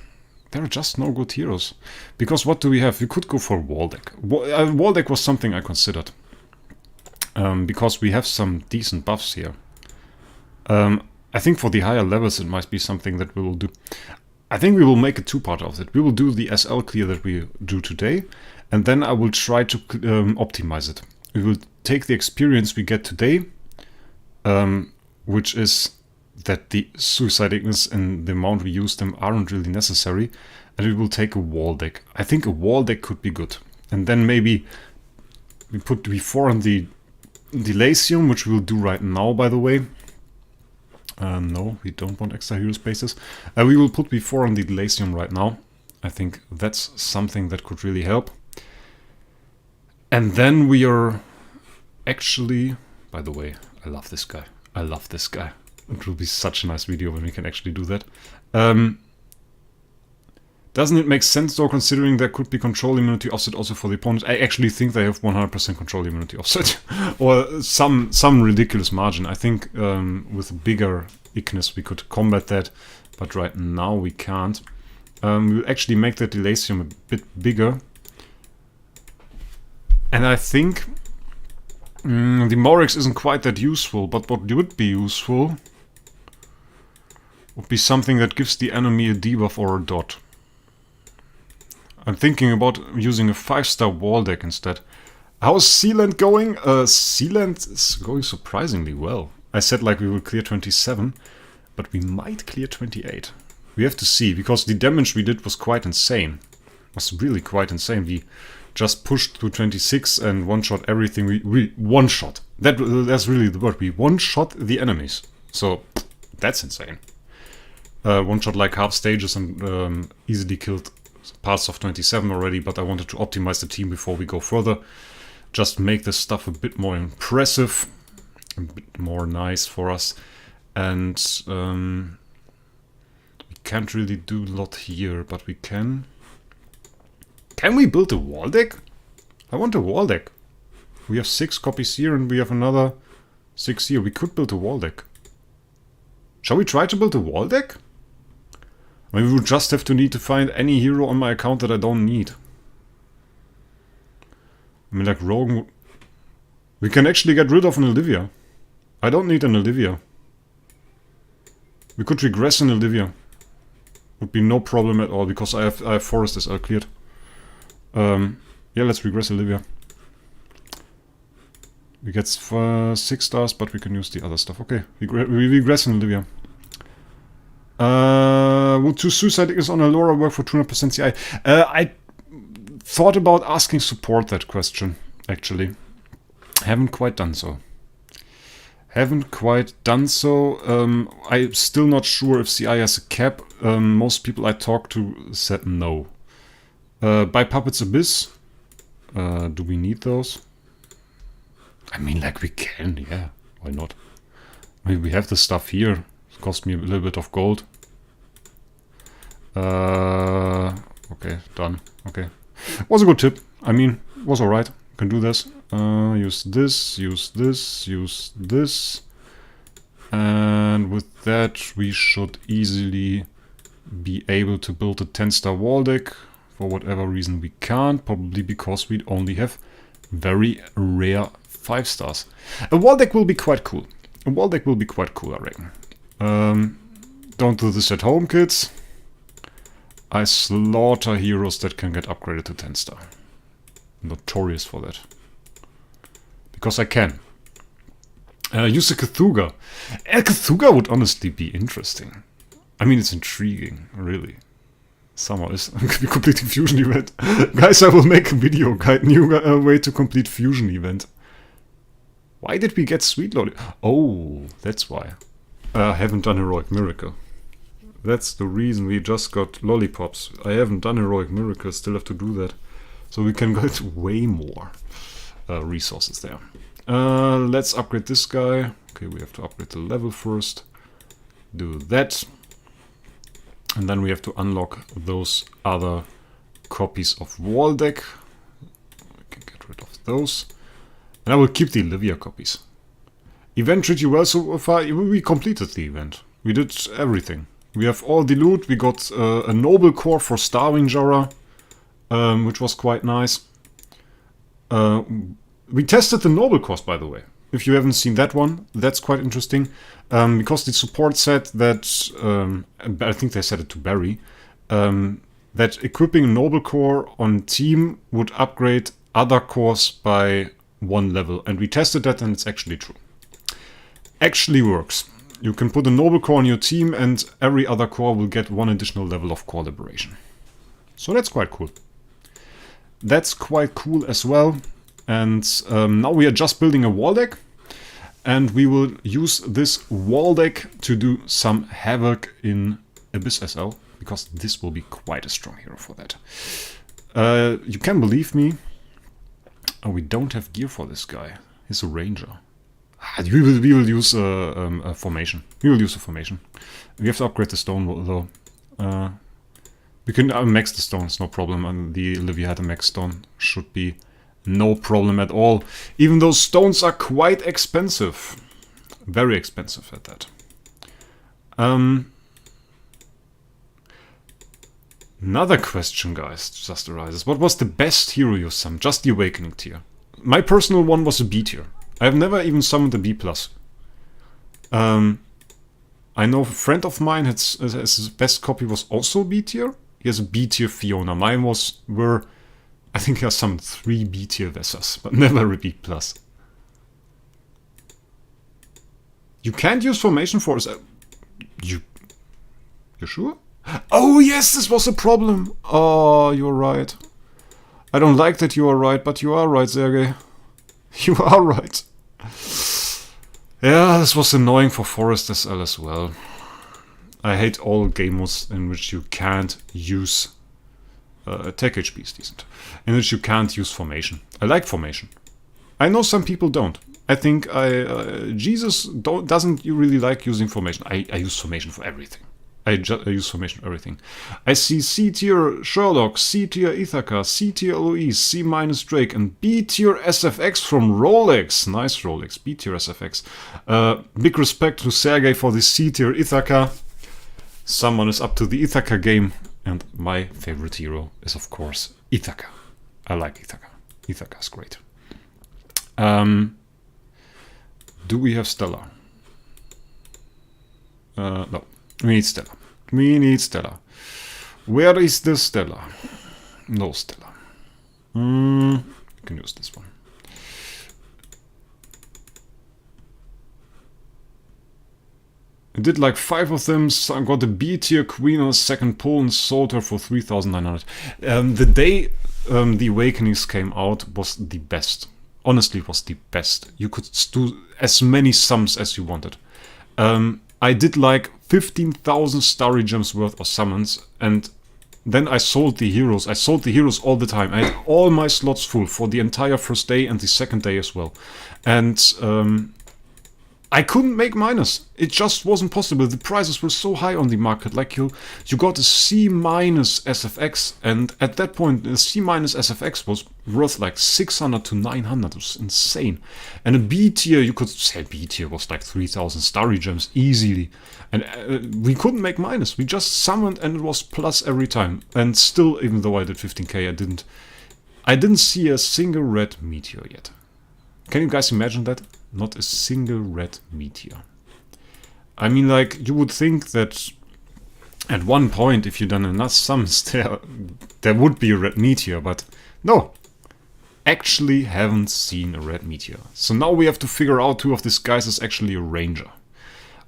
There are just no good heroes. Because what do we have? We could go for Wraec. Wraec was something I considered. Because we have some decent buffs here. I think for the higher levels it might be something that we will do. I think we will make a two-part of it. We will do the SL clear that we do today. And then I will try to optimize it. We will take the experience we get today. Which is that the suicide ignis and the amount we use them aren't really necessary, and we will take a Wraec. I think a Wraec could be good. And then maybe we put V4 on the Delasium, which we'll do right now, by the way. No, we don't want extra hero spaces. We will put V4 on the Delasium right now. I think that's something that could really help. And then we are actually... By the way, I love this guy. I love this guy. It will be such a nice video when we can actually do that. Doesn't it make sense though, considering there could be control immunity offset also for the opponent? I actually think they have 100% control immunity offset. Or some ridiculous margin. I think with bigger Ignis we could combat that, but right now we can't. We'll actually make that Delasium a bit bigger. And I think the Morex isn't quite that useful, but what would be useful would be something that gives the enemy a debuff or a dot. I'm thinking about using a 5-star Wraec instead. How's Sealand going? Sealand is going surprisingly well. I said like we will clear 27, but we might clear 28. We have to see, because the damage we did was quite insane. It was really quite insane. We just pushed through 26 and one-shot everything. We one-shot. That's really the word. We one-shot the enemies. So, that's insane. One-shot like half stages and easily killed parts of 27 already, but I wanted to optimize the team before we go further. Just make this stuff a bit more impressive, a bit more nice for us. And we can't really do a lot here, but we can... Can we build a Wraec? I want a Wraec. We have 6 copies here and we have another 6 here. We could build a Wraec. Shall we try to build a Wraec? I mean, we would just have to need to find any hero on my account that I don't need. I mean, like Rogan... We can actually get rid of an Olivia. I don't need an Olivia. We could regress an Olivia. Would be no problem at all, because I have Forest SL cleared. Yeah, let's regress Olivia. We get 6 stars, but we can use the other stuff. Okay, we regress in Olivia. Would 2 suicide is on Allura work for 200% CI? I thought about asking support that question, actually. Haven't quite done so. I'm still not sure if CI has a cap. Most people I talked to said no. By Puppets Abyss, do we need those? I mean, like, we can, yeah, why not? I mean, we have the stuff here. It cost me a little bit of gold. Okay, done. Okay. Was a good tip. I mean, was alright. Can do this. Use this, use this, use this. And with that, we should easily be able to build a 10-star Wraec. For whatever reason we can't, probably because we only have very rare 5 stars. A Wraec will be quite cool. I reckon. Don't do this at home, kids. I slaughter heroes that can get upgraded to 10-star. Notorious for that. Because I can. Use a Cthulhu. A Cthulhu would honestly be interesting. I mean, it's intriguing, really. Summer is completing fusion event. Guys, I will make a video guide, new way to complete fusion event. Why did we get sweet loaded? Oh, that's why. I haven't done Heroic Miracle. That's the reason we just got lollipops. I haven't done Heroic Miracle, still have to do that. So we can get way more resources there. Let's upgrade this guy. Okay, we have to upgrade the level first. Do that. And then we have to unlock those other copies of Wall Deck. We can get rid of those. And I will keep the Olivia copies. Event treated you well so far. We completed the event. We did everything. We have all the loot. We got a noble core for Starving Jorah, which was quite nice. We tested the noble cores, by the way. If you haven't seen that one, that's quite interesting. Because the support said that, I think they said it to Barry, that equipping a noble core on team would upgrade other cores by 1 level. And we tested that and it's actually true. Actually works. You can put a noble core on your team and every other core will get 1 additional level of core liberation. So that's quite cool. That's quite cool as well. And now we are just building a wall deck. And we will use this wall deck to do some havoc in Abyss SL. Because this will be quite a strong hero for that. You can believe me. Oh, we don't have gear for this guy. He's a ranger. We will use a formation. We will use a formation. We have to upgrade the stone though. We can max the stone, it's no problem. And the Olivia had a max stone. Should be no problem at all. Even though stones are quite expensive. Very expensive at that. Another question, guys, just arises. What was the best hero you summoned? Just the Awakening tier. My personal one was a B tier. I have never even summoned a B+. I know a friend of mine his best copy was also B tier. He has a B tier Fiona. Mine were I think he has summoned 3 B tier Vessas, but never a B+. You can't use formation for you're sure? Oh yes, this was a problem. Oh, you're right. I don't like that you are right, but you are right, Sergey. You are right. Yeah, this was annoying for Forest SL as well. I hate all game modes in which you can't use... Tech HP is decent. In which you can't use formation. I like formation. I know some people don't. I think Jesus doesn't really like using formation. I use formation for everything. I use formation for everything. I see C tier Sherlock, C tier Ithaca, C tier Eloise, C minus Drake, and B tier SFX from Rolex. Nice Rolex, B tier SFX. Big respect to Sergey for the C tier Ithaca. Someone is up to the Ithaca game, and my favorite hero is of course Ithaca. I like Ithaca. Ithaca is great. Do we have Stella? No. We need Stella. We need Stella. Where is the Stella? No Stella. We can use this one. I did like 5 of them, so I got the B tier queen on a second pull and sold her for 3,900. The day the Awakenings came out was the best. Honestly, it was the best. You could do as many sums as you wanted. I did like 15,000 starry gems worth of summons, and then I sold the heroes. I sold the heroes all the time. I had all my slots full for the entire first day and the second day as well. And I couldn't make minus. It just wasn't possible. The prices were so high on the market. Like you got a C minus SFX, and at that point the C minus SFX was worth like 600 to 900. It was insane. And a B tier, you could say B tier was like 3,000 starry gems easily. And we couldn't make minus. We just summoned and it was plus every time. And still, even though I did 15k, I didn't see a single red meteor yet. Can you guys imagine that? Not a single red meteor. I mean, like, you would think that at one point, if you'd done enough sums, there would be a red meteor, but no. Actually haven't seen a red meteor. So now we have to figure out who of these guys is actually a ranger.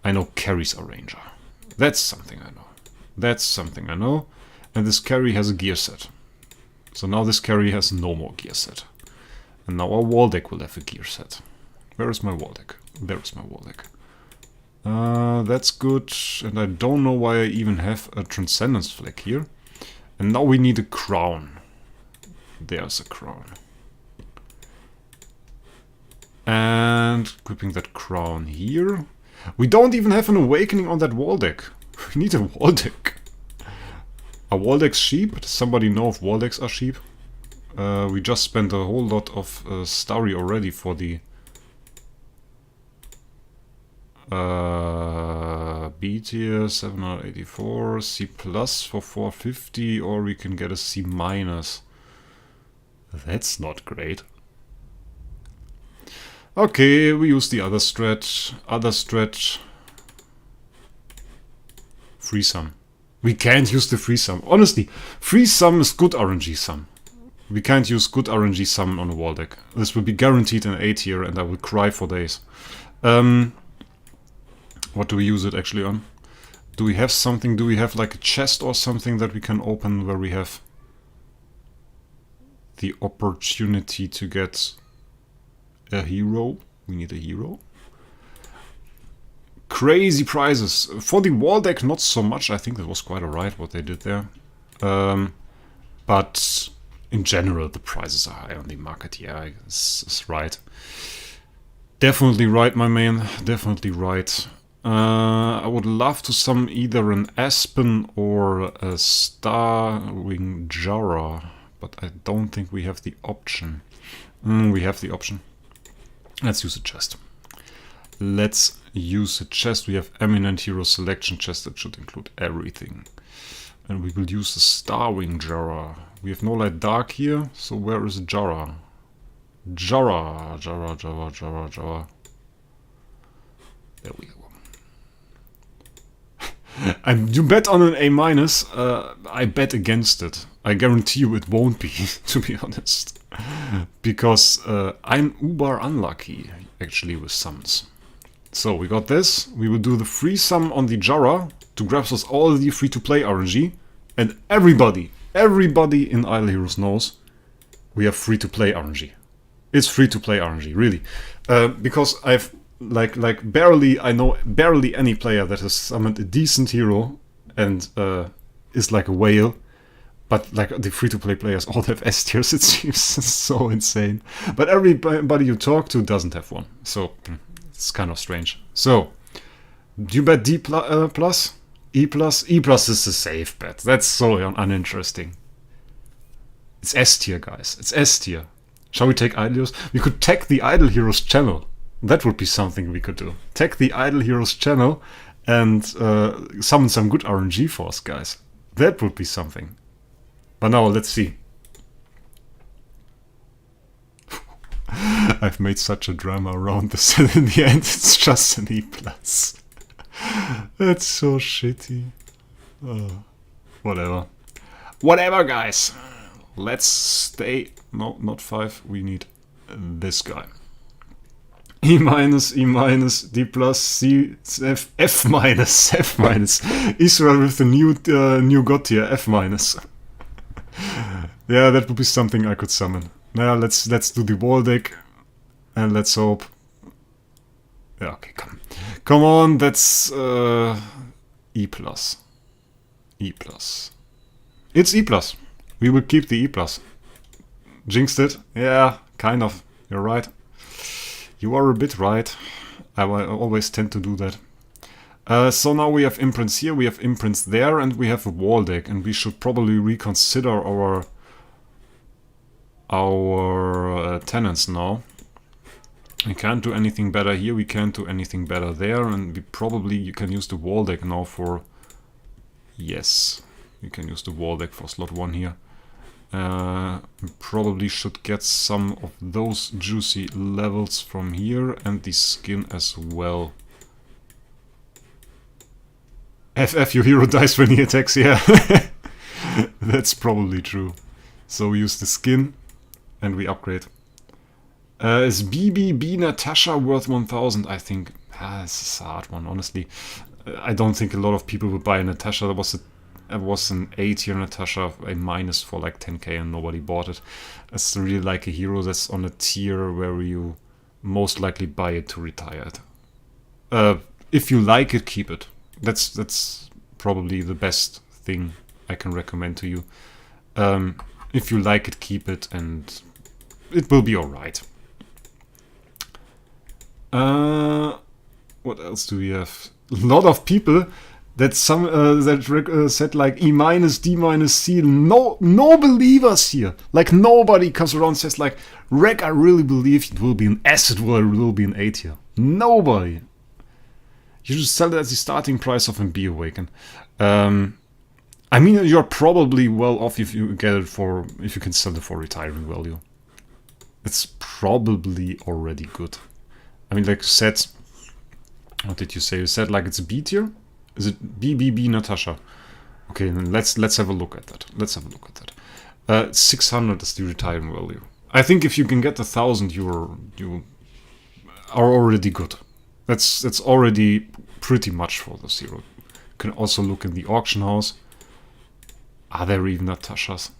I know Carrie's a ranger. That's something I know. That's something I know. And this carry has a gear set. So now this carry has no more gear set. And now our wall deck will have a gear set. Where is my wall deck? There is my wall deck. That's good. And I don't know why I even have a Transcendence flag here. And now we need a crown. There's a crown. And equipping that crown here. We don't even have an awakening on that wall deck. We need a wall deck. Are wall decks cheap? Does somebody know if wall decks are cheap? We just spent a whole lot of starry already for the B tier 784, C plus for 450, or we can get a C minus. That's not great. Okay, we use the other stretch. Free sum. We can't use the free sum. Honestly, free sum is good RNG sum. We can't use good RNG sum on a wall deck. This will be guaranteed in A tier and I will cry for days. What do we use it actually on? Do we have something? Do we have like a chest or something that we can open where we have the opportunity to get a hero? We need a hero. Crazy prizes. For the wall deck, not so much. I think that was quite alright what they did there. But in general, the prices are high on the market. Yeah, it's right. Definitely right, my man. Definitely right. I would love to summon either an Aspen or a Starwing Jara, but I don't think we have the option. We have the option. Let's use a chest. Let's use a chest. We have Eminent Hero Selection chest that should include everything. And we will use the Starwing Jara. We have no light dark here, so where is Jara? Jara. There we go. You bet on an A minus. I bet against it. I guarantee you it won't be, to be honest. Because I'm uber unlucky, actually, with summons. So we got this. We will do the free sum on the Jara to grab us all the free-to-play RNG. And everybody in Idle Heroes knows we have free-to-play RNG. It's free-to-play RNG, really. Because I've I know barely any player that has summoned a decent hero and is like a whale. But like the free-to-play players all have S tiers, it seems. So insane. But everybody you talk to doesn't have one. So it's kind of strange. So, do you bet D plus? E plus? E plus is a safe bet. That's so uninteresting. It's S tier, guys. It's S tier. Shall we take Idle Heroes? We could tag the Idle Heroes channel. That would be something we could do. Tag the Idle Heroes channel and summon some good RNG for us, guys. That would be something. But now, let's see. I've made such a drama around this, and in the end it's just an E+. That's so shitty. Whatever. Whatever, guys. Let's stay... No, not 5. We need this guy. E minus, E minus, D plus, C, F, F minus, F minus. Israel with the new god tier, F minus. Yeah, that would be something I could summon. Now let's do the wall deck, and let's hope. Yeah, okay, come on. That's E plus. E plus. It's E plus. We will keep the E plus. Jinxed it. Yeah, kind of. You're right. You are a bit right. I always tend to do that. So now we have imprints here, we have imprints there, and we have a wall deck, and we should probably reconsider our tenants now. We can't do anything better here, we can't do anything better there, and you can use the wall deck now for... Yes, we can use the wall deck for slot 1 here. We probably should get some of those juicy levels from here, and the skin as well. FF, your hero dies when he attacks, yeah. That's probably true. So we use the skin, and we upgrade. Is BBB Natasha worth 1000? I think. It's a hard one, honestly. I don't think a lot of people would buy a Natasha. That was That was an A tier Natasha, a minus for like 10k, and nobody bought it. It's really like a hero that's on a tier where you most likely buy it to retire it. If you like it, keep it. That's probably the best thing I can recommend to you. If you like it, keep it, and it will be alright. What else do we have? A lot of people that said like E minus, D minus, C. No believers here. Like nobody comes around and says like, Wraec, I really believe it will be an S, it will be an A tier. Nobody. You should sell it at the starting price of MB Awaken. I mean, you're probably well off if you get it for, if you can sell it for retiring value. It's probably already good. I mean, like you said, what did you say? You said like it's a B tier? Is it BBB Natasha? Okay, then let's have a look at that. Let's have a look at that. 600 is the retiring value. I think if you can get 1,000, you are already good. That's already pretty much for the zero. You can also look in the auction house. Are there even Natashas?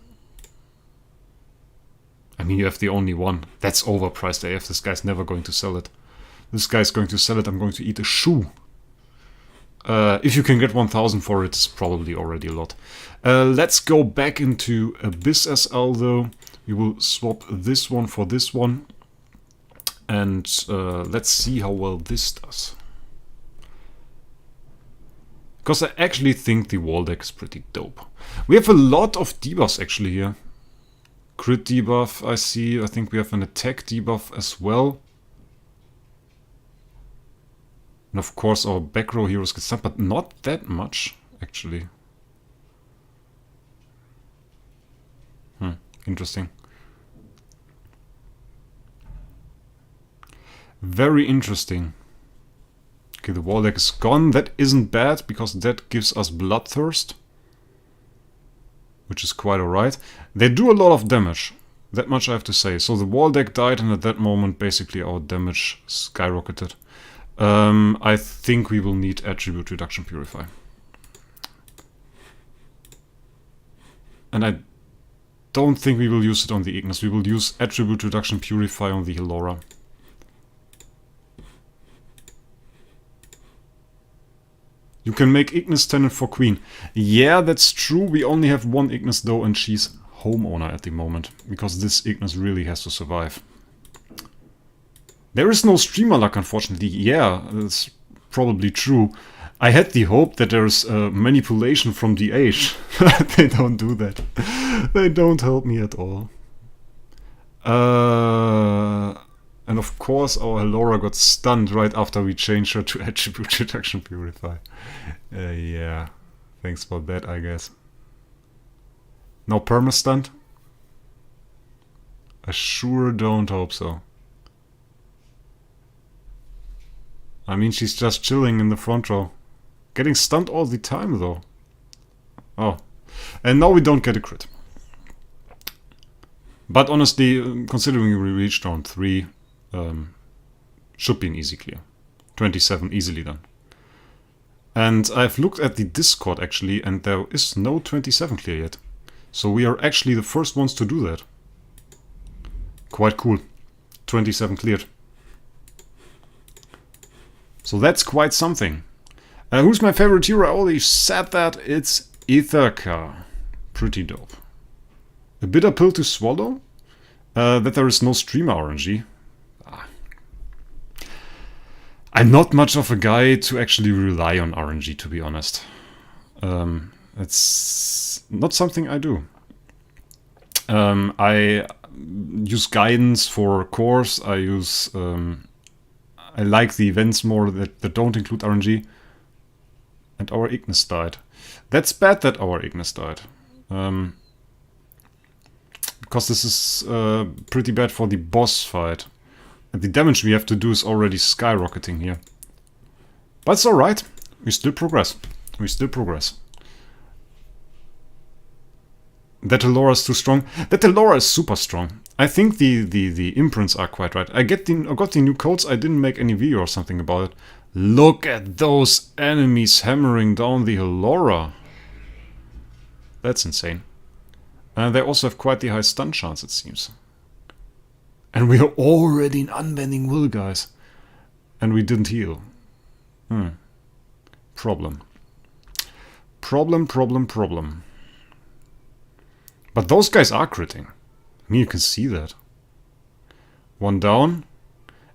I mean, you have the only one. That's overpriced AF. This guy's never going to sell it. This guy's going to sell it. I'm going to eat a shoe. If you can get 1,000 for it, it's probably already a lot. Let's go back into Abyss SL though. We will swap this one for this one. And let's see how well this does. Because I actually think the wall deck is pretty dope. We have a lot of debuffs actually here. Crit debuff, I see. I think we have an attack debuff as well. And of course our back row heroes get stunned, but not that much, actually. Interesting. Very interesting. Okay, the wall deck is gone. That isn't bad, because that gives us Bloodthirst. Which is quite alright. They do a lot of damage. That much I have to say. So the wall deck died, and at that moment basically our damage skyrocketed. I think we will need Attribute Reduction Purify. And I don't think we will use it on the Ignis. We will use Attribute Reduction Purify on the Hellora. You can make Ignis tenant for Queen. Yeah, that's true. We only have one Ignis though, and she's homeowner at the moment. Because this Ignis really has to survive. There is no streamer luck, unfortunately. Yeah, that's probably true. I had the hope that there's manipulation from the age. They don't do that. They don't help me at all. And of course our Hellora got stunned right after we changed her to Attribute Reduction Purify. Yeah, thanks for that, I guess. No perma-stunned? I sure don't hope so. I mean, she's just chilling in the front row. Getting stunned all the time, though. Oh. And now we don't get a crit. But honestly, considering we reached round 3, should be an easy clear. 27 easily done. And I've looked at the Discord actually, and there is no 27 clear yet. So we are actually the first ones to do that. Quite cool. 27 cleared. So that's quite something. Who's my favorite hero? I already said that. It's Ithaca. Pretty dope. A bitter pill to swallow? That there is no streamer RNG. I'm not much of a guy to actually rely on RNG, to be honest. It's not something I do. I use guidance for cores. I use... I like the events more that don't include RNG. And our Ignis died. That's bad that our Ignis died. Because this is pretty bad for the boss fight. And the damage we have to do is already skyrocketing here. But it's alright. We still progress. We still progress. That Hellora is too strong. That Hellora is super strong. I think the imprints are quite right. I got the new codes. I didn't make any video or something about it. Look at those enemies hammering down the Hellora. That's insane. They also have quite the high stun chance, it seems. And we are already in Unbending Will, guys. And we didn't heal. Problem. Problem. But those guys are critting. I mean, you can see that. One down.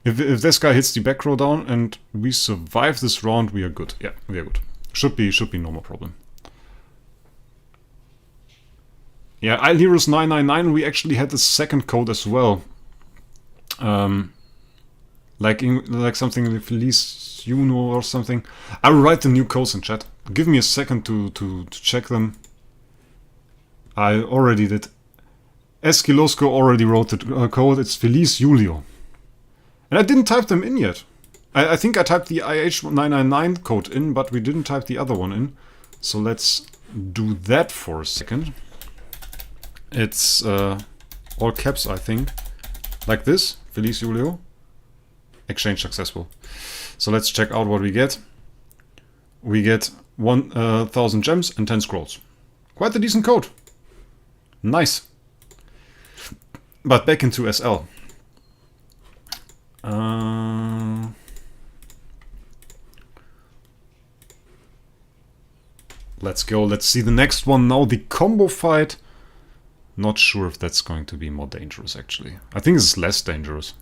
If this guy hits the back row down and we survive this round, we are good. Yeah, we are good. Should be no more problem. Yeah, Isle Heroes 999, we actually had the second code as well. Like something like Felice Juno or something. I will write the new codes in chat. Give me a second to check them. I already did. Esquilosco already wrote the code. It's Felice Julio. And I didn't type them in yet. I think I typed the IH999 code in, but we didn't type the other one in. So let's do that for a second. It's all caps, I think. Like this. Felice Julio. Exchange successful. So let's check out what we get. We get 1,000 gems and 10 scrolls. Quite a decent code. Nice. But back into SL. Let's go. Let's see the next one now. The combo fight. Not sure if that's going to be more dangerous, actually. I think it's less dangerous.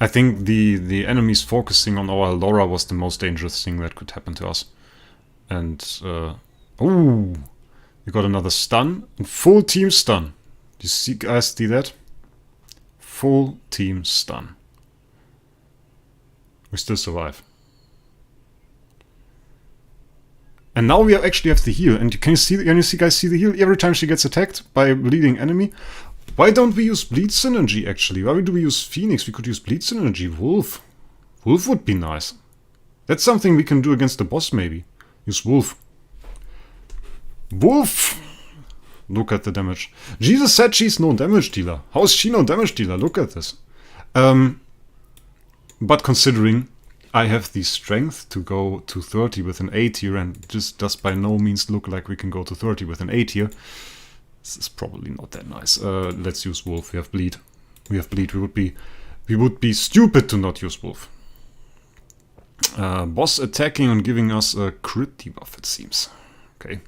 I think the enemies focusing on our Laura was the most dangerous thing that could happen to us. And, ooh, we got another stun. And full team stun. You see, guys, see that? Full team stun. We still survive. And now we actually have the heal. And can you see guys see the heal? Every time she gets attacked by a bleeding enemy. Why don't we use Bleed Synergy, actually? Why do we use Phoenix? We could use Bleed Synergy. Wolf. Wolf would be nice. That's something we can do against the boss, maybe. Use Wolf. Wolf! Look at the damage. Jesus said she's no damage dealer. How is she no damage dealer? Look at this. But considering I have the strength to go to 30 with an A tier, and this does by no means look like we can go to 30 with an A tier. This is probably not that nice. Let's use Wolf. We have Bleed. We have Bleed. We would be stupid to not use Wolf. Boss attacking and giving us a crit debuff, it seems. Okay.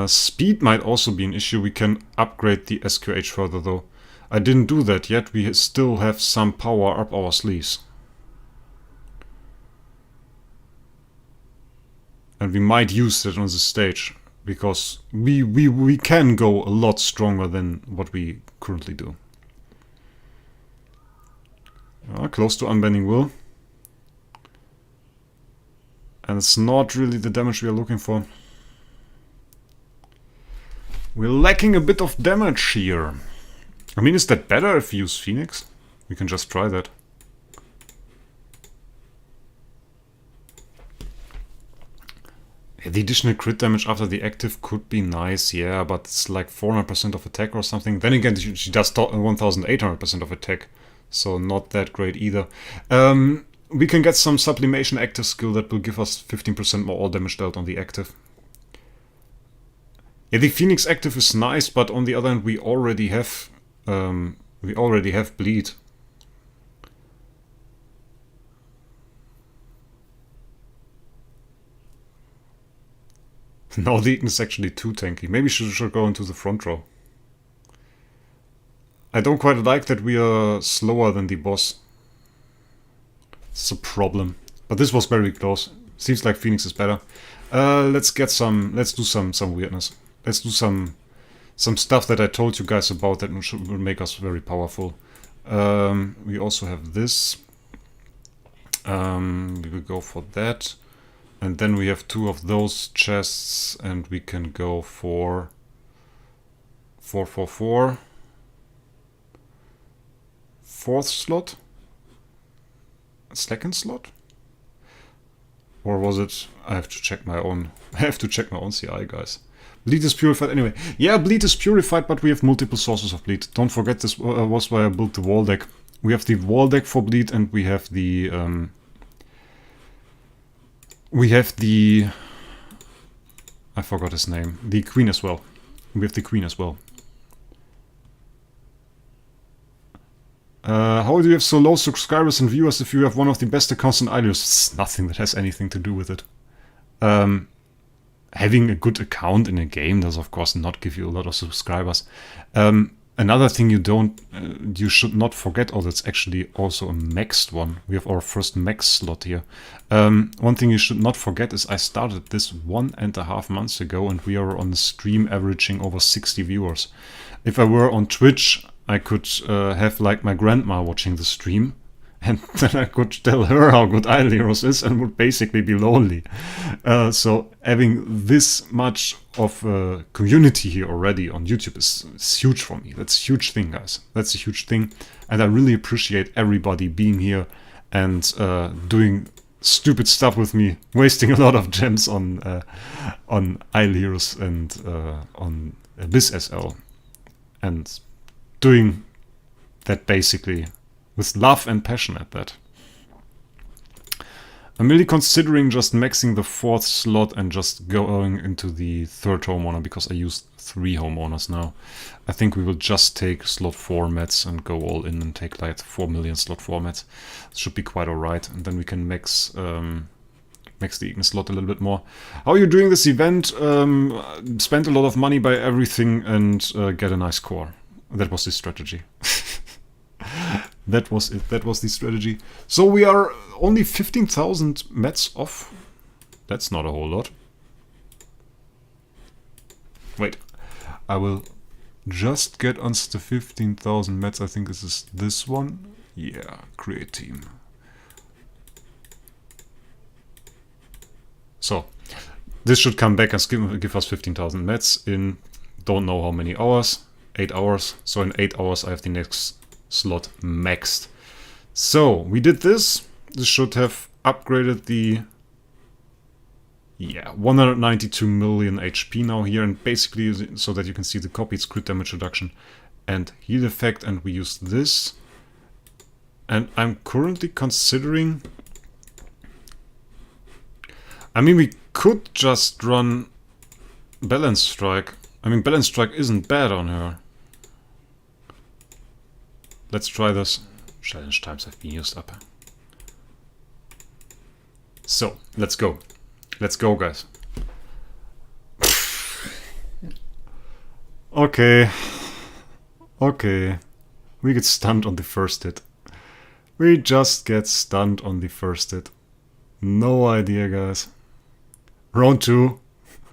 Speed might also be an issue. We can upgrade the SQH further, though. I didn't do that yet. We still have some power up our sleeves. And we might use that on the stage, because we can go a lot stronger than what we currently do. Close to Unbending Will. And it's not really the damage we are looking for. We're lacking a bit of damage here. I mean, is that better if we use Phoenix? We can just try that. The additional crit damage after the active could be nice, yeah, but it's like 400% of attack or something. Then again, she does 1800% of attack, so not that great either. We can get some Sublimation active skill that will give us 15% more all damage dealt on the active. Yeah, the Phoenix active is nice, but on the other hand, we already have Bleed. Now the Ignis is actually too tanky. Maybe she should go into the front row. I don't quite like that we are slower than the boss. It's a problem. But this was very close. Seems like Phoenix is better. Let's do some weirdness. Let's do some stuff that I told you guys about that will make us very powerful. We also have this. We will go for that. And then we have 2 of those chests, and we can go for 444. 4th slot? Second slot? Or was it? I have to check my own. I have to check my own CI, guys. Bleed is purified anyway. Yeah, Bleed is purified, but we have multiple sources of Bleed. Don't forget, this was why I built the wall deck. We have the wall deck for Bleed, and we have the I forgot his name. The queen as well. We have the queen as well. How do you have so low subscribers and viewers if you have one of the best accounts on Ilios? It's nothing that has anything to do with it. Having a good account in a game does of course not give you a lot of subscribers. Another thing you should not forget, oh, that's actually also a maxed one. We have our first max slot here. One thing you should not forget is I started this 1.5 months ago and we are on the stream averaging over 60 viewers. If I were on Twitch, I could have like my grandma watching the stream, and then I could tell her how good Ilios is and would basically be lonely. So having this much of a community here already on YouTube is huge for me. That's a huge thing, guys. That's a huge thing. And I really appreciate everybody being here and doing stupid stuff with me, wasting a lot of gems on Ilios and on Abyss SL. And doing that basically with love and passion at that. I'm really considering just maxing the 4th slot and just going into the 3rd homeowner because I used 3 homeowners now. I think we will just take slot 4 mats and go all in and take like 4 million slot 4 mats. It should be quite alright. And then we can max the Ignis slot a little bit more. How are you doing this event? Spent a lot of money by everything and get a nice core. That was the strategy. That was it. That was the strategy. So we are only 15,000 mats off. That's not a whole lot. Wait. I will just get on the 15,000 mats. I think this is this one. Yeah, create team. So, this should come back and give us 15,000 mats in don't know how many hours. 8 hours. So in 8 hours I have the next slot maxed. So we did this. This should have upgraded the 192 million HP now here, and basically so that you can see the copied crit damage reduction and heal effect, and we use this. And I'm currently considering, I mean, we could just run Balance Strike. I mean, Balance Strike isn't bad on her. Let's try this. Challenge times have been used up. So, let's go. Let's go, guys. Okay. Okay. We get stunned on the first hit. We just get stunned on the first hit. No idea, guys. Round 2.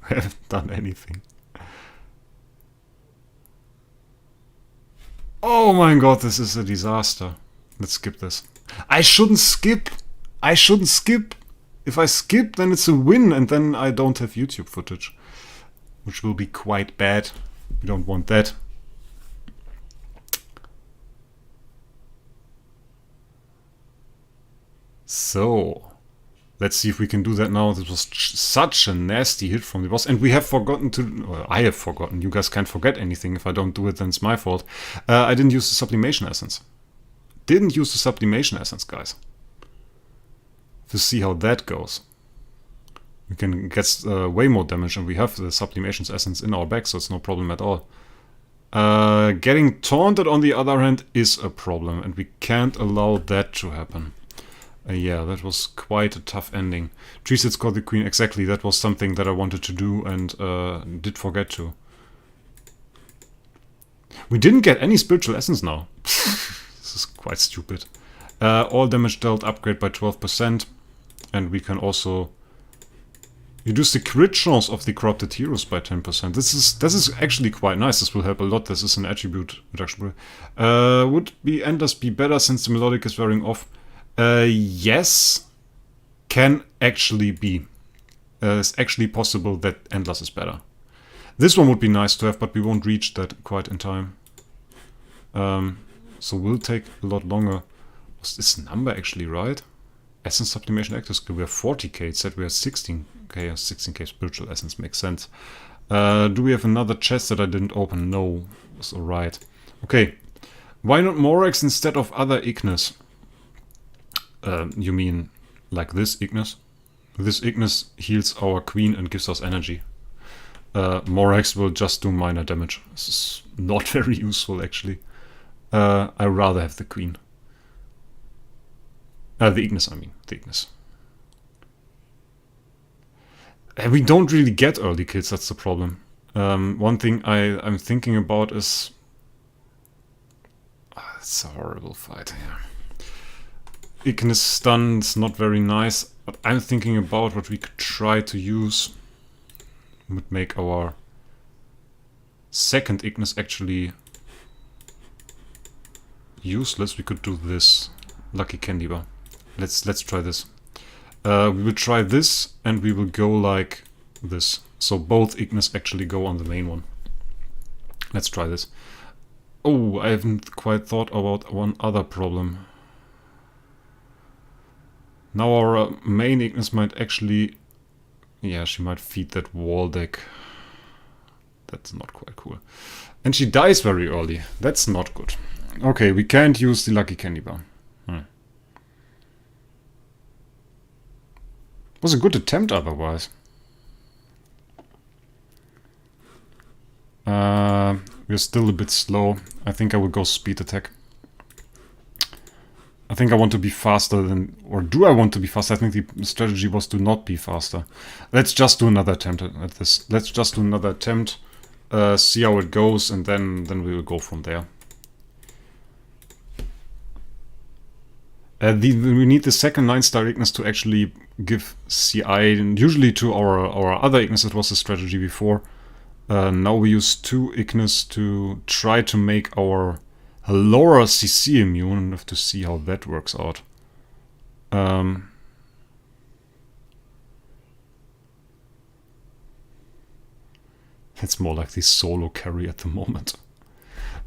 I haven't done anything. Oh my god, this is a disaster. Let's skip this. I shouldn't skip. I shouldn't skip. If I skip, then it's a win, and then I don't have YouTube footage, which will be quite bad. We don't want that. So, let's see if we can do that now. This was such a nasty hit from the boss. And we have forgotten to... Well, I have forgotten. You guys can't forget anything. If I don't do it, then it's my fault. I didn't use the Sublimation Essence. Didn't use the Sublimation Essence, guys. To see how that goes. We can get way more damage, and we have the Sublimation Essence in our bag, so it's no problem at all. Getting taunted, on the other hand, is a problem, and we can't allow that to happen. Yeah, that was quite a tough ending. Trees score the queen, exactly, that was something that I wanted to do and did forget to. We didn't get any spiritual essence now. This is quite stupid. All damage dealt upgrade by 12%, and we can also reduce the crit chance of the corrupted heroes by 10%. This is actually quite nice. This will help a lot. This is an attribute reduction. Would be Endless be better since the melodic is wearing off? Yes, can actually be. It's actually possible that Endless is better. This one would be nice to have, but we won't reach that quite in time. So will take a lot longer. Was this number actually right? Essence Sublimation Active Skill, we have 40k. It said we have 16k. 16k Spiritual Essence makes sense. Do we have another chest that I didn't open? No, it's alright. Okay, why not Morax instead of other Ignis? You mean like this Ignis? This Ignis heals our queen and gives us energy. Wraec will just do minor damage. This is not very useful, actually. I rather have the Queen. The Ignis, I mean. The Ignis. And we don't really get early kills, that's the problem. One thing I'm thinking about is... it's a horrible fight, yeah. Ignis stun is not very nice, but I'm thinking about what we could try to use. Would make our second Ignis actually useless. We could do this. Lucky Candy Bar. Let's try this. We will try this and we will go like this. So both Ignis actually go on the main one. Let's try this. Oh, I haven't quite thought about one other problem. Now our main Ignis might actually... yeah, she might feed that wall deck. That's not quite cool. And she dies very early. That's not good. Okay, we can't use the Lucky Candy Bar. Was a good attempt otherwise. We're still a bit slow. I think I will go speed attack. I think I want to be faster than... or do I want to be faster? I think the strategy was to not be faster. Let's just do another attempt at this. Let's just do another attempt. See how it goes, and then we will go from there. We need the second 9-star Ignis to actually give CI, and usually to our other Ignis. It was the strategy before. Now we use 2 Ignis to try to make our Laura CC immune, and have to see how that works out. It's more like the solo carry at the moment.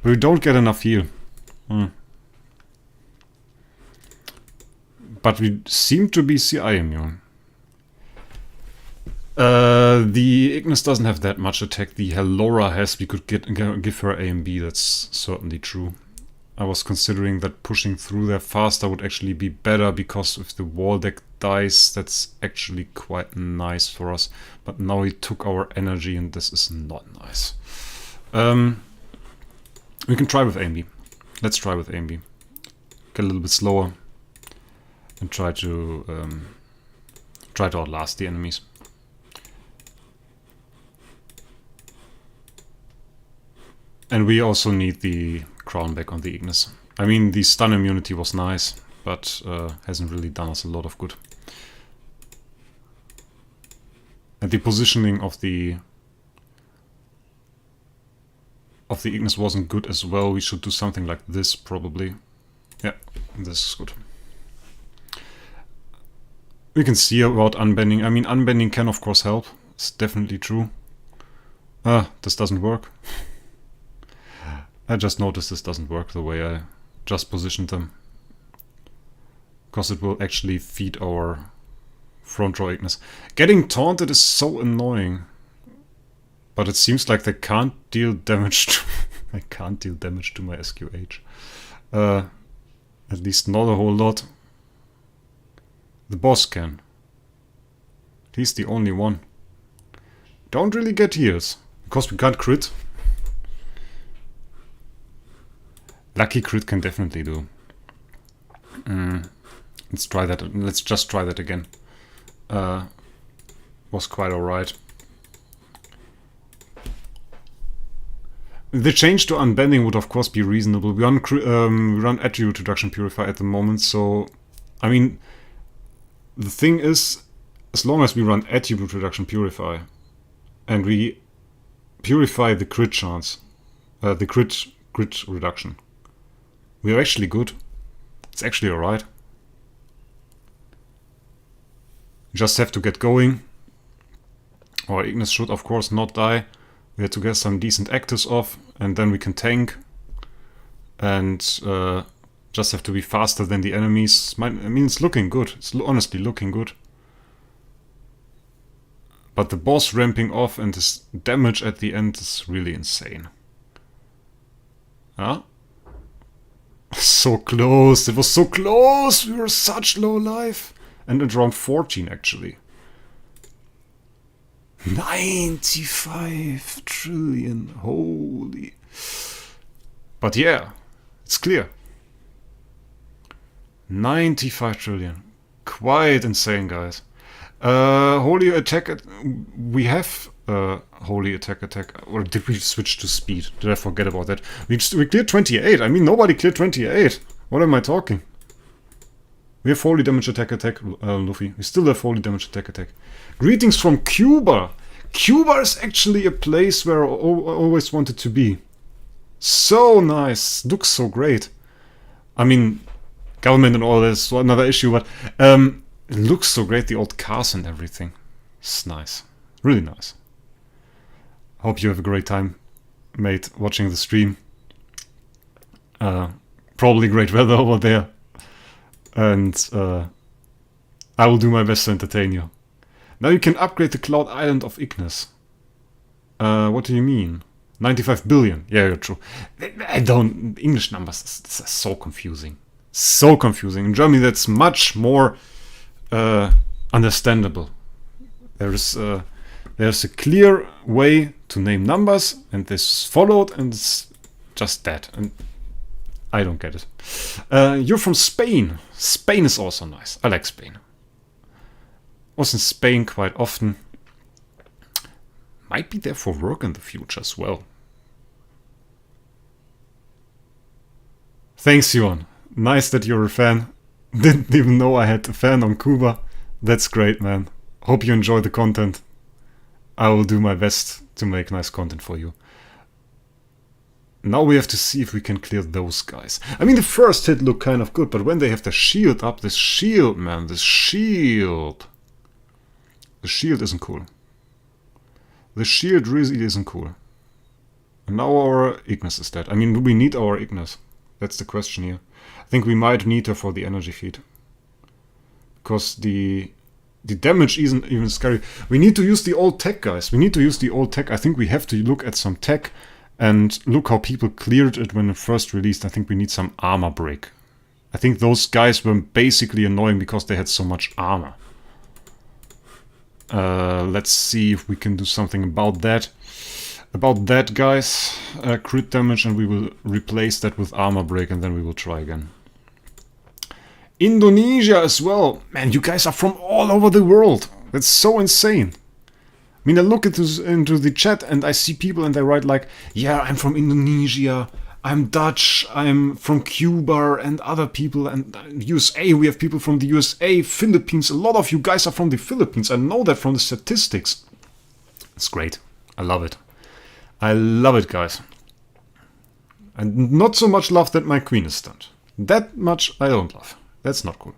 But we don't get enough heal. But we seem to be CI immune. The Ignis doesn't have that much attack. The Hellora has. We could give her A and B. That's certainly true. I was considering that pushing through there faster would actually be better, because if the wall deck dies, that's actually quite nice for us. But now he took our energy, and this is not nice. We can try with A and B. Let's try with A and B. Get a little bit slower and try to outlast the enemies. And we also need the crown back on the Ignis. I mean, the stun immunity was nice, but hasn't really done us a lot of good. And the positioning of the Ignis wasn't good as well. We should do something like this, probably. Yeah, this is good. We can see about unbending. I mean, unbending can of course help. It's definitely true. This doesn't work. I just noticed this doesn't work the way I just positioned them. Because it will actually feed our front row Ignis. Getting taunted is so annoying. But it seems like they can't deal damage to... I can't deal damage to my SQH. At least not a whole lot. The boss can. He's the only one. Don't really get heals. Because we can't crit. Lucky crit can definitely do. Let's try that. Let's just try that again. Was quite alright. The change to unbending would of course be reasonable. We run attribute reduction purify at the moment, so I mean, the thing is, as long as we run attribute reduction purify and we purify the crit chance, the crit reduction, we are actually good. It's actually alright. Just have to get going. Our Ignis should of course not die. We have to get some decent actives off, and then we can tank. And just have to be faster than the enemies. I mean, it's looking good. It's honestly looking good. But the boss ramping off and his damage at the end is really insane. Huh? So close. It was so close. We were such low life. And at round 14 actually. 95 trillion. Holy. But yeah, it's clear. 95 trillion. Quite insane, guys. Holy attack. We have holy attack. Or did we switch to speed? Did I forget about that? We cleared 28. I mean, nobody cleared 28. What am I talking? We have holy damage attack, Luffy. We still have holy damage attack. Greetings from Cuba. Cuba is actually a place where I always wanted to be. So nice. Looks so great. I mean, government and all this is another issue, but it looks so great, the old cars and everything. It's nice. Really nice. Hope you have a great time, mate, watching the stream. Probably great weather over there. And I will do my best to entertain you. Now you can upgrade the Cloud Island of Ignis. What do you mean? 95 billion. Yeah, you're true. I don't... English numbers is so confusing. So confusing. In Germany, that's much more understandable. There's a clear way to name numbers, and this is followed, and it's just that. And I don't get it. You're from Spain. Spain is also nice. I like Spain. Was in Spain quite often. Might be there for work in the future as well. Thanks, Johan. Nice that you're a fan. Didn't even know I had a fan on Cuba. That's great, man. Hope you enjoy the content. I will do my best to make nice content for you. Now we have to see if we can clear those guys. I mean, the first hit looked kind of good, but when they have the shield up, this shield, man, this shield. The shield isn't cool. The shield really isn't cool. And now our Ignis is dead. I mean, do we need our Ignis? That's the question here. I think we might need her for the energy feed. Because the damage isn't even scary. We need to use the old tech, guys. We need to use the old tech. I think we have to look at some tech and look how people cleared it when it first released. I think we need some armor break. I think those guys were basically annoying because they had so much armor. Let's see if we can do something about that. About that, guys. Crit damage, and we will replace that with armor break, and then we will try again. Indonesia as well. Man, you guys are from all over the world. That's so insane. I mean, I look into the chat and I see people and they write like, yeah, I'm from Indonesia, I'm Dutch, I'm from Cuba, and other people, and USA, we have people from the USA, Philippines, a lot of you guys are from the Philippines. I know that from the statistics. It's great. I love it. I love it, guys. And not so much love that my queen is stunned. That much I don't love. That's not cool.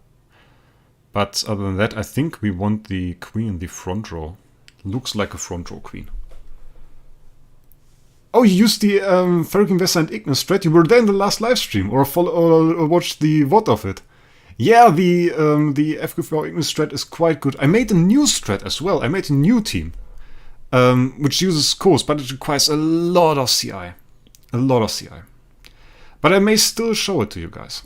But other than that, I think we want the queen in the front row. Looks like a front row queen. Oh, you used the Ferric Investor and Ignis strat. You were there in the last live stream, or watched the VOD of it. Yeah, the FQ4 Ignis strat is quite good. I made a new strat as well. I made a new team, which uses cores, but it requires a lot of CI. A lot of CI. But I may still show it to you guys.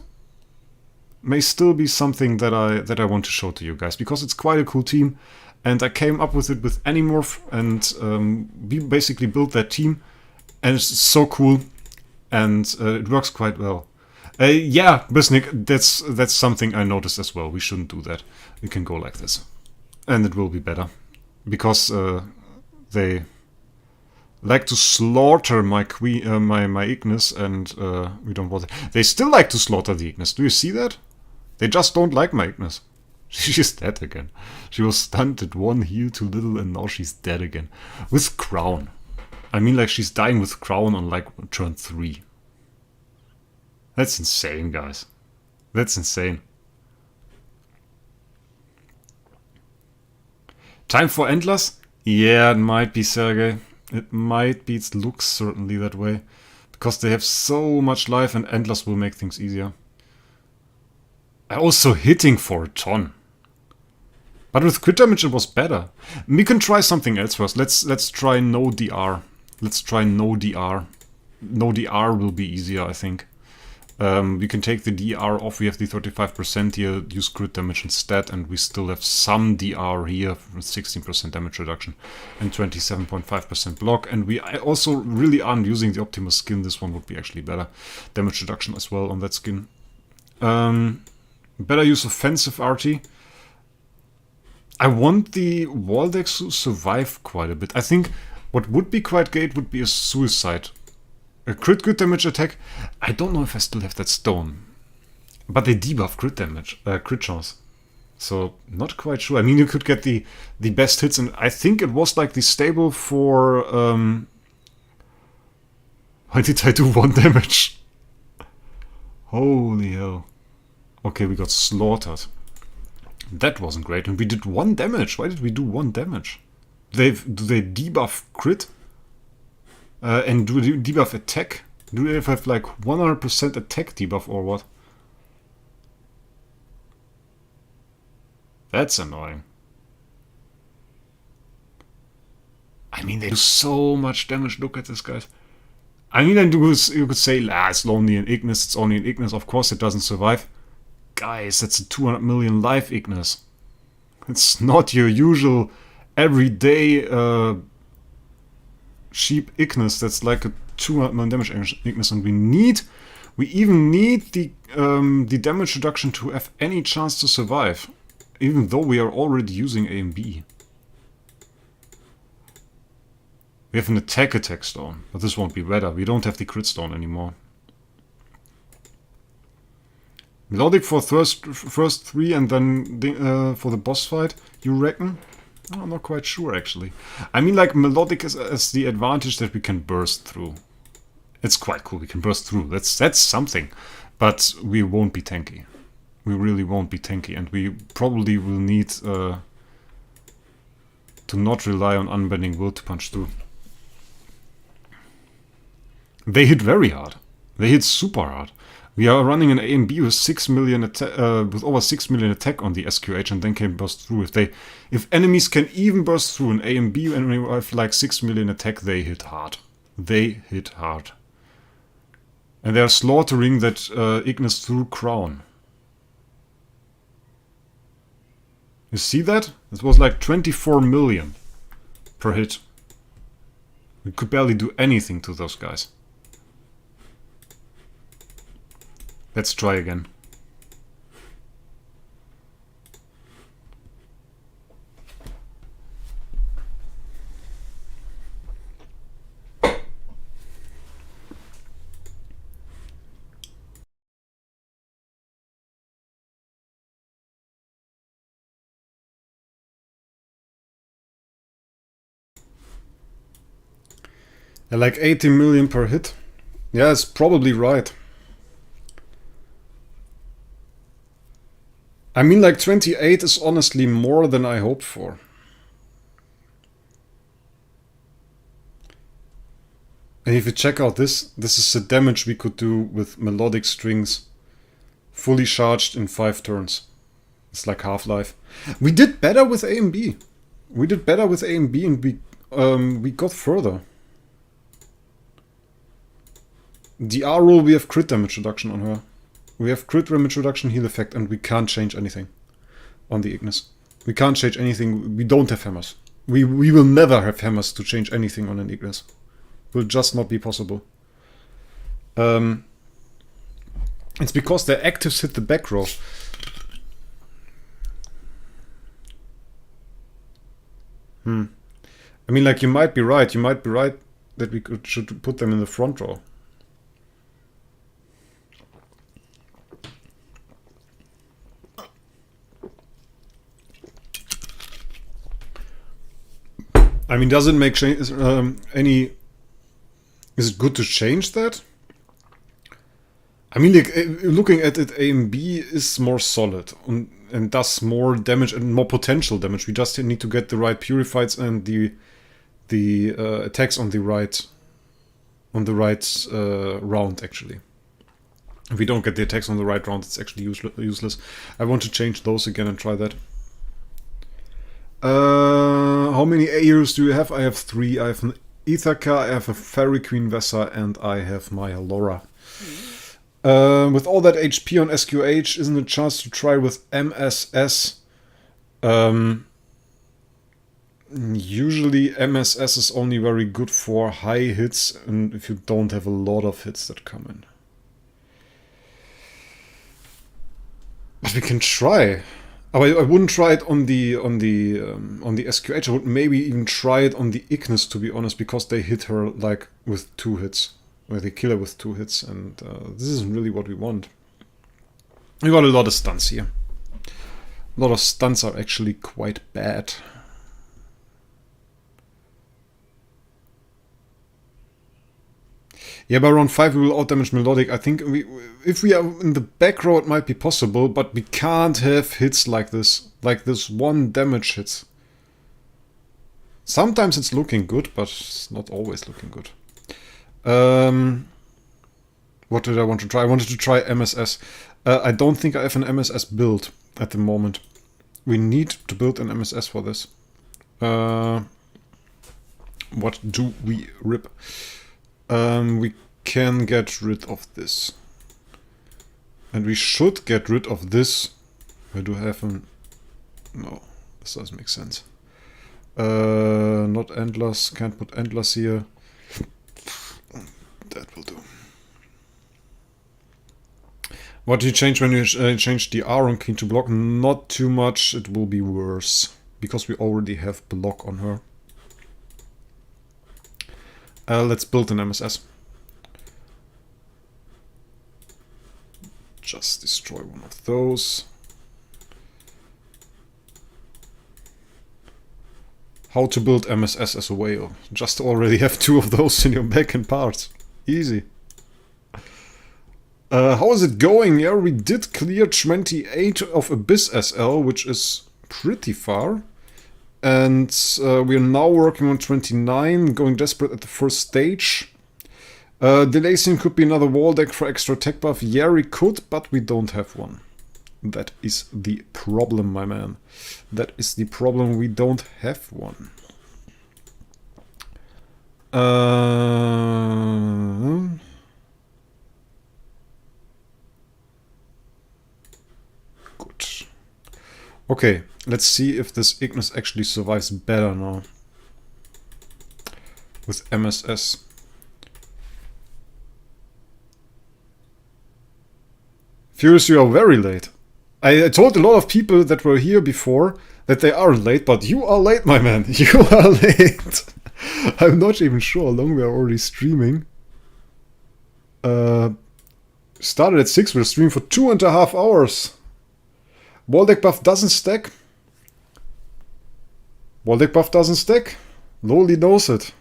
May still be something that I want to show to you guys, because it's quite a cool team, and I came up with it with Animorph, and we basically built that team, and it's so cool, and it works quite well. Yeah, Bisnik, that's something I noticed as well. We shouldn't do that. We can go like this, and it will be better, because they like to slaughter my queen, my Ignis, and we don't want it. They still like to slaughter the Ignis. Do you see that? They just don't like my Ignis. She's dead again. She was stunned at one heal too little, and now she's dead again. With Crown. I mean, like, she's dying with Crown on, like, turn 3. That's insane, guys. That's insane. Time for Endless? Yeah, it might be, Sergey. It might be. It looks certainly that way. Because they have so much life, and Endless will make things easier. Also hitting for a ton. But with crit damage it was better. We can try something else first. Let's try no DR. Let's try no DR. No DR will be easier, I think. We can take the DR off. We have the 35% here, use crit damage instead, and we still have some DR here with 16% damage reduction and 27.5% block. And we also really aren't using the Optimus skin. This one would be actually better. Damage reduction as well on that skin. Better use offensive RT. I want the Waldex to survive quite a bit. I think what would be quite great would be a suicide. A crit good damage attack. I don't know if I still have that stone. But they debuff crit damage, crit chance. So, not quite sure. I mean, you could get the best hits, and I think it was like the stable for... Why did I do 1 damage? Holy hell. Okay, we got slaughtered. That wasn't great. And we did 1 damage. Why did we do 1 damage? Do they debuff crit? And do they debuff attack? Do they have like 100% attack debuff or what? That's annoying. I mean, they do so much damage. Look at this, guys. I mean, you could say, it's only an Ignis. It's only an Ignis. Of course it doesn't survive. Guys, that's a 200 million life Ignis. It's not your usual everyday cheap Ignis. That's like a 200 million damage Ignis, and we even need the damage reduction to have any chance to survive, even though we are already using A and B. We have an attack stone, but this won't be better. We don't have the crit stone anymore. Melodic for first 3 and then for the boss fight, you reckon? I'm not quite sure, actually. I mean, like, Melodic has the advantage that we can burst through. It's quite cool, we can burst through. That's something. But we won't be tanky. We really won't be tanky, and we probably will need to not rely on Unbending Will to punch through. They hit very hard. They hit super hard. We are running an A and B with 6 million with over 6 million attack on the SQH, and then can burst through. If enemies can even burst through an A and B and we have like 6 million attack, they hit hard. They hit hard. And they are slaughtering that Ignis through Crown. You see that? It was like 24 million per hit. We could barely do anything to those guys. Let's try again. Like 80 million per hit. Yeah, it's probably right. I mean, like 28 is honestly more than I hoped for. And if you check out this is the damage we could do with melodic strings fully charged in 5 turns. It's like Half-Life. We did better with A and B. We did better with A and B, and we got further. The R roll, we have crit damage reduction on her. We have crit damage reduction, heal effect, and we can't change anything on the Ignis. We can't change anything. We don't have hammers. We will never have hammers to change anything on an Ignis. Will just not be possible. It's because their actives hit the back row. I mean, like, you might be right. You might be right that we should put them in the front row. I mean, does it make any... Is it good to change that? I mean, like, looking at it, A and B is more solid and does more damage and more potential damage. We just need to get the right purifieds and the attacks on the right round, actually. If we don't get the attacks on the right round, it's actually useless. I want to change those again and try that. How many A heroes do you have? I have 3. I have an Ithaca, I have a Fairy Queen Vessa, and I have my Laura. With all that HP on SQH, isn't a chance to try with MSS. Usually MSS is only very good for high hits and if you don't have a lot of hits that come in. But we can try. Oh, I wouldn't try it on the SQH. I would maybe even try it on the Ignis, to be honest, because they hit her like with 2 hits. Or they kill her with 2 hits, and this isn't really what we want. We got a lot of stunts here. A lot of stunts are actually quite bad. Yeah, by round 5 we will outdamage Melodic. I think if we are in the back row it might be possible, but we can't have hits like this. Like this 1 damage hits. Sometimes it's looking good, but it's not always looking good. What did I want to try? I wanted to try MSS. I don't think I have an MSS build at the moment. We need to build an MSS for this. What do we rip? We can get rid of this. And we should get rid of this. I do have an... No, this doesn't make sense. Not endless. Can't put endless here. That will do. What do you change when you change the R on Queen to block? Not too much. It will be worse. Because we already have block on her. Let's build an MSS. Just destroy one of those. How to build MSS as a whale. Just already have 2 of those in your back and parts. Easy. How is it going? Yeah, we did clear 28 of Abyss SL, which is pretty far. And we are now working on 29, going desperate at the first stage. Delacing could be another wall deck for extra tech buff. Yeah, we could, but we don't have one. That is the problem, my man. That is the problem, we don't have one. Good. Okay, let's see if this Ignis actually survives better now. With MSS. Furious, you are very late. I told a lot of people that were here before that they are late, but you are late, my man. You are late. I'm not even sure how long we are already streaming. Started at 6, we're streaming for 2.5 hours. Wall deck buff doesn't stack. Wall deck buff doesn't stack. Lowly knows it.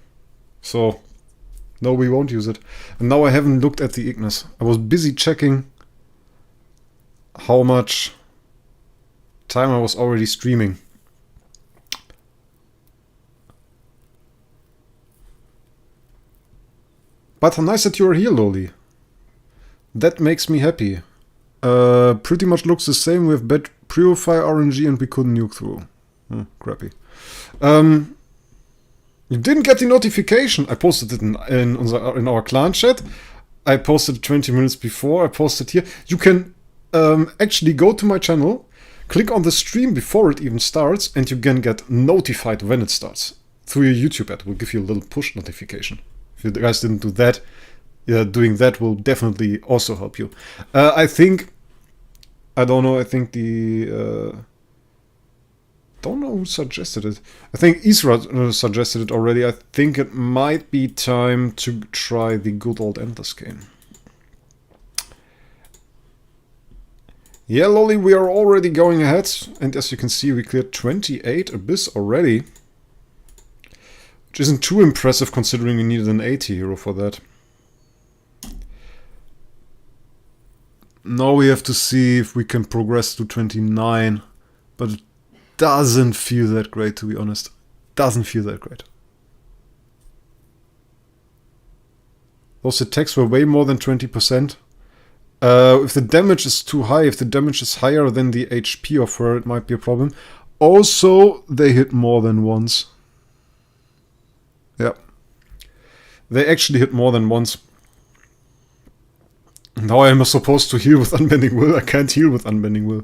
So, no, we won't use it. And now I haven't looked at the Ignis. I was busy checking how much time I was already streaming. But nice that you are here, Loli. That makes me happy. Pretty much looks the same. We have bad Purify RNG and we couldn't nuke through. Crappy. You didn't get the notification. I posted it in our clan chat. I posted 20 minutes before. I posted here. You can actually go to my channel, click on the stream before it even starts, and you can get notified when it starts. Through your YouTube ad, will give you a little push notification. If you guys didn't do that, doing that will definitely also help you. I think, I don't know, I think the, don't know who suggested it. I think Isra suggested it already. I think it might be time to try the good old Endless game. Yeah, Lolly, we are already going ahead, and as you can see, we cleared 28 Abyss already. Which isn't too impressive considering we needed an 80 hero for that. Now we have to see if we can progress to 29, but it doesn't feel that great, to be honest. Doesn't feel that great. Those attacks were way more than 20%. If the damage is too high, if the damage is higher than the HP of her, it might be a problem. Also, they hit more than once. Yeah. They actually hit more than once. Now I am supposed to heal with Unbending Will. I can't heal with Unbending Will.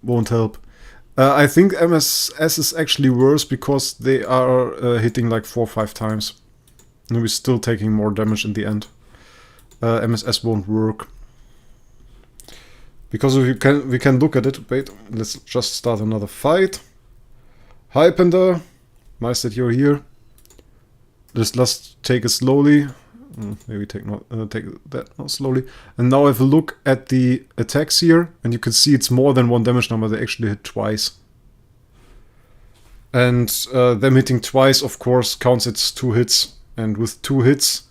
Won't help. I think MSS is actually worse because they are hitting like 4 or 5 times. And we're still taking more damage in the end. MSS won't work. Because we can look at it. Wait, let's just start another fight. Hi Panda. Nice that you're here. Let's take it slowly. Maybe take that not slowly. And now have a look at the attacks here, and you can see it's more than 1 damage number. They actually hit twice. And them hitting twice, of course, counts as 2 hits. And with 2 hits,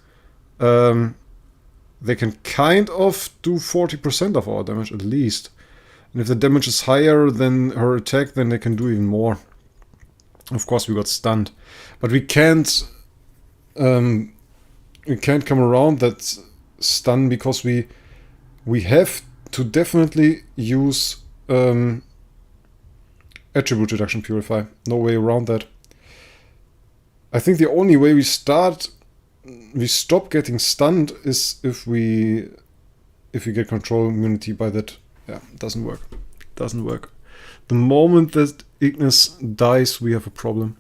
they can kind of do 40% of our damage at least. And if the damage is higher than her attack, then they can do even more. Of course, we got stunned, but we can't come around that stun because we have to definitely use attribute reduction purify. No way around that. I think the only way we stop getting stunned is if we get control immunity by that. Yeah, it doesn't work. It doesn't work. The moment that Ignis dies, we have a problem.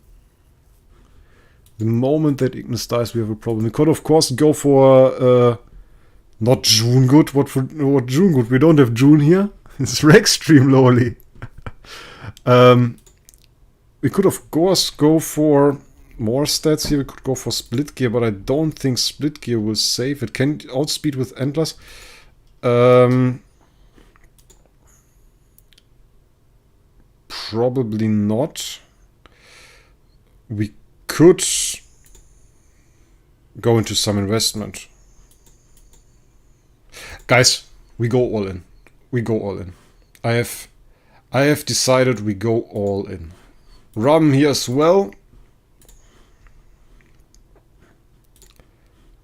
The moment that Ignis dies, we have a problem. We could, of course, go for not June good. What June good? We don't have June here. It's Wraec stream lowly. We could, of course, go for more stats here. We could go for split gear, but I don't think split gear will save. It can outspeed with Endless. Probably not. We could go into some investment. Guys, we go all in. We go all in. I have decided we go all in. Ram here as well.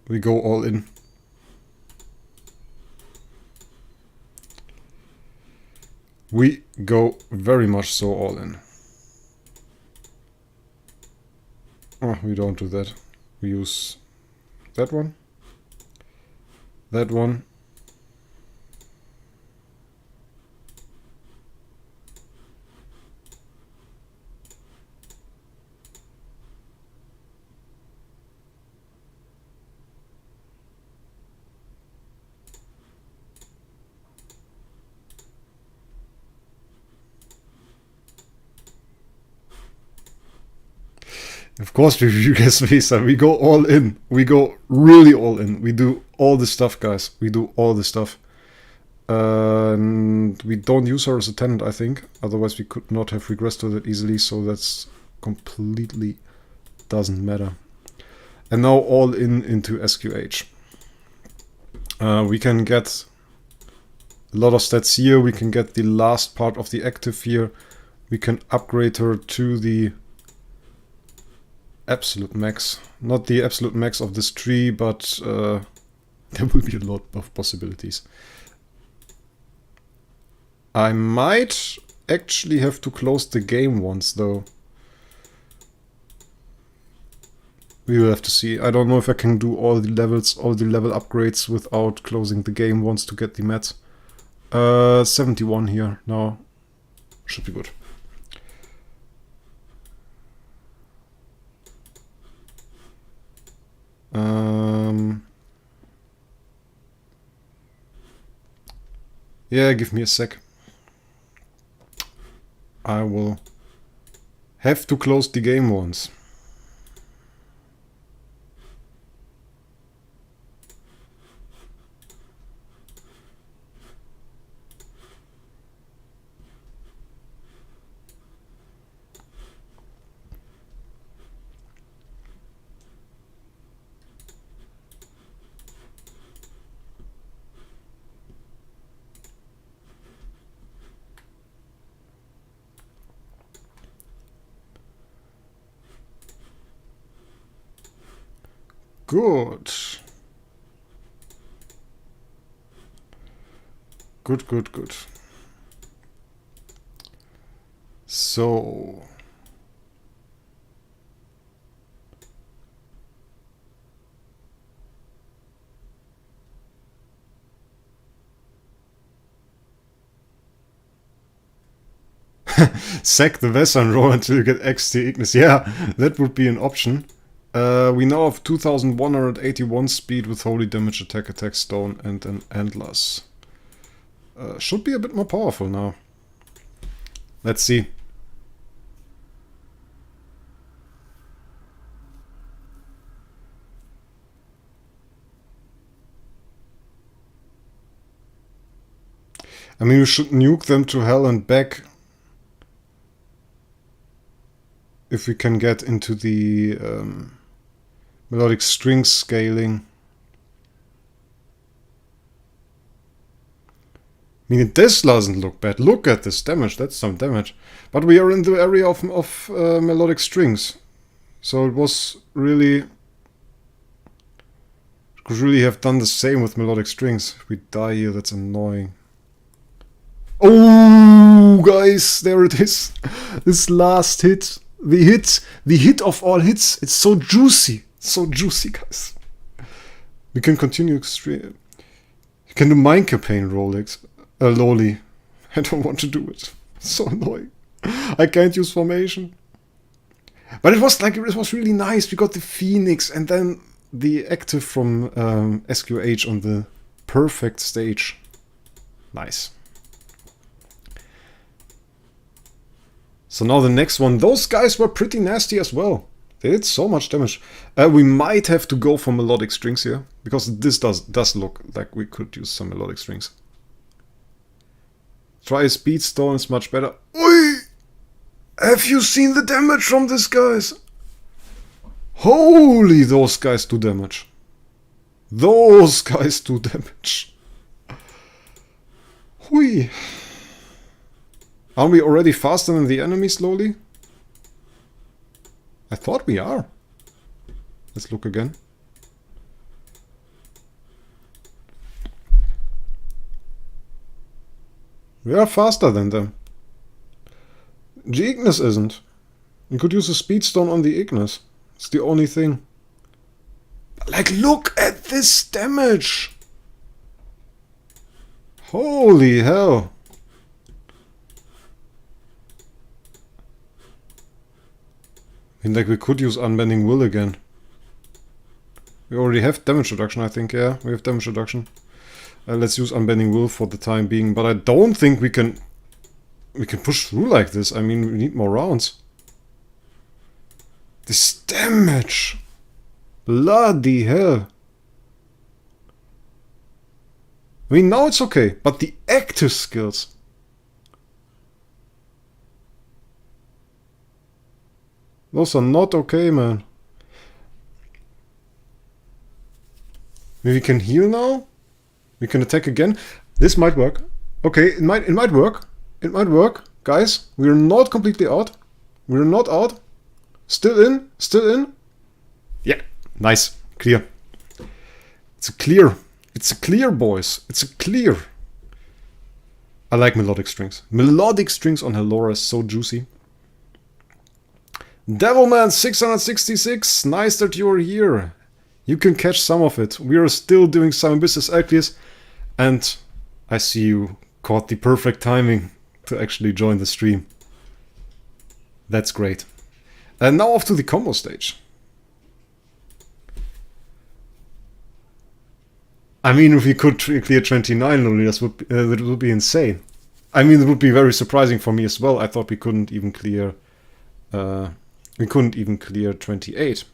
We go all in. We go very much so all in. Oh, we don't do that. We use that one. That one. Of course, you guys Visa. We go all in. We go really all in. We do all the stuff, guys. We do all the stuff. And we don't use her as a tenant, I think. Otherwise, we could not have regressed to that easily. So that's completely doesn't matter. And now all in into SQH. We can get a lot of stats here. We can get the last part of the active here. We can upgrade her to the absolute max. Not the absolute max of this tree, but there will be a lot of possibilities. I might actually have to close the game once, though. We will have to see. I don't know if I can do all the levels, all the level upgrades without closing the game once to get the mats. 71 here now. Should be good. Yeah, give me a sec. I will have to close the game once. Good. Good, good, good. So... Sack the Vessel and roll until you get XT Ignis. Yeah, that would be an option. We now have 2181 speed with Holy Damage, Attack, Stone, and then Endless. Should be a bit more powerful now. Let's see. I mean, we should nuke them to hell and back if we can get into the melodic string scaling. I mean, this doesn't look bad. Look at this damage. That's some damage. But we are in the area of melodic strings. So it was really... Could really have done the same with melodic strings. If we die here, that's annoying. Oh, guys, there it is. This last hit. The hit of all hits. It's so juicy. So juicy, guys. We can continue extreme. You can do Mind Campaign, Rolex. Loli. I don't want to do it. It's so annoying. I can't use formation. But it was really nice. We got the Phoenix and then the active from SQH on the perfect stage. Nice. So now the next one. Those guys were pretty nasty as well. They did so much damage. We might have to go for melodic strings here, because this does look like we could use some melodic strings. Try a speed stone, it's much better. Oi! Have you seen the damage from these guys? Holy, those guys do damage. Those guys do damage. Hui. Are we already faster than the enemy slowly? I thought we are. Let's look again. We are faster than them. The Ignis isn't. You could use a speed stone on the Ignis. It's the only thing. Like, look at this damage! Holy hell! I mean, like, we could use Unbending Will again. We already have damage reduction, I think. Yeah, we have damage reduction. Let's use Unbending Will for the time being. But I don't think we can push through like this. I mean, we need more rounds. This damage! Bloody hell! I mean, now it's okay. But the active skills... Those are not okay, man. Maybe we can heal now? We can attack again. This might work. Okay, it might work. It might work. Guys, we're not completely out. We're not out. Still in. Still in. Yeah, nice. Clear. It's a clear. It's a clear, boys. It's a clear. I like melodic strings. Melodic strings on Hellora is so juicy. Devilman 666, nice that you're here. You can catch some of it. We are still doing some business Arceus, and I see you caught the perfect timing to actually join the stream. That's great. And now off to the combo stage. I mean, if we could clear 29 Lolitas, that would be insane. I mean, it would be very surprising for me as well. I thought we couldn't even clear... we couldn't even clear 28.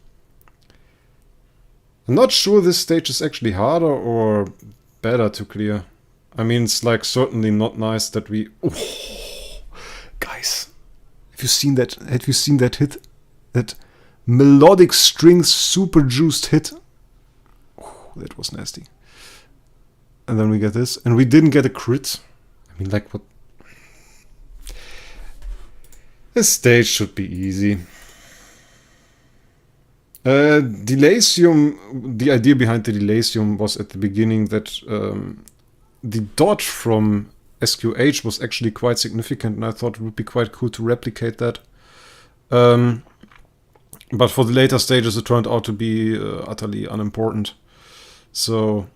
I'm not sure this stage is actually harder or better to clear. I mean, it's like certainly not nice that we... Oh, guys, have you seen that? Have you seen that hit? That melodic strings super juiced hit? Oh, that was nasty. And then we get this. And we didn't get a crit. I mean, like, what? This stage should be easy. Delasium, the idea behind the Delasium was at the beginning that the dodge from SQH was actually quite significant, and I thought it would be quite cool to replicate that. But for the later stages it turned out to be utterly unimportant. So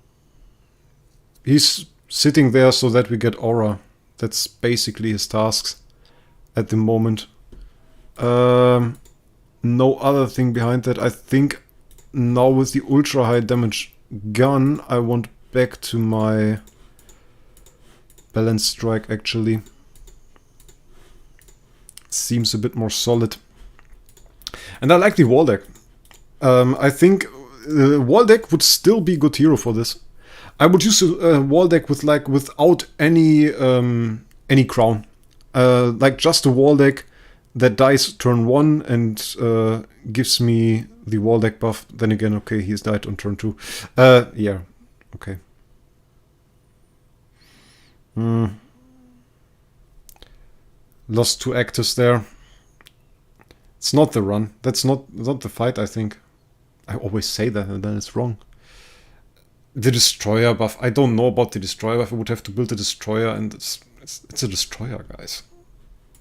he's sitting there so that we get aura. That's basically his tasks. at the moment. No other thing behind that. I think now with the ultra high damage gun, I want back to my balanced strike actually. Seems a bit more solid. And I like the wall deck. I think the wall deck would still be good hero for this. I would use a wall deck with like without any crown. Like just a wall deck that dies turn 1 and gives me the wall deck buff. Then again, okay, he's died on turn 2. Yeah, okay. Lost 2 actors there. It's not the run. That's not the fight, I think. I always say that and then it's wrong. The destroyer buff. I don't know about the destroyer buff. I would have to build a destroyer and it's a destroyer, guys.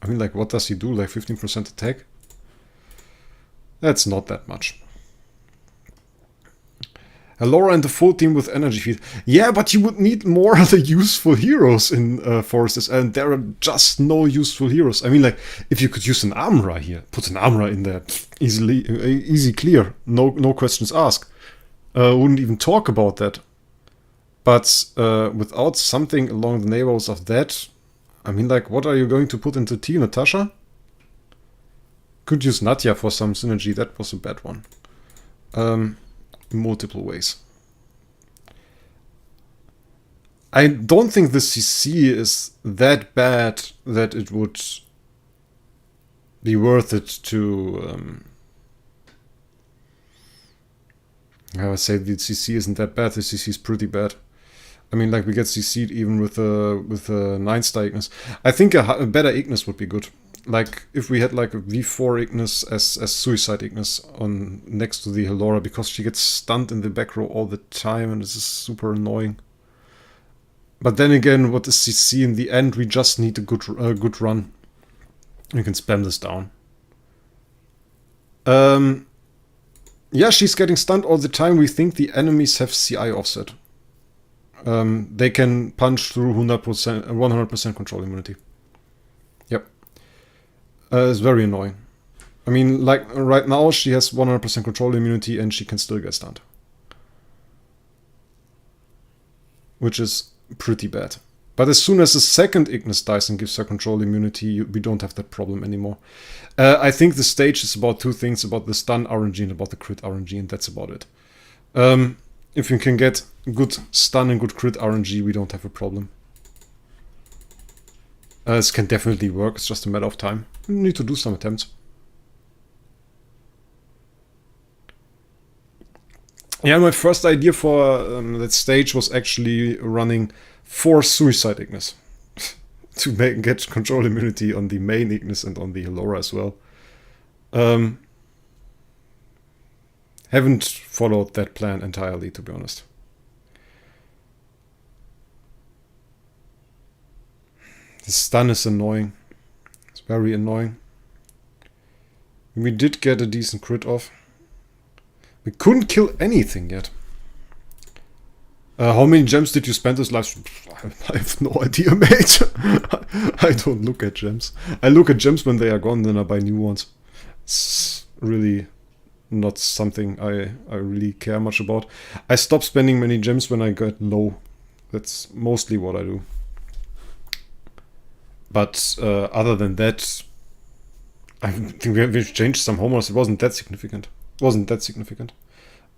I mean, like, what does he do? Like 15% attack? That's not that much. Allura and the full team with energy field. Yeah, but you would need more other useful heroes in Forests, and there are just no useful heroes. I mean, like, if you could use an armorer here, put an armorer in there, easy clear, no questions asked. Wouldn't even talk about that. But without something along the neighborhoods of that, I mean, like, what are you going to put into T, Natasha? Could use Nadia for some synergy. That was a bad one. Multiple ways. I don't think the CC is that bad that it would be worth it to... I would say the CC isn't that bad. The CC is pretty bad. I mean, like, we get CC'd even with a 9-star Ignis. I think a better Ignis would be good. Like, if we had like a V4 Ignis as Suicide Ignis on next to the Allura, because she gets stunned in the back row all the time and this is super annoying. But then again, what is CC in the end? We just need a good run. We can spam this down. Yeah, she's getting stunned all the time. We think the enemies have CI offset. They can punch through 100% control immunity. Yep. It's very annoying. I mean, like, right now she has 100% control immunity and she can still get stunned. Which is pretty bad. But as soon as the second Ignis dies and gives her control immunity, we don't have that problem anymore. I think the stage is about 2 things, about the stun RNG and about the crit RNG, and that's about it. If we can get good stun and good crit RNG, we don't have a problem. This can definitely work, it's just a matter of time. We need to do some attempts. Yeah, my first idea for that stage was actually running 4 Suicide Ignis. To get control immunity on the main Ignis and on the Allura as well. Haven't followed that plan entirely, to be honest. The stun is annoying. It's very annoying. We did get a decent crit off. We couldn't kill anything yet. How many gems did you spend this live stream? I have no idea, mate. I don't look at gems. I look at gems when they are gone, then I buy new ones. It's really not something I really care much about. I stop spending many gems when I get low. That's mostly what I do. But other than that, I think we've changed some homers. It wasn't that significant.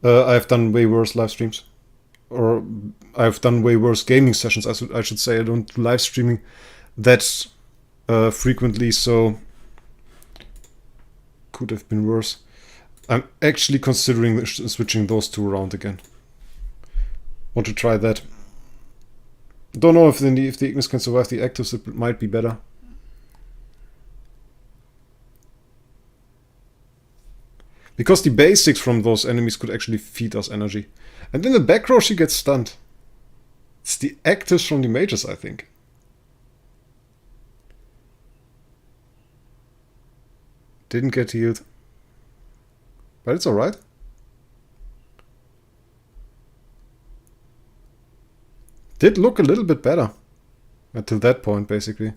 I've done way worse live streams. Or I've done way worse gaming sessions. I should say I don't do live streaming that frequently, so could have been worse. I'm actually considering switching those 2 around again. Want to try that. Don't know if the Ignis can survive the actives, it might be better. Because the basics from those enemies could actually feed us energy. And in the back row she gets stunned. It's the actives from the mages, I think. Didn't get healed. But it's alright. Did look a little bit better. Until that point, basically.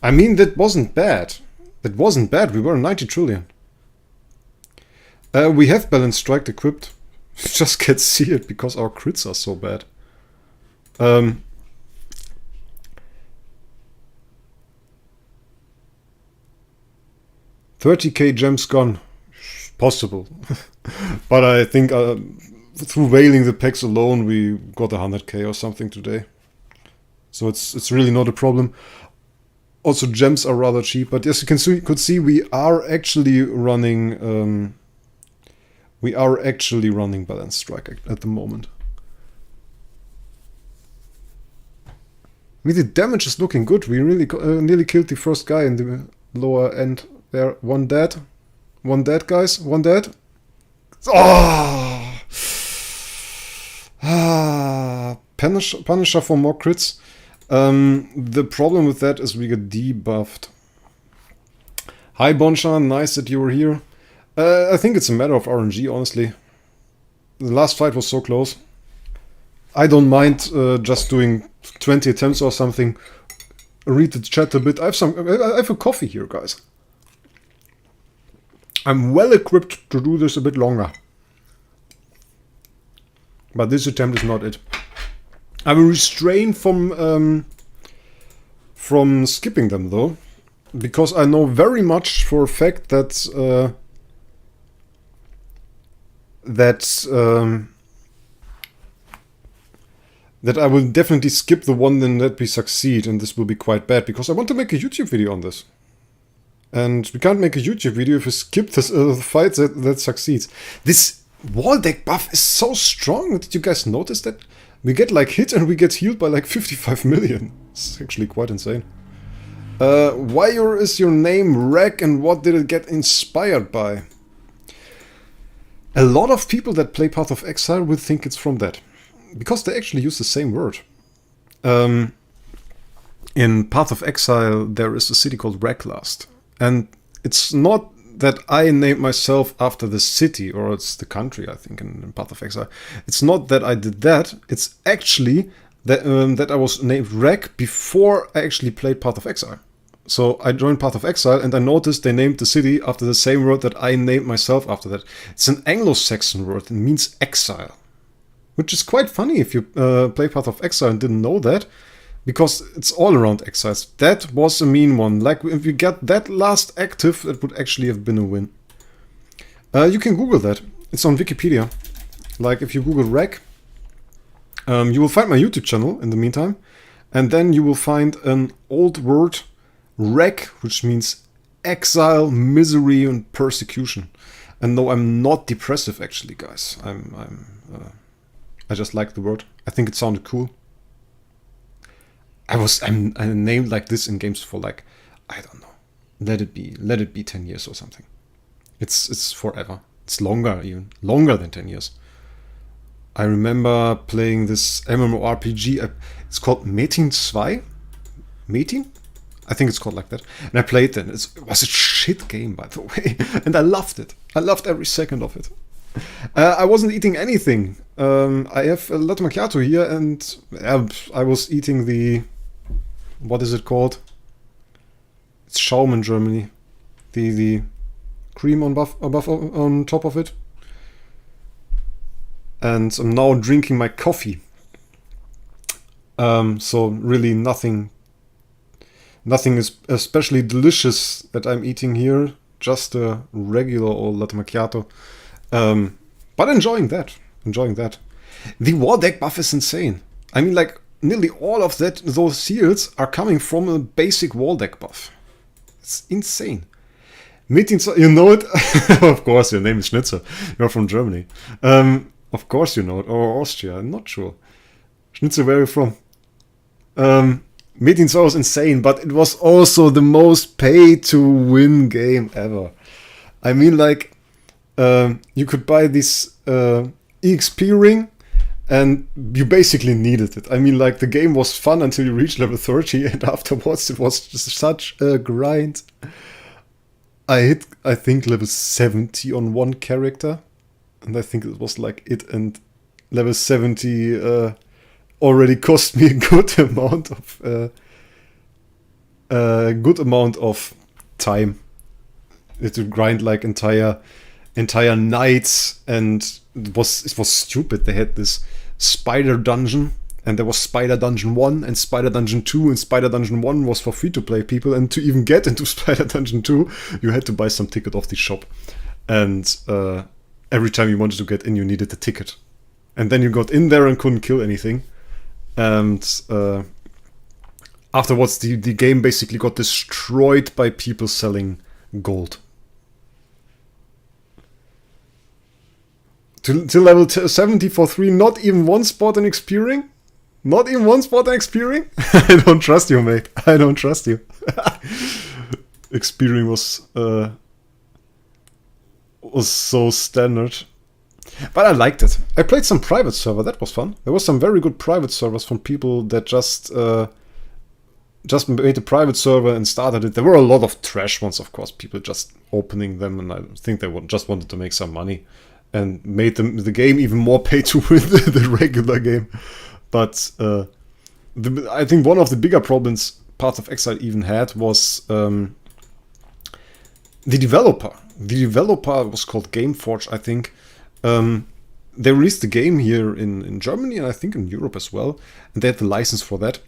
I mean, that wasn't bad. That wasn't bad. We were 90 trillion. We have Balanced Strike equipped. Just can't see it because our crits are so bad. 30k gems gone. Possible. But I think through whaling the packs alone we got 100k or something today. So it's really not a problem. Also gems are rather cheap, but as you could see we are actually running Balanced Strike at the moment. The damage is looking good. We really nearly killed the first guy in the lower end there. One dead. One dead, guys. One dead. Oh! Punisher for more crits. The problem with that is we get debuffed. Hi Bonshan, nice that you were here. I think it's a matter of RNG, honestly. The last fight was so close. I don't mind just doing 20 attempts or something. Read the chat a bit. I have a coffee here, guys. I'm well equipped to do this a bit longer. But this attempt is not it. I will refrain from skipping them though, because I know very much for a fact that that I will definitely skip the one then that we succeed, and this will be quite bad because I want to make a YouTube video on this. And we can't make a YouTube video if we skip this fight that succeeds. This wall deck buff is so strong. Did you guys notice that? We get like hit and we get healed by like 55 million. It's actually quite insane. Why is your name Wraec and what did it get inspired by? A lot of people that play Path of Exile will think it's from that. Because they actually use the same word. In Path of Exile there is a city called Wraeclast. And it's not that I named myself after the city, or it's the country, I think, in Path of Exile. It's not that I did that. It's actually that I was named Wraec before I actually played Path of Exile. So I joined Path of Exile and I noticed they named the city after the same word that I named myself after that. It's an Anglo-Saxon word. It means exile. Which is quite funny if you play Path of Exile and didn't know that. Because it's all around exiles. That was a mean one. Like, if you get that last active, that would actually have been a win. You can Google that. It's on Wikipedia. Like, if you Google Wraec, you will find my YouTube channel in the meantime. And then you will find an old word, Wraec, which means exile, misery, and persecution. And no, I'm not depressive, actually, guys. I just like the word. I think it sounded cool. I'm named like this in games for like, I don't know. Let it be 10 years or something. It's forever. It's longer even. Longer than 10 years. I remember playing this MMORPG. It's called Metin 2? Metin? I think it's called like that. And I played then. It was a shit game, by the way. And I loved it. I loved every second of it. I wasn't eating anything. I have a latte macchiato here, and I was eating the... What is it called? It's Schaum in Germany. The cream on top of it. And I'm now drinking my coffee. So really nothing is especially delicious that I'm eating here. Just a regular old latte macchiato. But enjoying that. The war deck buff is insane. I mean, like, nearly all of those seals are coming from a basic wall deck buff. It's insane. You know it? Of course, your name is Schnitzer. You're from Germany. Of course you know it. Or Austria, I'm not sure. Schnitzer, where are you from? Metin 2 was insane, but it was also the most pay-to-win game ever. I mean, like, you could buy this EXP ring, and you basically needed it. I mean, like, the game was fun until you reached level 30, and afterwards it was just such a grind. I hit, I think, level 70 on one character, and I think it was like it, and level 70 already cost me a good amount a good amount of time. You had to grind like entire nights, and it was stupid. They had this spider dungeon, and there was Spider Dungeon 1 and Spider Dungeon 2, and Spider Dungeon 1 was for free-to-play people, and to even get into Spider Dungeon 2, you had to buy some ticket off the shop. And every time you wanted to get in, you needed a ticket. And then you got in there and couldn't kill anything. And afterwards, the game basically got destroyed by people selling gold. Till level 70 for 3, not even one spot in experiencing? Not even one spot in experiencing? I don't trust you, mate. I don't trust you. Experiencing was so standard. But I liked it. I played some private server, that was fun. There was some very good private servers from people that just made a private server and started it. There were a lot of trash ones, of course, people just opening them, and I think they just wanted to make some money and made the game even more pay to win than the regular game. But I think one of the bigger problems Path of Exile even had was the developer. The developer was called Gameforge, I think. They released the game here in Germany, and I think in Europe as well, and they had the license for that.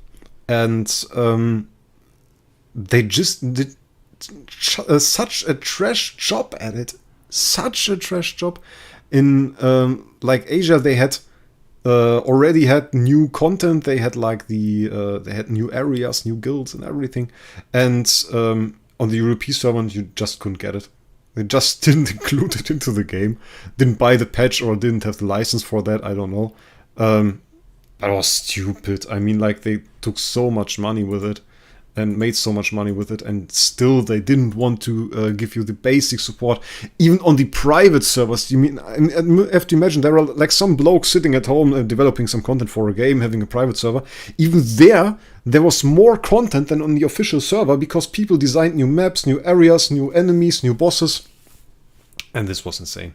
And they just did such a trash job at it. Such a trash job. In like Asia, they had already had new content. They had like they had new areas, new guilds, and everything. And on the European server, you just couldn't get it. They just didn't include it into the game. Didn't buy the patch or didn't have the license for that. I don't know. That was stupid. I mean, like, they took so much money with it and made so much money with it, and still they didn't want to give you the basic support. Even on the private servers, you have to imagine there are like some bloke sitting at home developing some content for a game, having a private server. Even there was more content than on the official server, because people designed new maps, new areas, new enemies, new bosses, and this was insane.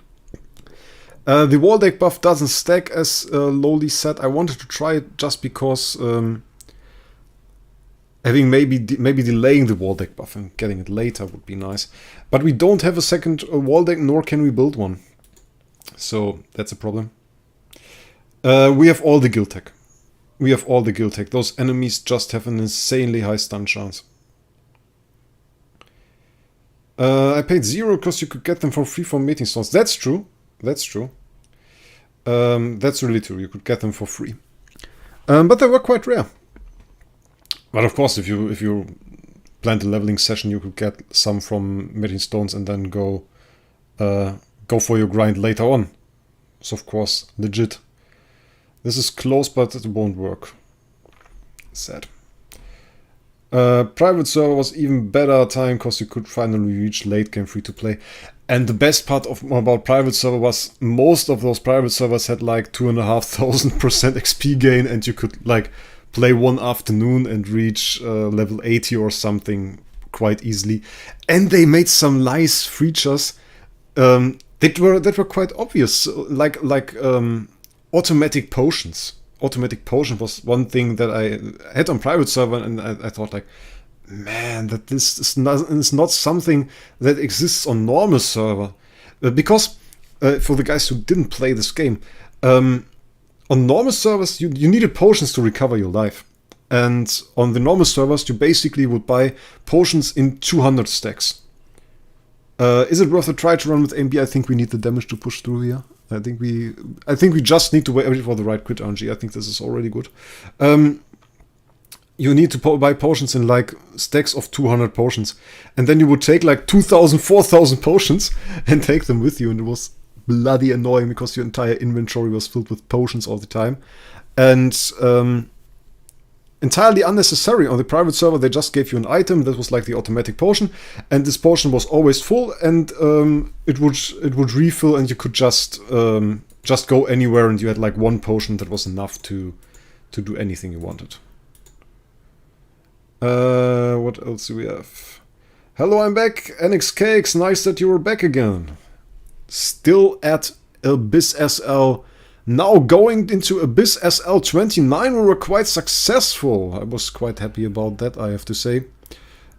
The wall deck buff doesn't stack, as Lowly said. I wanted to try it just because having maybe delaying the wall deck buff and getting it later would be nice. But we don't have a second wall deck, nor can we build one. So that's a problem. We have all the guild tech. We have all the guild tech. Those enemies just have an insanely high stun chance. I paid 0 because you could get them for free from meeting stones. That's true. That's true. That's really true. You could get them for free. But they were quite rare. But of course, if you planned a leveling session, you could get some from meeting stones and then go for your grind later on. So of course, legit. This is close, but it won't work. Sad. Private server was even better time because you could finally reach late game free to play. And the best part about private server was most of those private servers had like 2,500% XP gain, and you could like play one afternoon and reach level 80 or something quite easily. And they made some nice features that were quite obvious, like automatic potions. Automatic potion was one thing that I had on private server, and I thought like, man, that this is not something that exists on normal server. Because for the guys who didn't play this game, on normal servers you needed potions to recover your life. And on the normal servers you basically would buy potions in 200 stacks. Is it worth a try to run with AMB? I think we need the damage to push through here. I think we just need to wait for the right crit RNG. I think this is already good. You need to buy potions in like stacks of 200 potions, and then you would take like 2,000, 4,000 potions and take them with you, and it was bloody annoying because your entire inventory was filled with potions all the time, and entirely unnecessary. On the private server they just gave you an item that was like the automatic potion, and this potion was always full, and it would refill, and you could just go anywhere, and you had like one potion that was enough to do anything you wanted. What else do we have? Hello, I'm back. NX Cakes, nice that you were back again. Still at Abyss SL. Now going into Abyss SL 29, we were quite successful. I was quite happy about that, I have to say.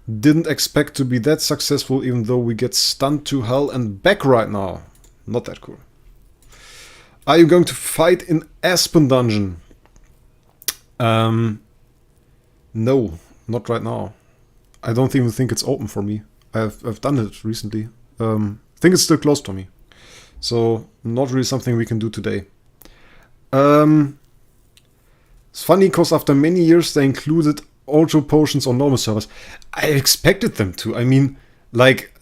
Didn't expect to be that successful, even though we get stunned to hell and back right now. Not that cool. Are you going to fight in Aspen Dungeon? No, not right now. I don't even think it's open for me. I've done it recently. I think it's still closed for me. So, not really something we can do today. It's funny because after many years they included Ultra Potions on normal servers. I expected them to. I mean, like,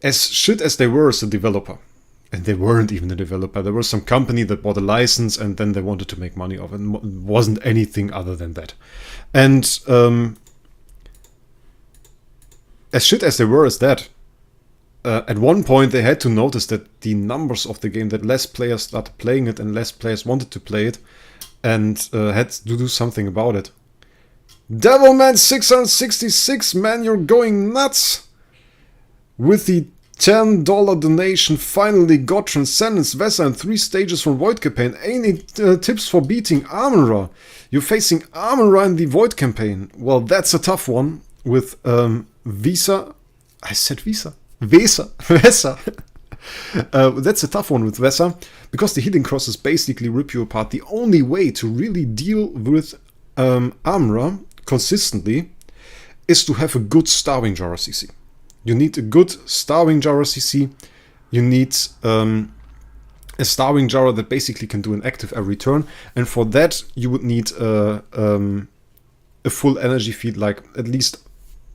as shit as they were as a developer, and they weren't even a developer, there was some company that bought a license and then they wanted to make money off it. It wasn't anything other than that. And as shit as they were as that, at one point they had to notice that the numbers of the game, that less players started playing it and less players wanted to play it, and had to do something about it. Devilman 666, man, you're going nuts! With the $10 donation, finally got Transcendence, Vesa, and 3 stages from Void Campaign. Any tips for beating Armora? You're facing Armora in the Void Campaign. Well, that's a tough one with Visa. I said Visa. Vesa. Vesa. That's a tough one with Vesa, because the healing crosses basically rip you apart. The only way to really deal with Armora consistently is to have a good Starving Jar CC. You need a good Starving Jar CC. You need a Starving Jar that basically can do an active every turn, and for that you would need a full energy feed, like at least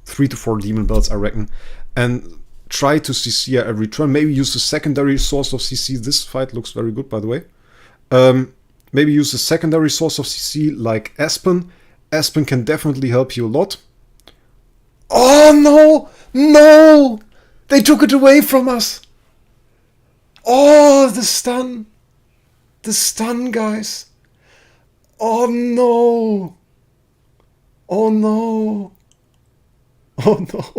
3 to 4 Demon Belts, I reckon, and try to CC every turn. Maybe use a secondary source of CC. This fight looks very good, by the way. Maybe use a secondary source of CC like Aspen. Aspen can definitely help you a lot. Oh no! No! They took it away from us! Oh, the stun! The stun, guys! Oh no! Oh no! Oh no!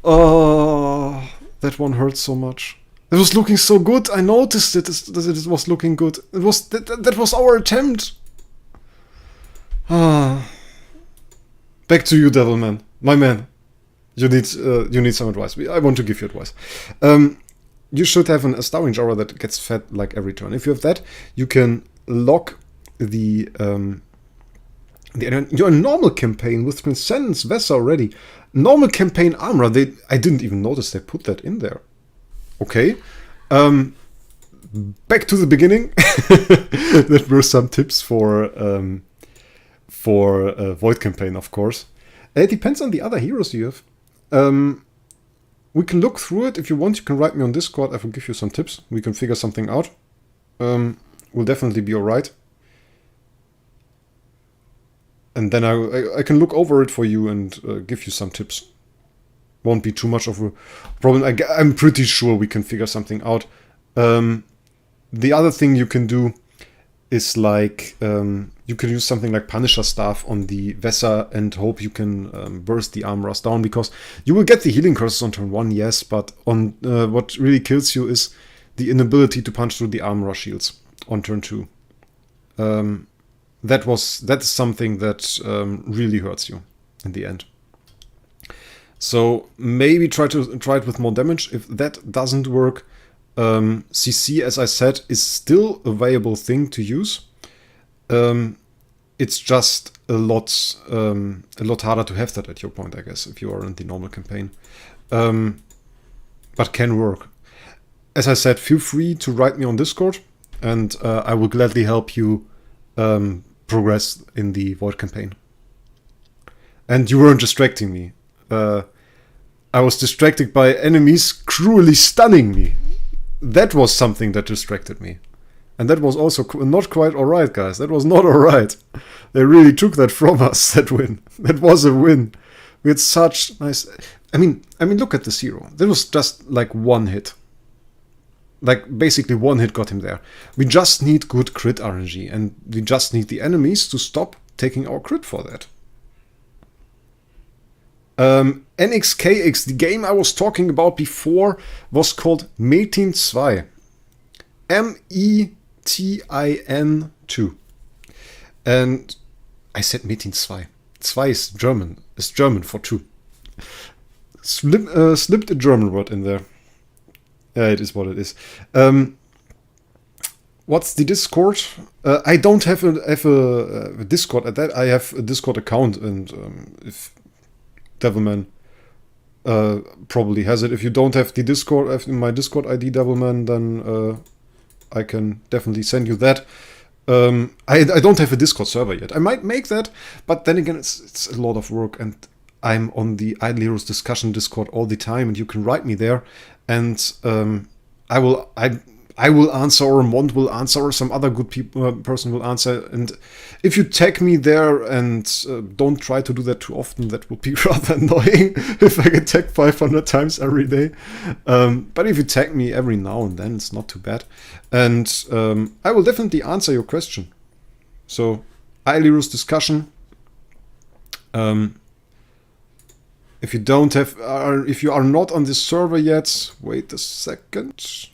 Oh, that one hurt so much. It was looking so good. I noticed it that it was looking good. It was that was our attempt. Ah. Back to you, Devilman, my man. You need some advice. I want to give you advice. You should have a Starving Jar that gets fed like every turn. If you have that, you can lock your normal campaign with Transcendence Vesa already. Normal campaign Armor. I didn't even notice they put that in there. Okay. Back to the beginning. That were some tips for Void Campaign, of course. It depends on the other heroes you have. We can look through it. If you want, you can write me on Discord. I will give you some tips. We can figure something out. Will definitely be alright. And then I can look over it for you and give you some tips. Won't be too much of a problem. I'm pretty sure we can figure something out. The other thing you can do is like, you can use something like Punisher Staff on the Vesa and hope you can burst the Armorers down, because you will get the healing curses on turn 1, yes, but on what really kills you is the inability to punch through the Armorer shields on turn 2. That's something that really hurts you in the end. So maybe try it with more damage. If that doesn't work, CC, as I said, is still a viable thing to use. It's just a lot harder to have that at your point, I guess, if you are in the normal campaign. But can work. As I said, feel free to write me on Discord, and I will gladly help you progress in the Void campaign. And you weren't distracting me. I was distracted by enemies cruelly stunning me. That was something that distracted me. And that was also not quite alright, guys. That was not alright. They really took that from us, that win. That was a win. We had such nice... I mean, look at the zero. That was just like one hit. Like, basically one hit got him there. We just need good crit RNG, and we just need the enemies to stop taking our crit for that. NXKX, the game I was talking about before, was called Metin 2. METIN 2. And I said Metin 2. Zwei ist German. Is German for two. Slipped a German word in there. Yeah, it is what it is. What's the Discord? I don't have a Discord at that. I have a Discord account, and if Devilman probably has it. If you don't have the Discord, my Discord ID, Devilman, then I can definitely send you that. I don't have a Discord server yet. I might make that, but then again, it's a lot of work, and I'm on the Idle Heroes discussion Discord all the time, and you can write me there, and I will answer, or Mont will answer, or some other good person will answer. And if you tag me there, and don't try to do that too often, that would be rather annoying if I get tagged 500 times every day. But if you tag me every now and then, it's not too bad. And I will definitely answer your question. So, Idle Heroes discussion. If you don't have, if you are not on this server yet, wait a second.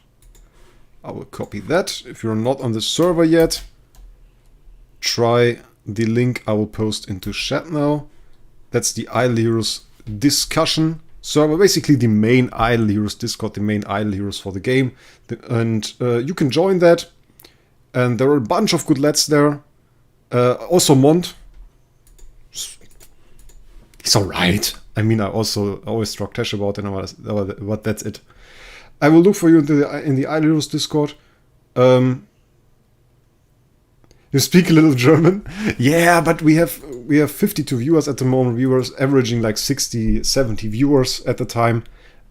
I will copy that. If you're not on the server yet, try the link I will post into chat now. That's the Idle Heroes discussion server, basically the main Idle Heroes Discord, the main Idle Heroes for the game. And you can join that. And there are a bunch of good lads there. Also Mont. He's alright. I mean, I always talk trash about it, but that's it. I will look for you in the Idle Heroes Discord. You speak a little German? Yeah, but we have 52 viewers at the moment. We were averaging like 60, 70 viewers at the time.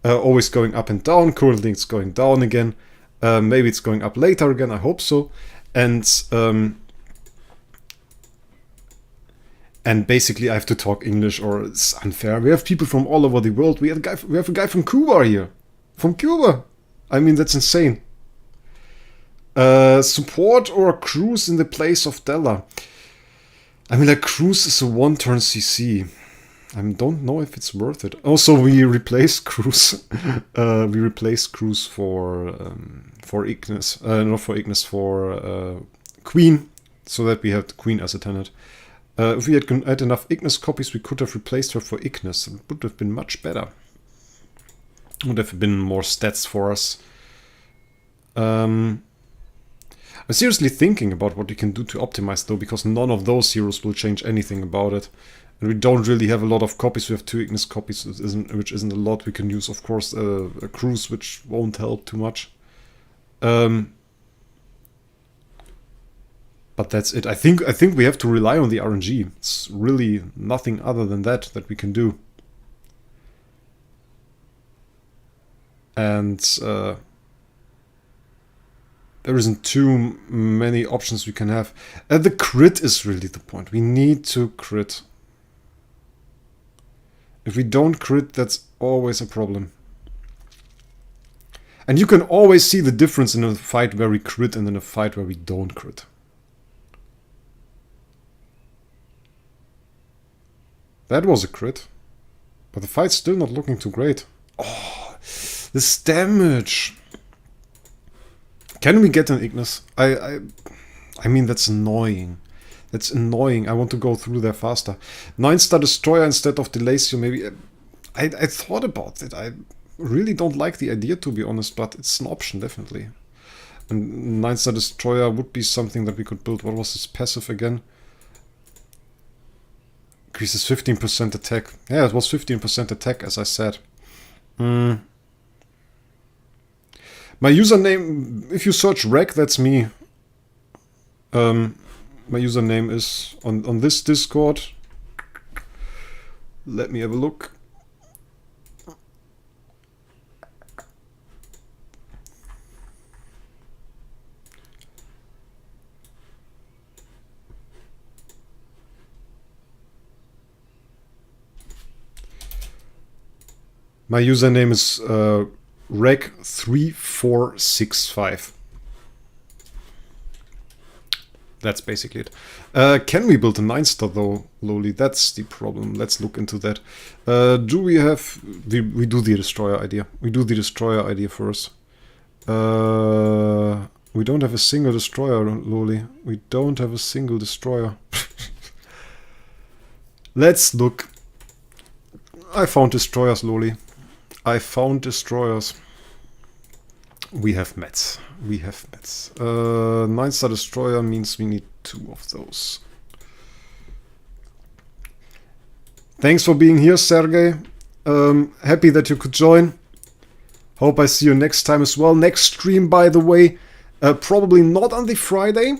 Always going up and down. Currently it's going down again. Maybe it's going up later again. I hope so. And basically I have to talk English, or it's unfair. We have people from all over the world. We have a guy from Cuba here. From Cuba. I mean, that's insane. Support or a cruise in the place of Della. I mean, like, cruise is a one-turn CC. I don't know if it's worth it. Also, we replaced cruise. We replaced cruise for Ignis. Not for Ignis, for Queen. So that we have the Queen as a tenant. If we had enough Ignis copies, we could have replaced her for Ignis. It would have been much better. Would have been more stats for us. I'm seriously thinking about what you can do to optimize, though, because none of those heroes will change anything about it. And we don't really have a lot of copies. We have 2 Ignis copies, which isn't a lot. We can use, of course, a cruise, which won't help too much. But that's it. I think we have to rely on the RNG. It's really nothing other than that we can do. And there isn't too many options we can have. The crit is really the point. We need to crit. If we don't crit, that's always a problem. And you can always see the difference in a fight where we crit and in a fight where we don't crit. That was a crit. But the fight's still not looking too great. Oh, this damage. Can we get an Ignis? I mean, that's annoying. That's annoying. I want to go through there faster. 9-star Destroyer instead of Delacio, maybe. I thought about it. I really don't like the idea, to be honest, but it's an option, definitely. And 9-star Destroyer would be something that we could build. What was his passive again? Increases 15% attack. Yeah, it was 15% attack, as I said. My username, if you search Wraec, that's me. My username is on this Discord. Let me have a look. My username is Wraec3465. That's basically it. Can we build a 9-star though, Lowly? That's the problem. Let's look into that. Do we have... We do the Destroyer idea. We do the Destroyer idea first. We don't have a single Destroyer, Lowly. We don't have a single Destroyer. Let's look. I found destroyers, Loli. I found destroyers. We have Mets. We have Mets. 9-star destroyer means we need 2 of those. Thanks for being here, Sergey. Happy that you could join. Hope I see you next time as well. Next stream, by the way, probably not on the Friday.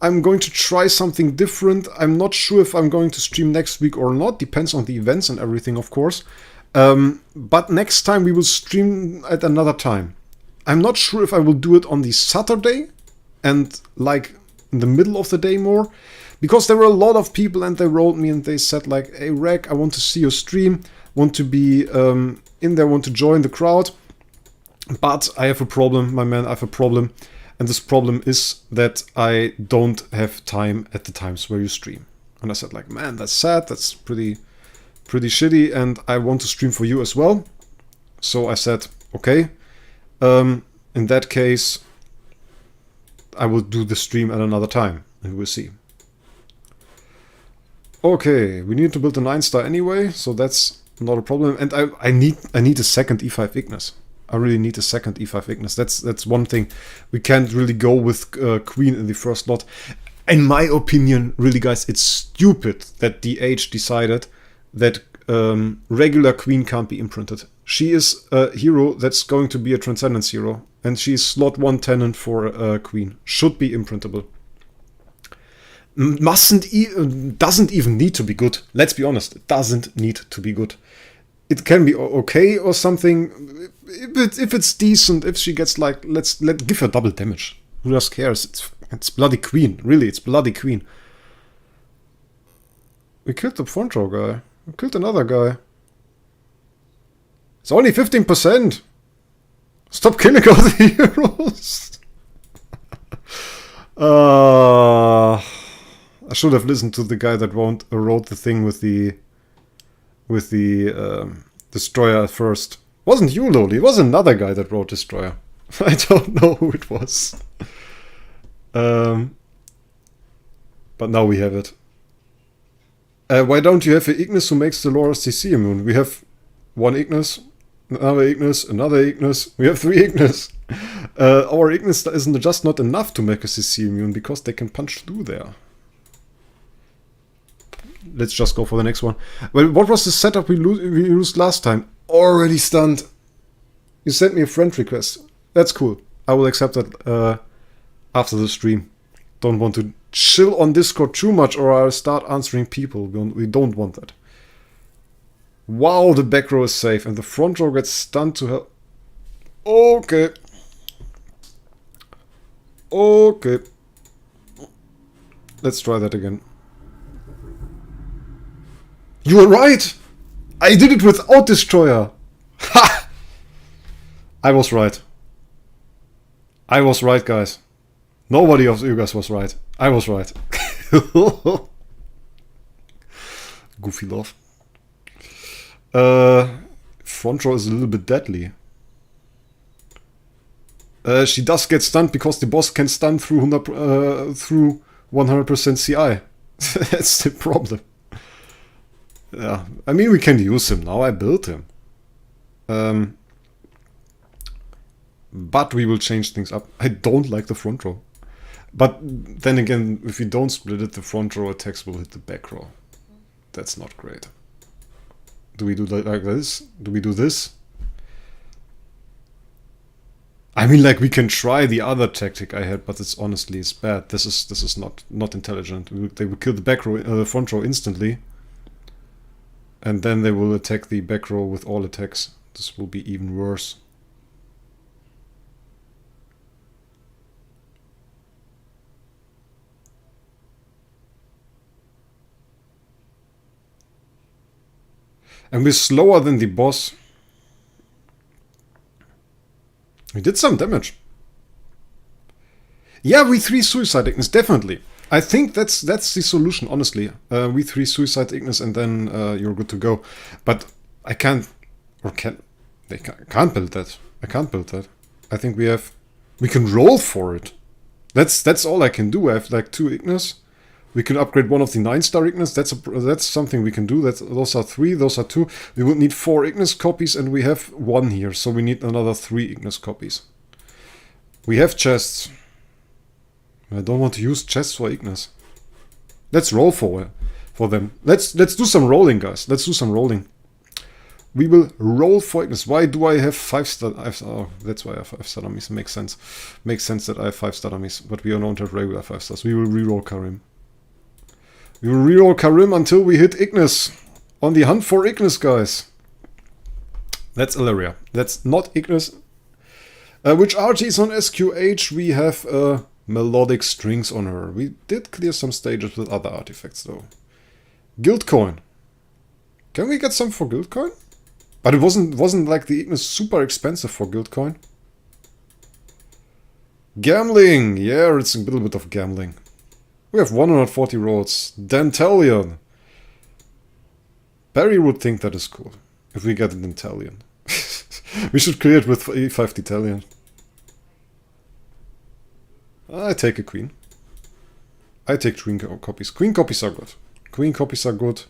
I'm going to try something different. I'm not sure if I'm going to stream next week or not. Depends on the events and everything, of course. But next time we will stream at another time. I'm not sure if I will do it on the Saturday and like in the middle of the day more. Because there were a lot of people and they wrote me and they said like, hey Wraec, I want to see your stream. Want to be in there, want to join the crowd. But I have a problem, my man, I have a problem. And this problem is that I don't have time at the times where you stream. And I said like, man, that's sad, that's pretty shitty, and I want to stream for you as well. So I said, okay, in that case, I will do the stream at another time, and we'll see. Okay, we need to build a 9-star anyway, so that's not a problem. And I need a second E5 Ignis. I really need a second E5 Ignis. That's one thing. We can't really go with Queen in the first slot. In my opinion, really guys, it's stupid that DH decided that regular Queen can't be imprinted. She is a hero that's going to be a Transcendence hero. And she's slot 1 tenant for Queen. Should be imprintable. Doesn't even need to be good. Let's be honest, it doesn't need to be good. It can be okay or something. If it's decent, if she gets like, let's give her double damage. Who just cares? It's bloody Queen. Really, it's bloody Queen. We killed the front row guy. We killed another guy. It's only 15%. Stop killing all the heroes. I should have listened to the guy that wrote the thing with the destroyer at first. Wasn't you, Loli? It was another guy that wrote destroyer. I don't know who it was. But now we have it. Why don't you have an Ignis who makes the Laura CC immune? We have one Ignis, another Ignis, another Ignis. We have 3 Ignis. Our Ignis isn't just not enough to make a CC immune because they can punch through there. Let's just go for the next one. Well, what was the setup we used last time? Already stunned. You sent me a friend request. That's cool. I will accept that after the stream. Don't want to chill on Discord too much or I'll start answering people. We don't want that. Wow, the back row is safe and the front row gets stunned to hell. Okay. Okay. Let's try that again. You were right! I did it without Destroyer! Ha! I was right. I was right, guys. Nobody of you guys was right. I was right. Goofy love. Front row is a little bit deadly. She does get stunned because the boss can stun through 100% CI. That's the problem. Yeah, I mean we can use him now. I built him. But we will change things up. I don't like the front row. But then again, if you don't split it, the front row attacks will hit the back row. That's not great. Do we do like this? Do we do this? I mean, like, we can try the other tactic I had, but it's bad. This is not intelligent. They will kill the back row, the front row instantly. And then they will attack the back row with all attacks. This will be even worse. And we're slower than the boss. We did some damage. Yeah, we 3 Suicide Ignis, definitely. I think that's the solution, honestly. We 3 Suicide Ignis and then you're good to go. But I can't build that. I can't build that. I think we can roll for it. That's all I can do. I have like 2 Ignis, We can upgrade one of the 9-star Ignis. That's something we can do. Those are 3, those are 2. We would need 4 Ignis copies, and we have 1 here, so we need another 3 Ignis copies. We have chests. I don't want to use chests for Ignis. Let's roll for them. Let's do some rolling, guys. Let's do some rolling. We will roll for Ignis. Why do I have 5-star? Oh, that's why I have 5-star dummies. Makes sense. Makes sense that I have 5-star dummies, but we don't have regular 5-stars. We will reroll Karim. We will reroll Karim until we hit Ignis. On the hunt for Ignis, guys. That's Ilaria. That's not Ignis. Which RT is on SQH? We have melodic strings on her. We did clear some stages with other artifacts, though. Guild coin. Can we get some for guild coin? But it wasn't like the Ignis super expensive for guild coin. Gambling! Yeah, it's a little bit of gambling. We have 140 rolls. Dantalion. Barry would think that is cool. If we get a Dantalion. We should clear it with E5 Dantalion. I take a queen. I take queen copies. Queen copies are good. Queen copies are good.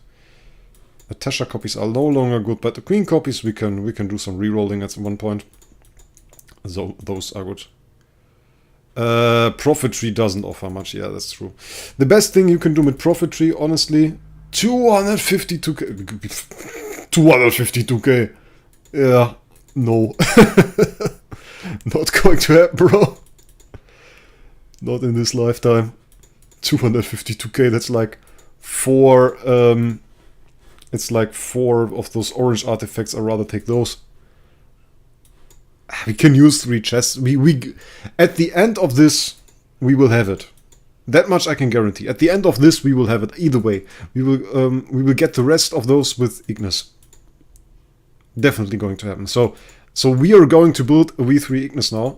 Tasha copies are no longer good, but the queen copies we can do some rerolling at one point. So those are good. Prophetry doesn't offer much. Yeah, that's true. The best thing you can do with Prophetry, honestly, 252k. 252k. Yeah, no. Not going to happen, bro. Not in this lifetime. 252k. That's like 4. It's like 4 of those orange artifacts. I'd rather take those. We can use 3 chests. We at the end of this, we will have it. That much I can guarantee. At the end of this, we will have it. Either way, we will get the rest of those with Ignis. Definitely going to happen. So we are going to build a V3 Ignis now.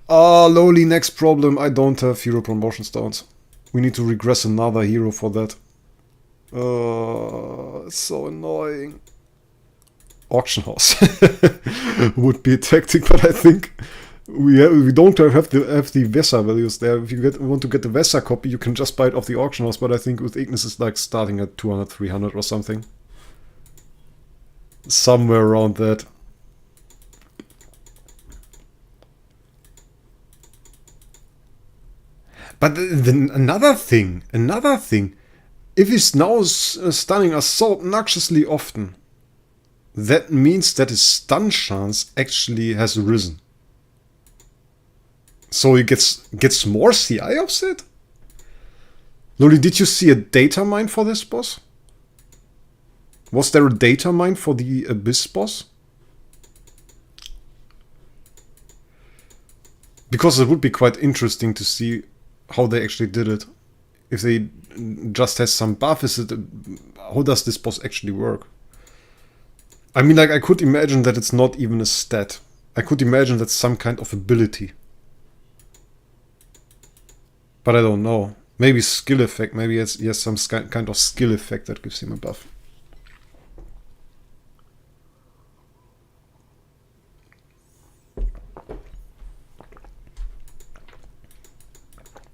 Lowly, next problem. I don't have hero promotion stones. We need to regress another hero for that. It's so annoying. Auction house would be a tactic, but I think we don't have the Vesa values there. If you want to get the Vesa copy, you can just buy it off the auction house. But I think with Ignis it's like starting at 200, 300 or something, somewhere around that. But then another thing. If he's now stunning us so obnoxiously often, that means that his stun chance actually has risen. So he gets more CI offset? Loli, did you see a data mine for this boss? Was there a data mine for the Abyss boss? Because it would be quite interesting to see how they actually did it. If they just has some buff, how does this boss actually work? I mean, like, I could imagine that it's not even a stat. I could imagine that's some kind of ability. But I don't know. Maybe skill effect. Maybe he has some kind of skill effect that gives him a buff.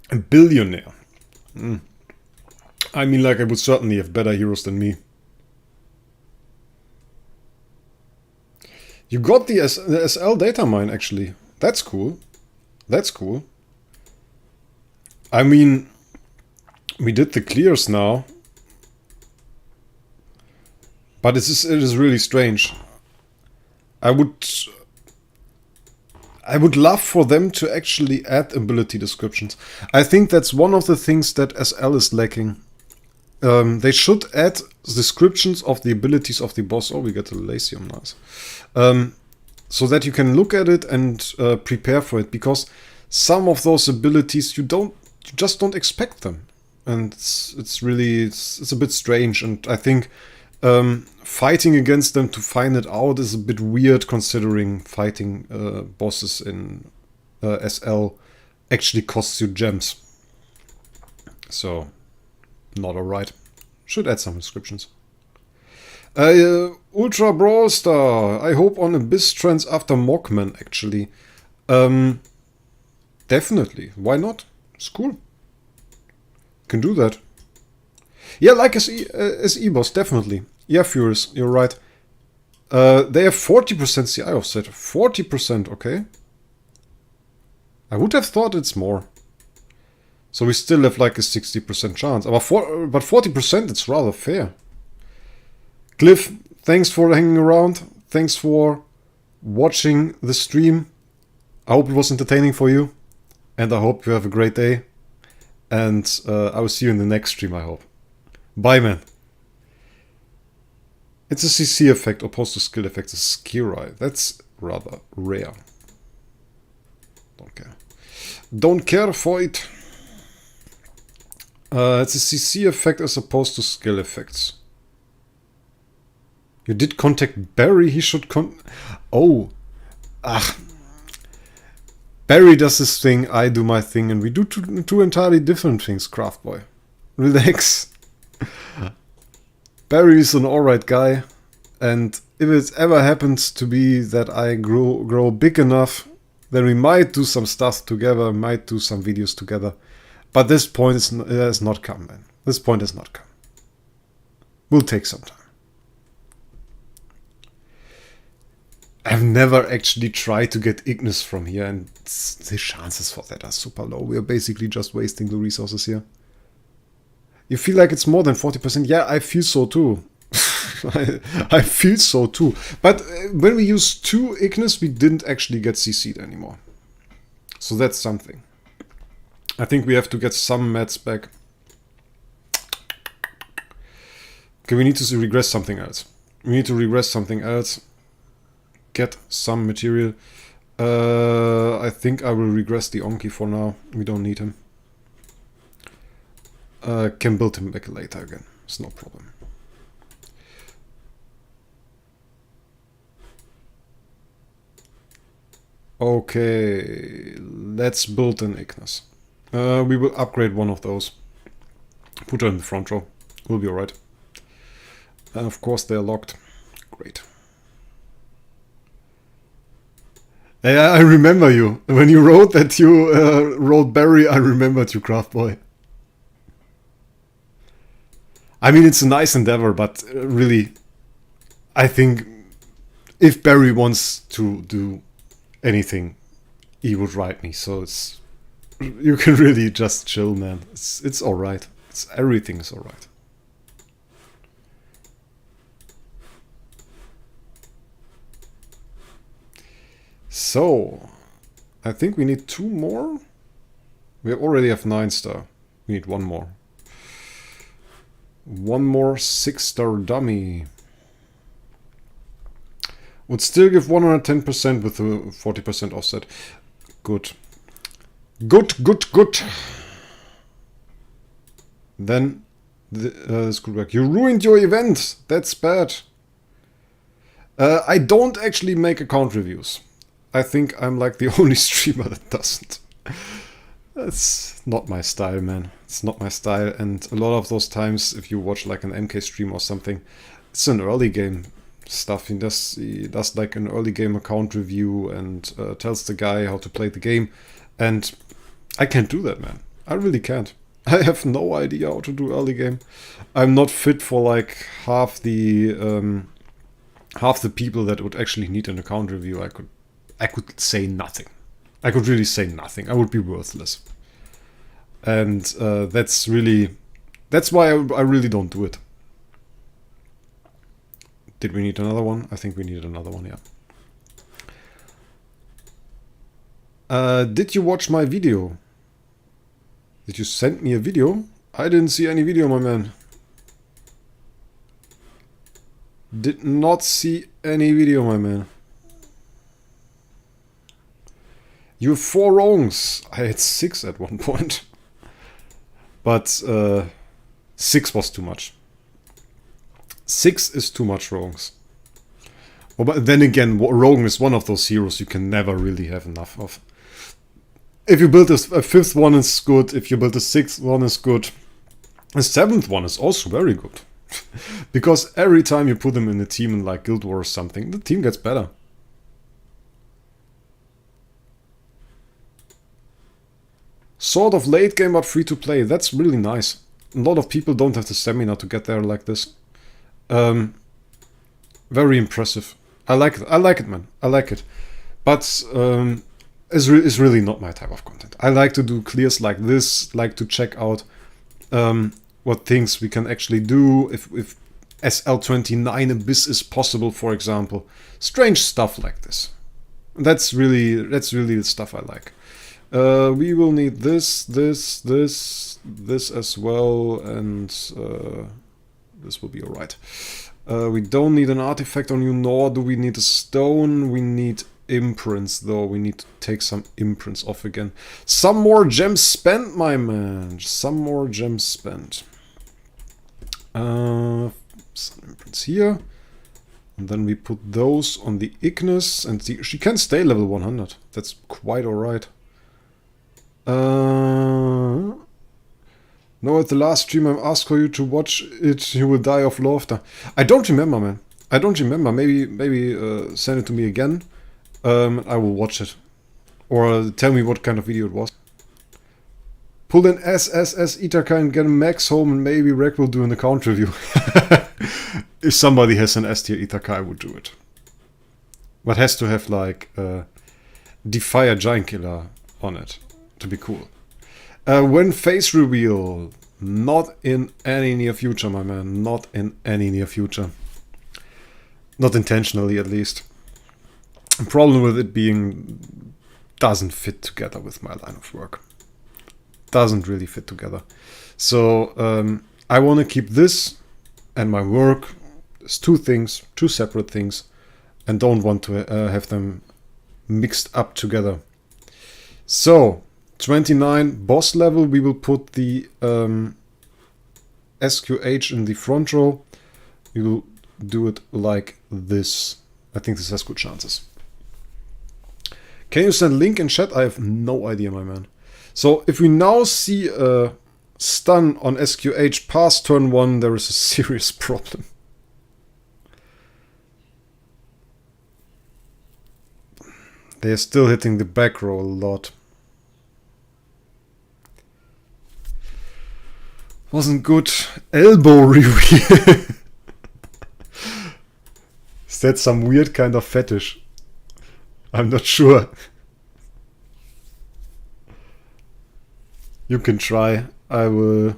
A billionaire. I mean, like, I would certainly have better heroes than me. You got the SL data mine, actually. That's cool. That's cool. I mean, we did the clears now. But it is really strange. I would love for them to actually add ability descriptions. I think that's one of the things that SL is lacking. They should add descriptions of the abilities of the boss. Oh, we get a Lacium, nice. So that you can look at it and prepare for it, because some of those abilities you just don't expect them, and it's a bit strange. And I think fighting against them to find it out is a bit weird, considering fighting bosses in SL actually costs you gems. So, not alright. Should add some descriptions. Ultra Brawl Star. I hope on Abyss trends after Mockman, actually. Definitely. Why not? It's cool. Can do that. Yeah, like as E-Boss, definitely. Yeah, Furious, you're right. They have 40% CI offset. 40%, okay. I would have thought it's more. So we still have like a 60% chance. But 40% it's rather fair. Cliff, thanks for hanging around. Thanks for watching the stream. I hope it was entertaining for you. And I hope you have a great day. And I will see you in the next stream, I hope. Bye, man. It's a CC effect opposed to skill effect. A Skirai. That's rather rare. Don't care. Don't care for it. It's a CC effect as opposed to skill effects. You did contact Barry. He should Oh. Ah. Barry does his thing, I do my thing, and we do two entirely different things, Craftboy. Relax. Barry is an alright guy, and if it ever happens to be that I grow big enough, then we might do some stuff together, might do some videos together. But this point has not come, man. This point has not come. Will take some time. I've never actually tried to get Ignis from here, and the chances for that are super low. We are basically just wasting the resources here. You feel like it's more than 40%? Yeah, I feel so too. I feel so too. But when we used 2 Ignis, we didn't actually get CC'd anymore. So that's something. I think we have to get some mats back. Okay, we need to regress something else. We need to regress something else. Get some material. I think I will regress the Onki for now. We don't need him. Can build him back later again. It's no problem. Okay, let's build an Ignis. We will upgrade one of those. Put her in the front row. We'll be alright. And of course they're locked. Great. I remember you. When you wrote that you wrote Barry, I remembered you, Craftboy. I mean, it's a nice endeavor, but really, I think if Barry wants to do anything, he would write me. So it's you can really just chill, man. It's all right. Everything is all right. So, I think we need 2 more. We already have 9-star. We need 1 more. 1 more 6-star dummy. Would still give 110% with a 40% offset. Good. Good. Then this could work. You ruined your event. That's bad. I don't actually make account reviews. I think I'm like the only streamer that doesn't. That's not my style, man. It's not my style, and a lot of those times, if you watch like an MK stream or something, it's an early game stuff. He does like an early game account review and tells the guy how to play the game, and I can't do that, man. I really can't. I have no idea how to do early game. I'm not fit for like half the people that would actually need an account review. I could say nothing. I could really say nothing. I would be worthless. And that's why I really don't do it. Did we need another one? I think we needed another one, yeah. Did you watch my video? Did you send me a video? I didn't see any video, my man. Did not see any video, my man. You have 4 wrongs. I had 6 at one point. But 6 was too much. 6 is too much wrongs. Well, but then again, wrong is one of those heroes you can never really have enough of. If you build a 5th one, is good. If you build a 6th one, is good. A 7th one is also very good. Because every time you put them in a team in like Guild Wars or something, the team gets better. Sort of late game but free to play. That's really nice. A lot of people don't have the stamina to get there like this. Very impressive. I like it, man. I like it. But it's really not my type of content. I like to do clears like this, like to check out what things we can actually do, if SL29 Abyss is possible, for example. Strange stuff like this. That's really the stuff I like. We will need this as well, and this will be alright. We don't need an artifact on you, nor do we need a stone. We need imprints, though. We need to take some imprints off again. Some more gems spent, my man. Some more gems spent. Some imprints here. And then we put those on the Ignis. And she can stay level 100. That's quite alright. No, at the last stream I asked for you to watch it, you will die of laughter. I don't remember, man. I don't remember. Maybe send it to me again. I will watch it. Or tell me what kind of video it was. Pull an SSS Ithaca and get a max home, and maybe Wraec will do an account review. If somebody has an S tier Ithaca, I would do it. But has to have like Defier Giant Killer on it to be cool. When face reveal? Not in any near future, my man. Not in any near future. Not intentionally, at least. The problem with it being doesn't fit together with my line of work. Doesn't really fit together. So I want to keep this and my work as two things, two separate things, and don't want to have them mixed up together. So 29 boss level, we will put the SQH in the front row. We will do it like this. I think this has good chances. Can you send link in chat? I have no idea, my man. So if we now see a stun on SQH past turn 1, there is a serious problem. They are still hitting the back row a lot. Wasn't good. Elbow reveal. Is that some weird kind of fetish? I'm not sure. You can try. I will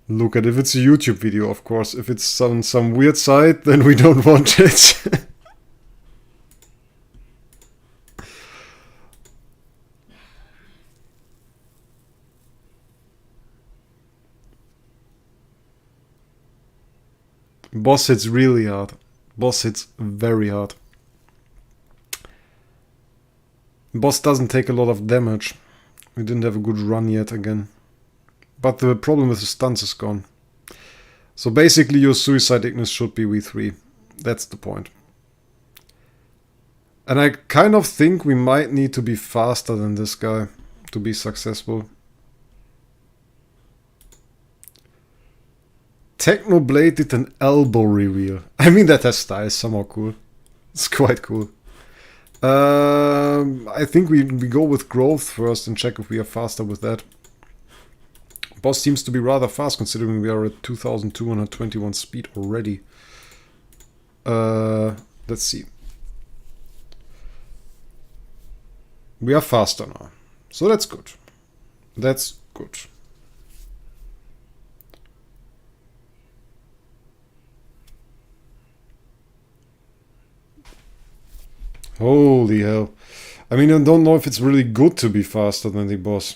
look at it. If it's a YouTube video, of course. If it's some weird site, then we don't want it. Boss hits really hard. Boss hits very hard. Boss doesn't take a lot of damage. We didn't have a good run yet again. But the problem with the stuns is gone. So basically your Suicide Ignis should be V3. That's the point. And I kind of think we might need to be faster than this guy to be successful. Technoblade did an elbow reveal. I mean, that has style, somehow cool. It's quite cool. I think we go with growth first and check if we are faster with that. Boss seems to be rather fast considering we are at 2221 speed already. Let's see. We are faster now. So that's good. That's good. Holy hell. I mean, I don't know if it's really good to be faster than the boss.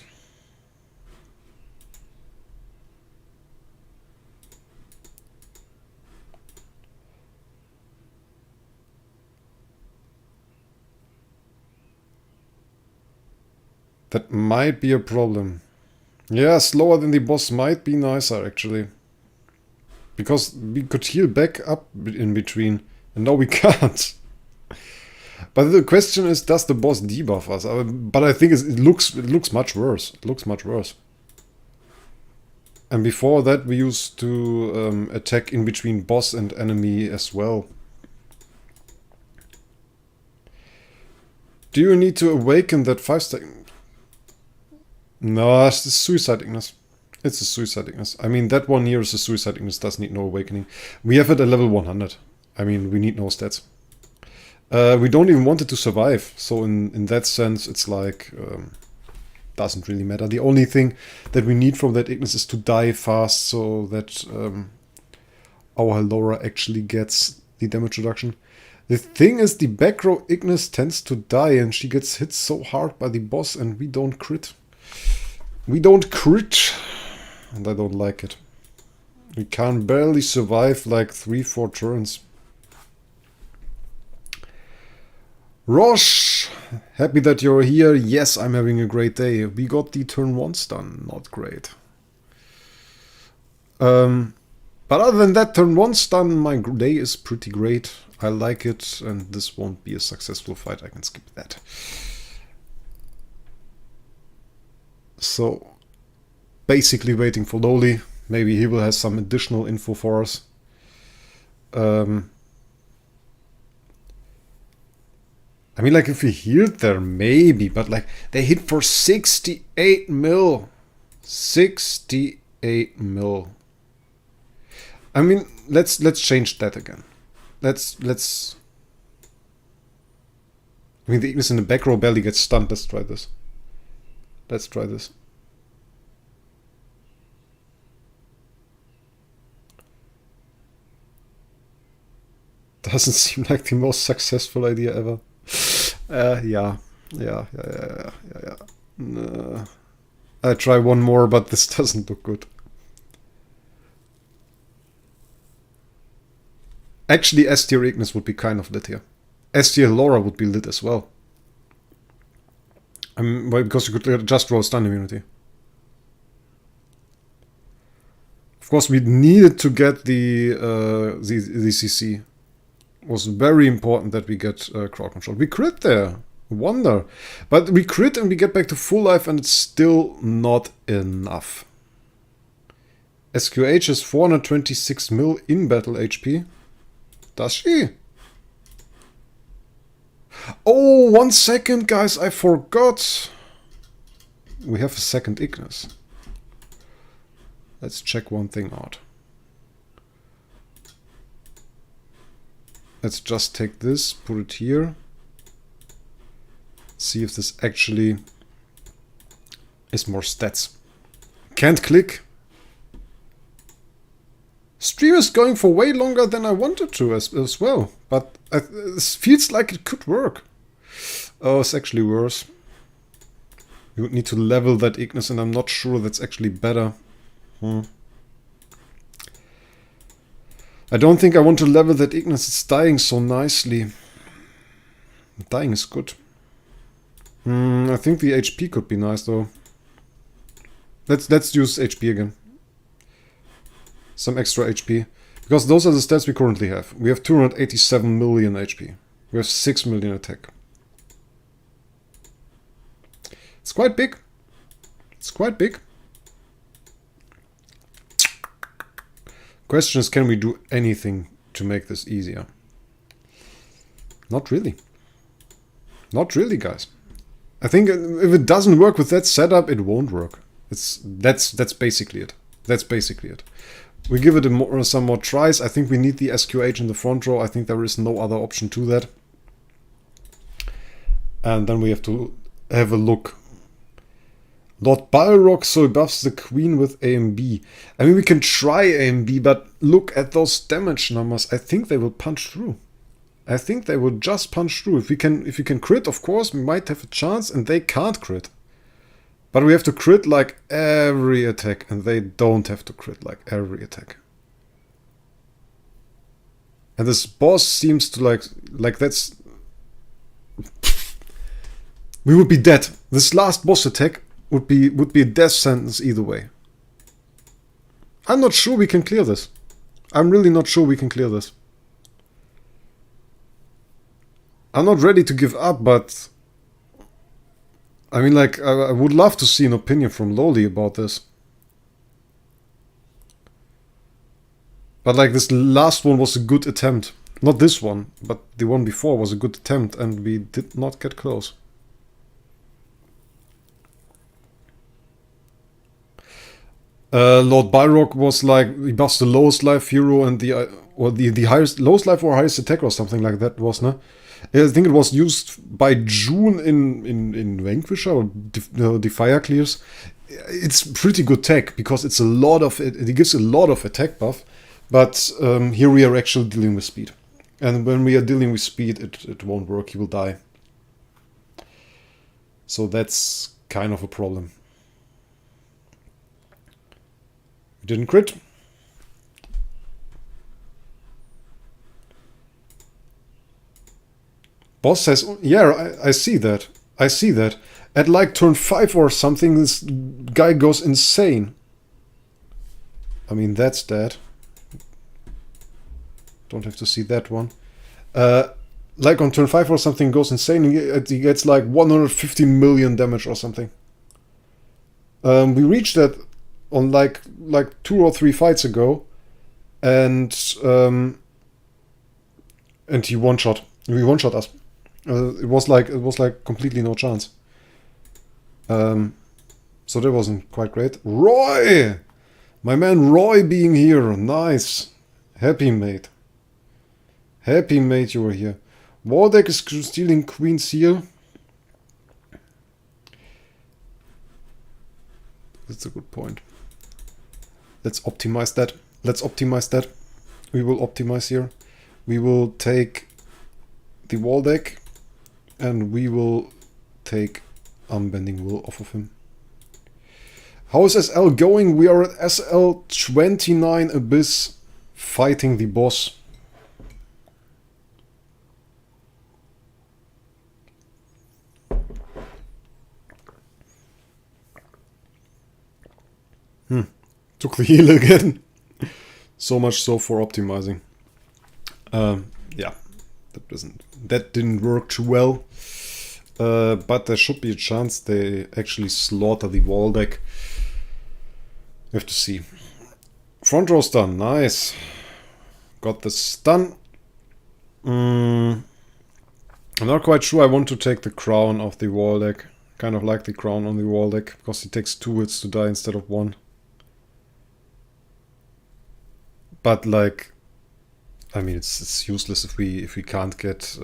That might be a problem. Yeah, slower than the boss might be nicer, actually. Because we could heal back up in between, and now we can't. But the question is, does the boss debuff us? But I think it looks much worse. It looks much worse. And before that, we used to attack in between boss and enemy as well. Do you need to awaken that 5-stack? No, it's the Suicide Ignis. It's a Suicide Ignis. I mean, that one here is a Suicide Ignis, does need no awakening. We have it at level 100. I mean, we need no stats. We don't even want it to survive, so in that sense, it's like, doesn't really matter. The only thing that we need from that Ignis is to die fast, so that our Halora actually gets the damage reduction. The thing is, the back row Ignis tends to die, and she gets hit so hard by the boss, and we don't crit. We don't crit, and I don't like it. We can barely survive like 3-4 turns. Rosh, happy that you're here. Yes, I'm having a great day. We got the turn 1 stun, not great. But other than that, turn 1 stun, my day is pretty great. I like it, and this won't be a successful fight. I can skip that. So, basically waiting for Loli. Maybe he will have some additional info for us. I mean, like, if we healed there, maybe, but like, they hit for 68 mil. 68 mil. I mean, let's change that again. Let's. I mean, the Ignis in the back row barely gets stunned. Let's try this. Let's try this. Doesn't seem like the most successful idea ever. Yeah. I try one more, but this doesn't look good. Actually, S tier Ignis would be kind of lit here. S tier Laura would be lit as well. Well, because you could just roll stun immunity. Of course, we needed to get the CC. It was very important that we get crowd control. We crit there. Wonder. But we crit and we get back to full life, and it's still not enough. SQH is 426 mil in battle HP. Does she? Oh, 1 second, guys, I forgot. We have a second Ignis. Let's check one thing out. Let's just take this, put it here. See if this actually is more stats. Can't click. Stream is going for way longer than I wanted to as well. But it feels like it could work. Oh, it's actually worse. You would need to level that Ignis, and I'm not sure that's actually better. I don't think I want to level that Ignis. It's dying so nicely. Dying is good. I think the HP could be nice though. Let's use HP again. Some extra HP. Because those are the stats we currently have. We have 287 million HP. We have 6 million attack. It's quite big. It's quite big. Question is, can we do anything to make this easier? Not really. Not really, guys. I think if it doesn't work with that setup, it won't work. That's basically it. That's basically it. We give it some more tries. I think we need the SQH in the front row. I think there is no other option to that. And then we have to have a look. Lord Balrog so buffs the queen with AMB. I mean, we can try AMB, but look at those damage numbers. I think they will punch through. I think they will just punch through. If we can crit, of course, we might have a chance, and they can't crit. But we have to crit like every attack, and they don't have to crit like every attack. And this boss seems to like that's... We would be dead. This last boss attack would be a death sentence either way. I'm not sure we can clear this. I'm really not sure we can clear this. I'm not ready to give up, but... I mean, like, I would love to see an opinion from Loli about this. But, like, this last one was a good attempt. Not this one, but the one before was a good attempt, and we did not get close. Lord Balrog was like, he buffs the lowest life hero and the highest, lowest life or highest attack or something like that was, no? I think it was used by June in Vanquisher or Defier Clears. It's pretty good tech because it's a lot of it gives a lot of attack buff, but here we are actually dealing with speed. And when we are dealing with speed, it won't work, he will die. So that's kind of a problem. We didn't crit. Boss says, yeah, I see that. I see that. At like turn 5 or something, this guy goes insane. I mean, that's dead. Don't have to see that one. Like on turn 5 or something goes insane, he gets like 150 million damage or something. We reached that on like 2 or 3 fights ago, and he one-shot. He one-shot us. It was like completely no chance. So that wasn't quite great. Roy! My man Roy being here. Nice. Happy mate. Happy mate you were here. Wraec is stealing Queen's Seal. That's a good point. Let's optimize that. Let's optimize that. We will optimize here. We will take the Wraec and we will take Unbending Will off of him. How is SL going? We are at SL 29 Abyss fighting the boss. Took the heal again. So much so for optimizing. Yeah, that didn't work too well. But there should be a chance they actually slaughter the Wraec. We have to see. Front row stun, nice. Got the stun. I'm not quite sure I want to take the crown of the Wraec. Kind of like the crown on the Wraec because he takes 2 hits to die instead of 1. But like, I mean, it's useless if we can't get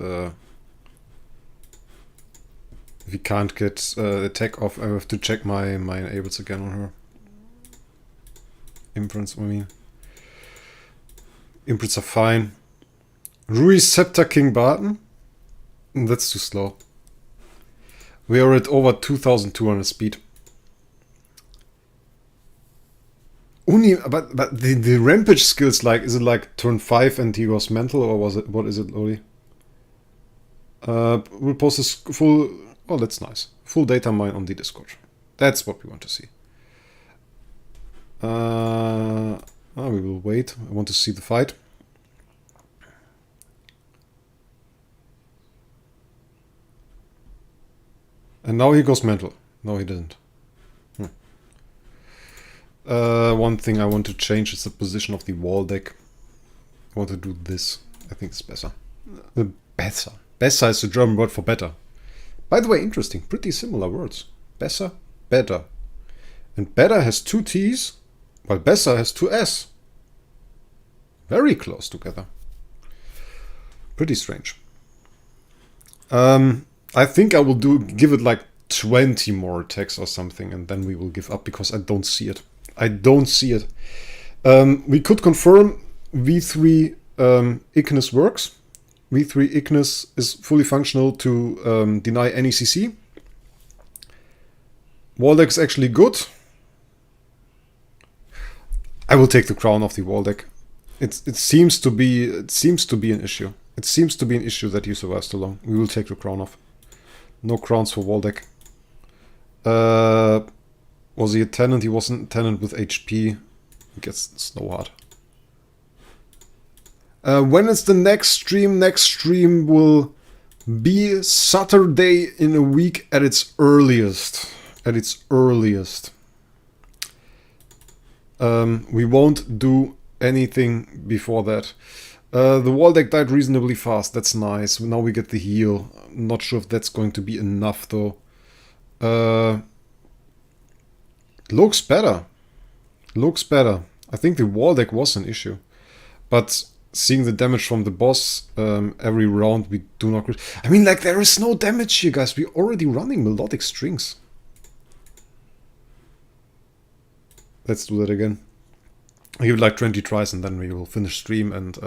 attack off. I have to check my enables again on her. Imprints, I mean, imprints are fine. Rui Scepter King Barton. That's too slow. We are at over 2,200 speed. But the rampage skills, like, is it like turn 5 and he goes mental, or was it, what is it, Lodi? We'll post this full, oh that's nice, full data mine on the Discord. That's what we want to see. We will wait, I want to see the fight. And now he goes mental. No, he didn't. One thing I want to change is the position of the Wraec. I want to do this. I think it's better. Besser. Besser is the German word for better. By the way, interesting. Pretty similar words. Besser, better. And better has 2 T's, while besser has 2 S. Very close together. Pretty strange. I think I will give it like 20 more attacks or something, and then we will give up because I don't see it. I don't see it. We could confirm V3 Ignis works. V3 Ignis is fully functional to deny any CC. Wraec is actually good. I will take the crown of the Wraec. It seems to be an issue. It seems to be an issue that you survive so long. We will take the crown off. No crowns for Wraec. Was he a tenant? He wasn't a tenant with HP. He gets Snowheart. When is the next stream? Next stream will be Saturday in a week at its earliest. At its earliest. We won't do anything before that. The Wraec died reasonably fast. That's nice. Now we get the heal. I'm not sure if that's going to be enough though. Looks better. Looks better. I think the wall deck was an issue. But seeing the damage from the boss every round, we do not... I mean, like, there is no damage here, guys. We're already running melodic strings. Let's do that again. I'll give it like 20 tries and then we will finish stream. And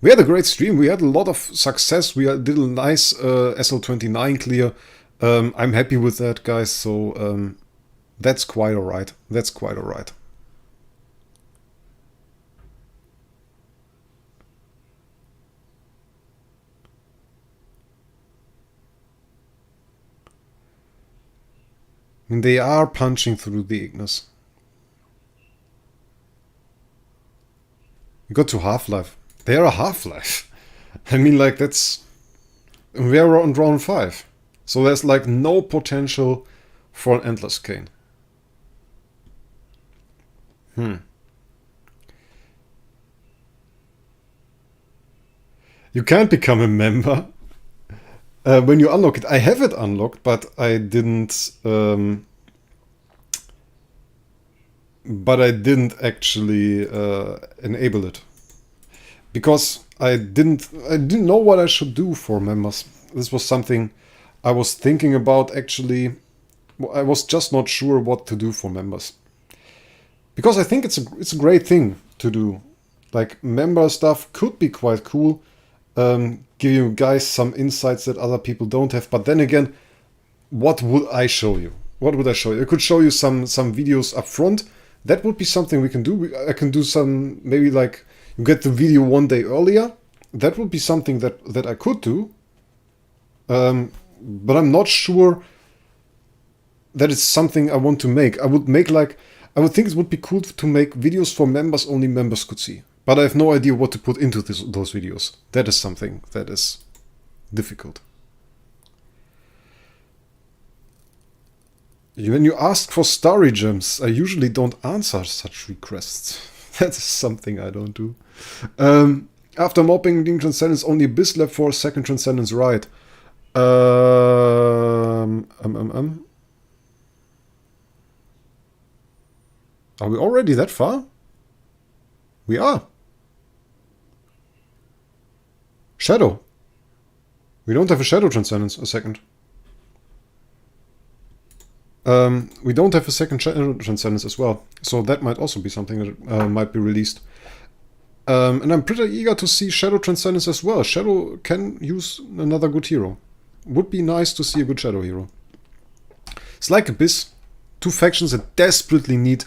we had a great stream. We had a lot of success. We did a nice SL29 clear. I'm happy with that, guys. So that's quite alright. That's quite alright. I mean, they are punching through the Ignis. We got to Half-Life. They are a Half-Life. I mean, like, that's... We're on round 5. So there's, like, no potential for an Endless Cane. You can't become a member when you unlock it. I have it unlocked, but I didn't... but I didn't actually enable it because I didn't know what I should do for members. This was something I was thinking about actually. I was just not sure what to do for members because I think it's a great thing to do. Like, member stuff could be quite cool, give you guys some insights that other people don't have. But then again, what would I show you? What would I show you? I could show you some videos up front. That would be something we can do. I can do some, maybe like you get the video one day earlier. That would be something that I could do. But I'm not sure that it's something I want to make. I would think it would be cool to make videos for members only members could see. But I have no idea what to put into those videos. That is something that is difficult. When you ask for story gems, I usually don't answer such requests. That is something I don't do. After mopping Leading Transcendence, only Abyss left for second Transcendence right. Are we already that far? We are. Shadow. We don't have a Shadow Transcendence, a second. We don't have a second Shadow Transcendence as well, so that might also be something that might be released. And I'm pretty eager to see Shadow Transcendence as well. Shadow can use another good hero. Would be nice to see a good Shadow hero. It's like Abyss. Two factions that desperately need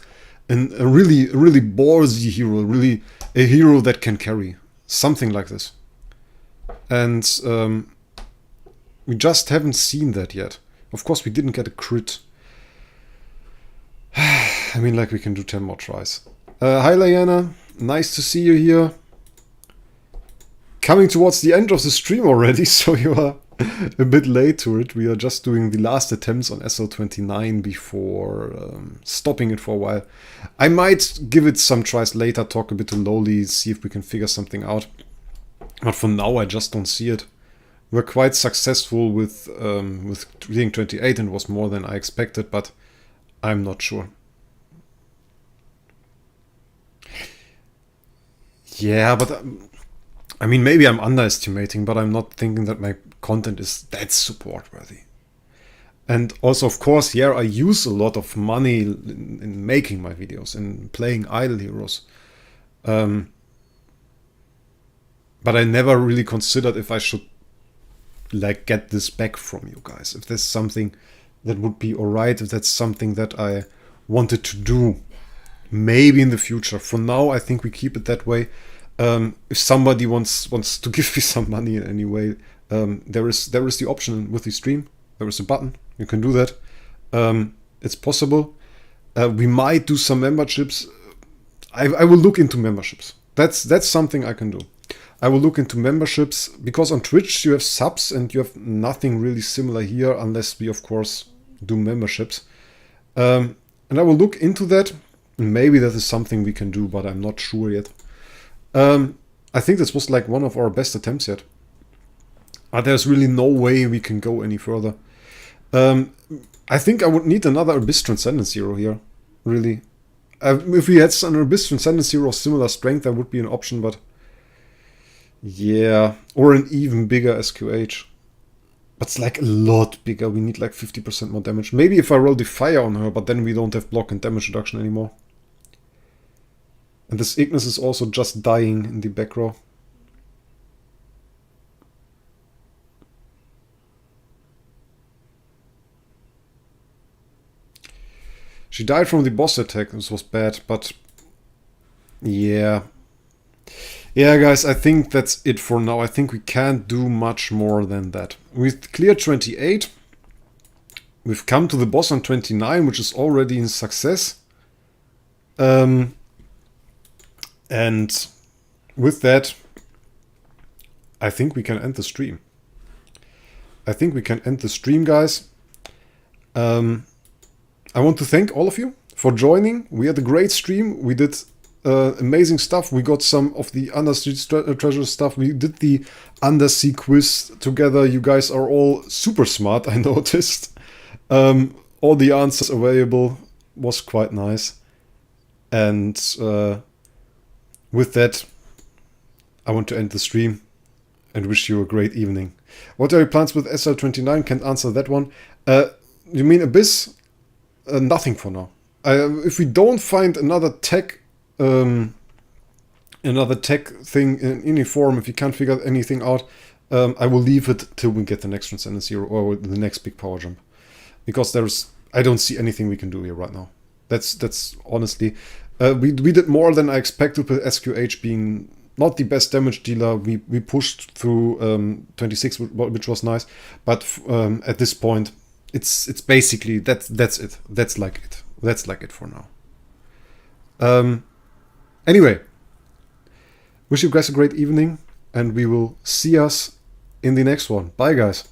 a really ballsy hero, really a hero that can carry. Something like this. And we just haven't seen that yet. Of course, we didn't get a crit. I mean, like, we can do 10 more tries. Hi, Liana. Nice to see you here. Coming towards the end of the stream already, so you are a bit late to it. We are just doing the last attempts on SL29 before stopping it for a while. I might give it some tries later, talk a bit to Lowly, see if we can figure something out. But for now, I just don't see it. We're quite successful with reading 28, and it was more than I expected, but I'm not sure. Yeah, but I mean, maybe I'm underestimating, but I'm not thinking that my content is that support worthy. And also, of course, yeah, I use a lot of money in making my videos and playing idle heroes. But I never really considered if I should, like, get this back from you guys. If there's something that would be alright, if that's something that I wanted to do. Maybe in the future. For now, I think we keep it that way. If somebody wants to give me some money in any way, there is the option with the stream. There is a button. You can do that. It's possible. We might do some memberships. I will look into memberships. That's something I can do. I will look into memberships because on Twitch you have subs and you have nothing really similar here unless we, of course, do memberships. And I will look into that. Maybe that is something we can do, but I'm not sure yet. I think this was like one of our best attempts yet. There's really no way we can go any further. I think I would need another Abyss Transcendence hero here. Really. If we had an Abyss Transcendency or similar strength, that would be an option, but yeah, or an even bigger SQH. But it's like a lot bigger. We need like 50% more damage. Maybe if I roll Defire on her, but then we don't have block and damage reduction anymore. And this Ignis is also just dying in the back row. She died from the boss attack. This was bad, but yeah. Yeah, guys, I think that's it for now. I think we can't do much more than that. We've cleared 28. We've come to the boss on 29, which is already a success. And with that, I think we can end the stream. Guys. I want to thank all of you for joining. We had a great stream. We did amazing stuff. We got some of the Undersea treasure stuff. We did the Undersea quiz together. You guys are all super smart, I noticed. All the answers available was quite nice. And with that, I want to end the stream and wish you a great evening. What are your plans with SL29? Can't answer that one. You mean Abyss? Nothing for now. If we don't find another tech thing in any form, if you can't figure anything out, I will leave it till we get the next Transcendency or the next big power jump. Because I don't see anything we can do here right now. That's honestly, we did more than I expected with SQH being not the best damage dealer. We pushed through 26, which was nice, but at this point, it's basically that's it. That's like it for now. Anyway, wish you guys a great evening, and we will see us in the next one. Bye, guys.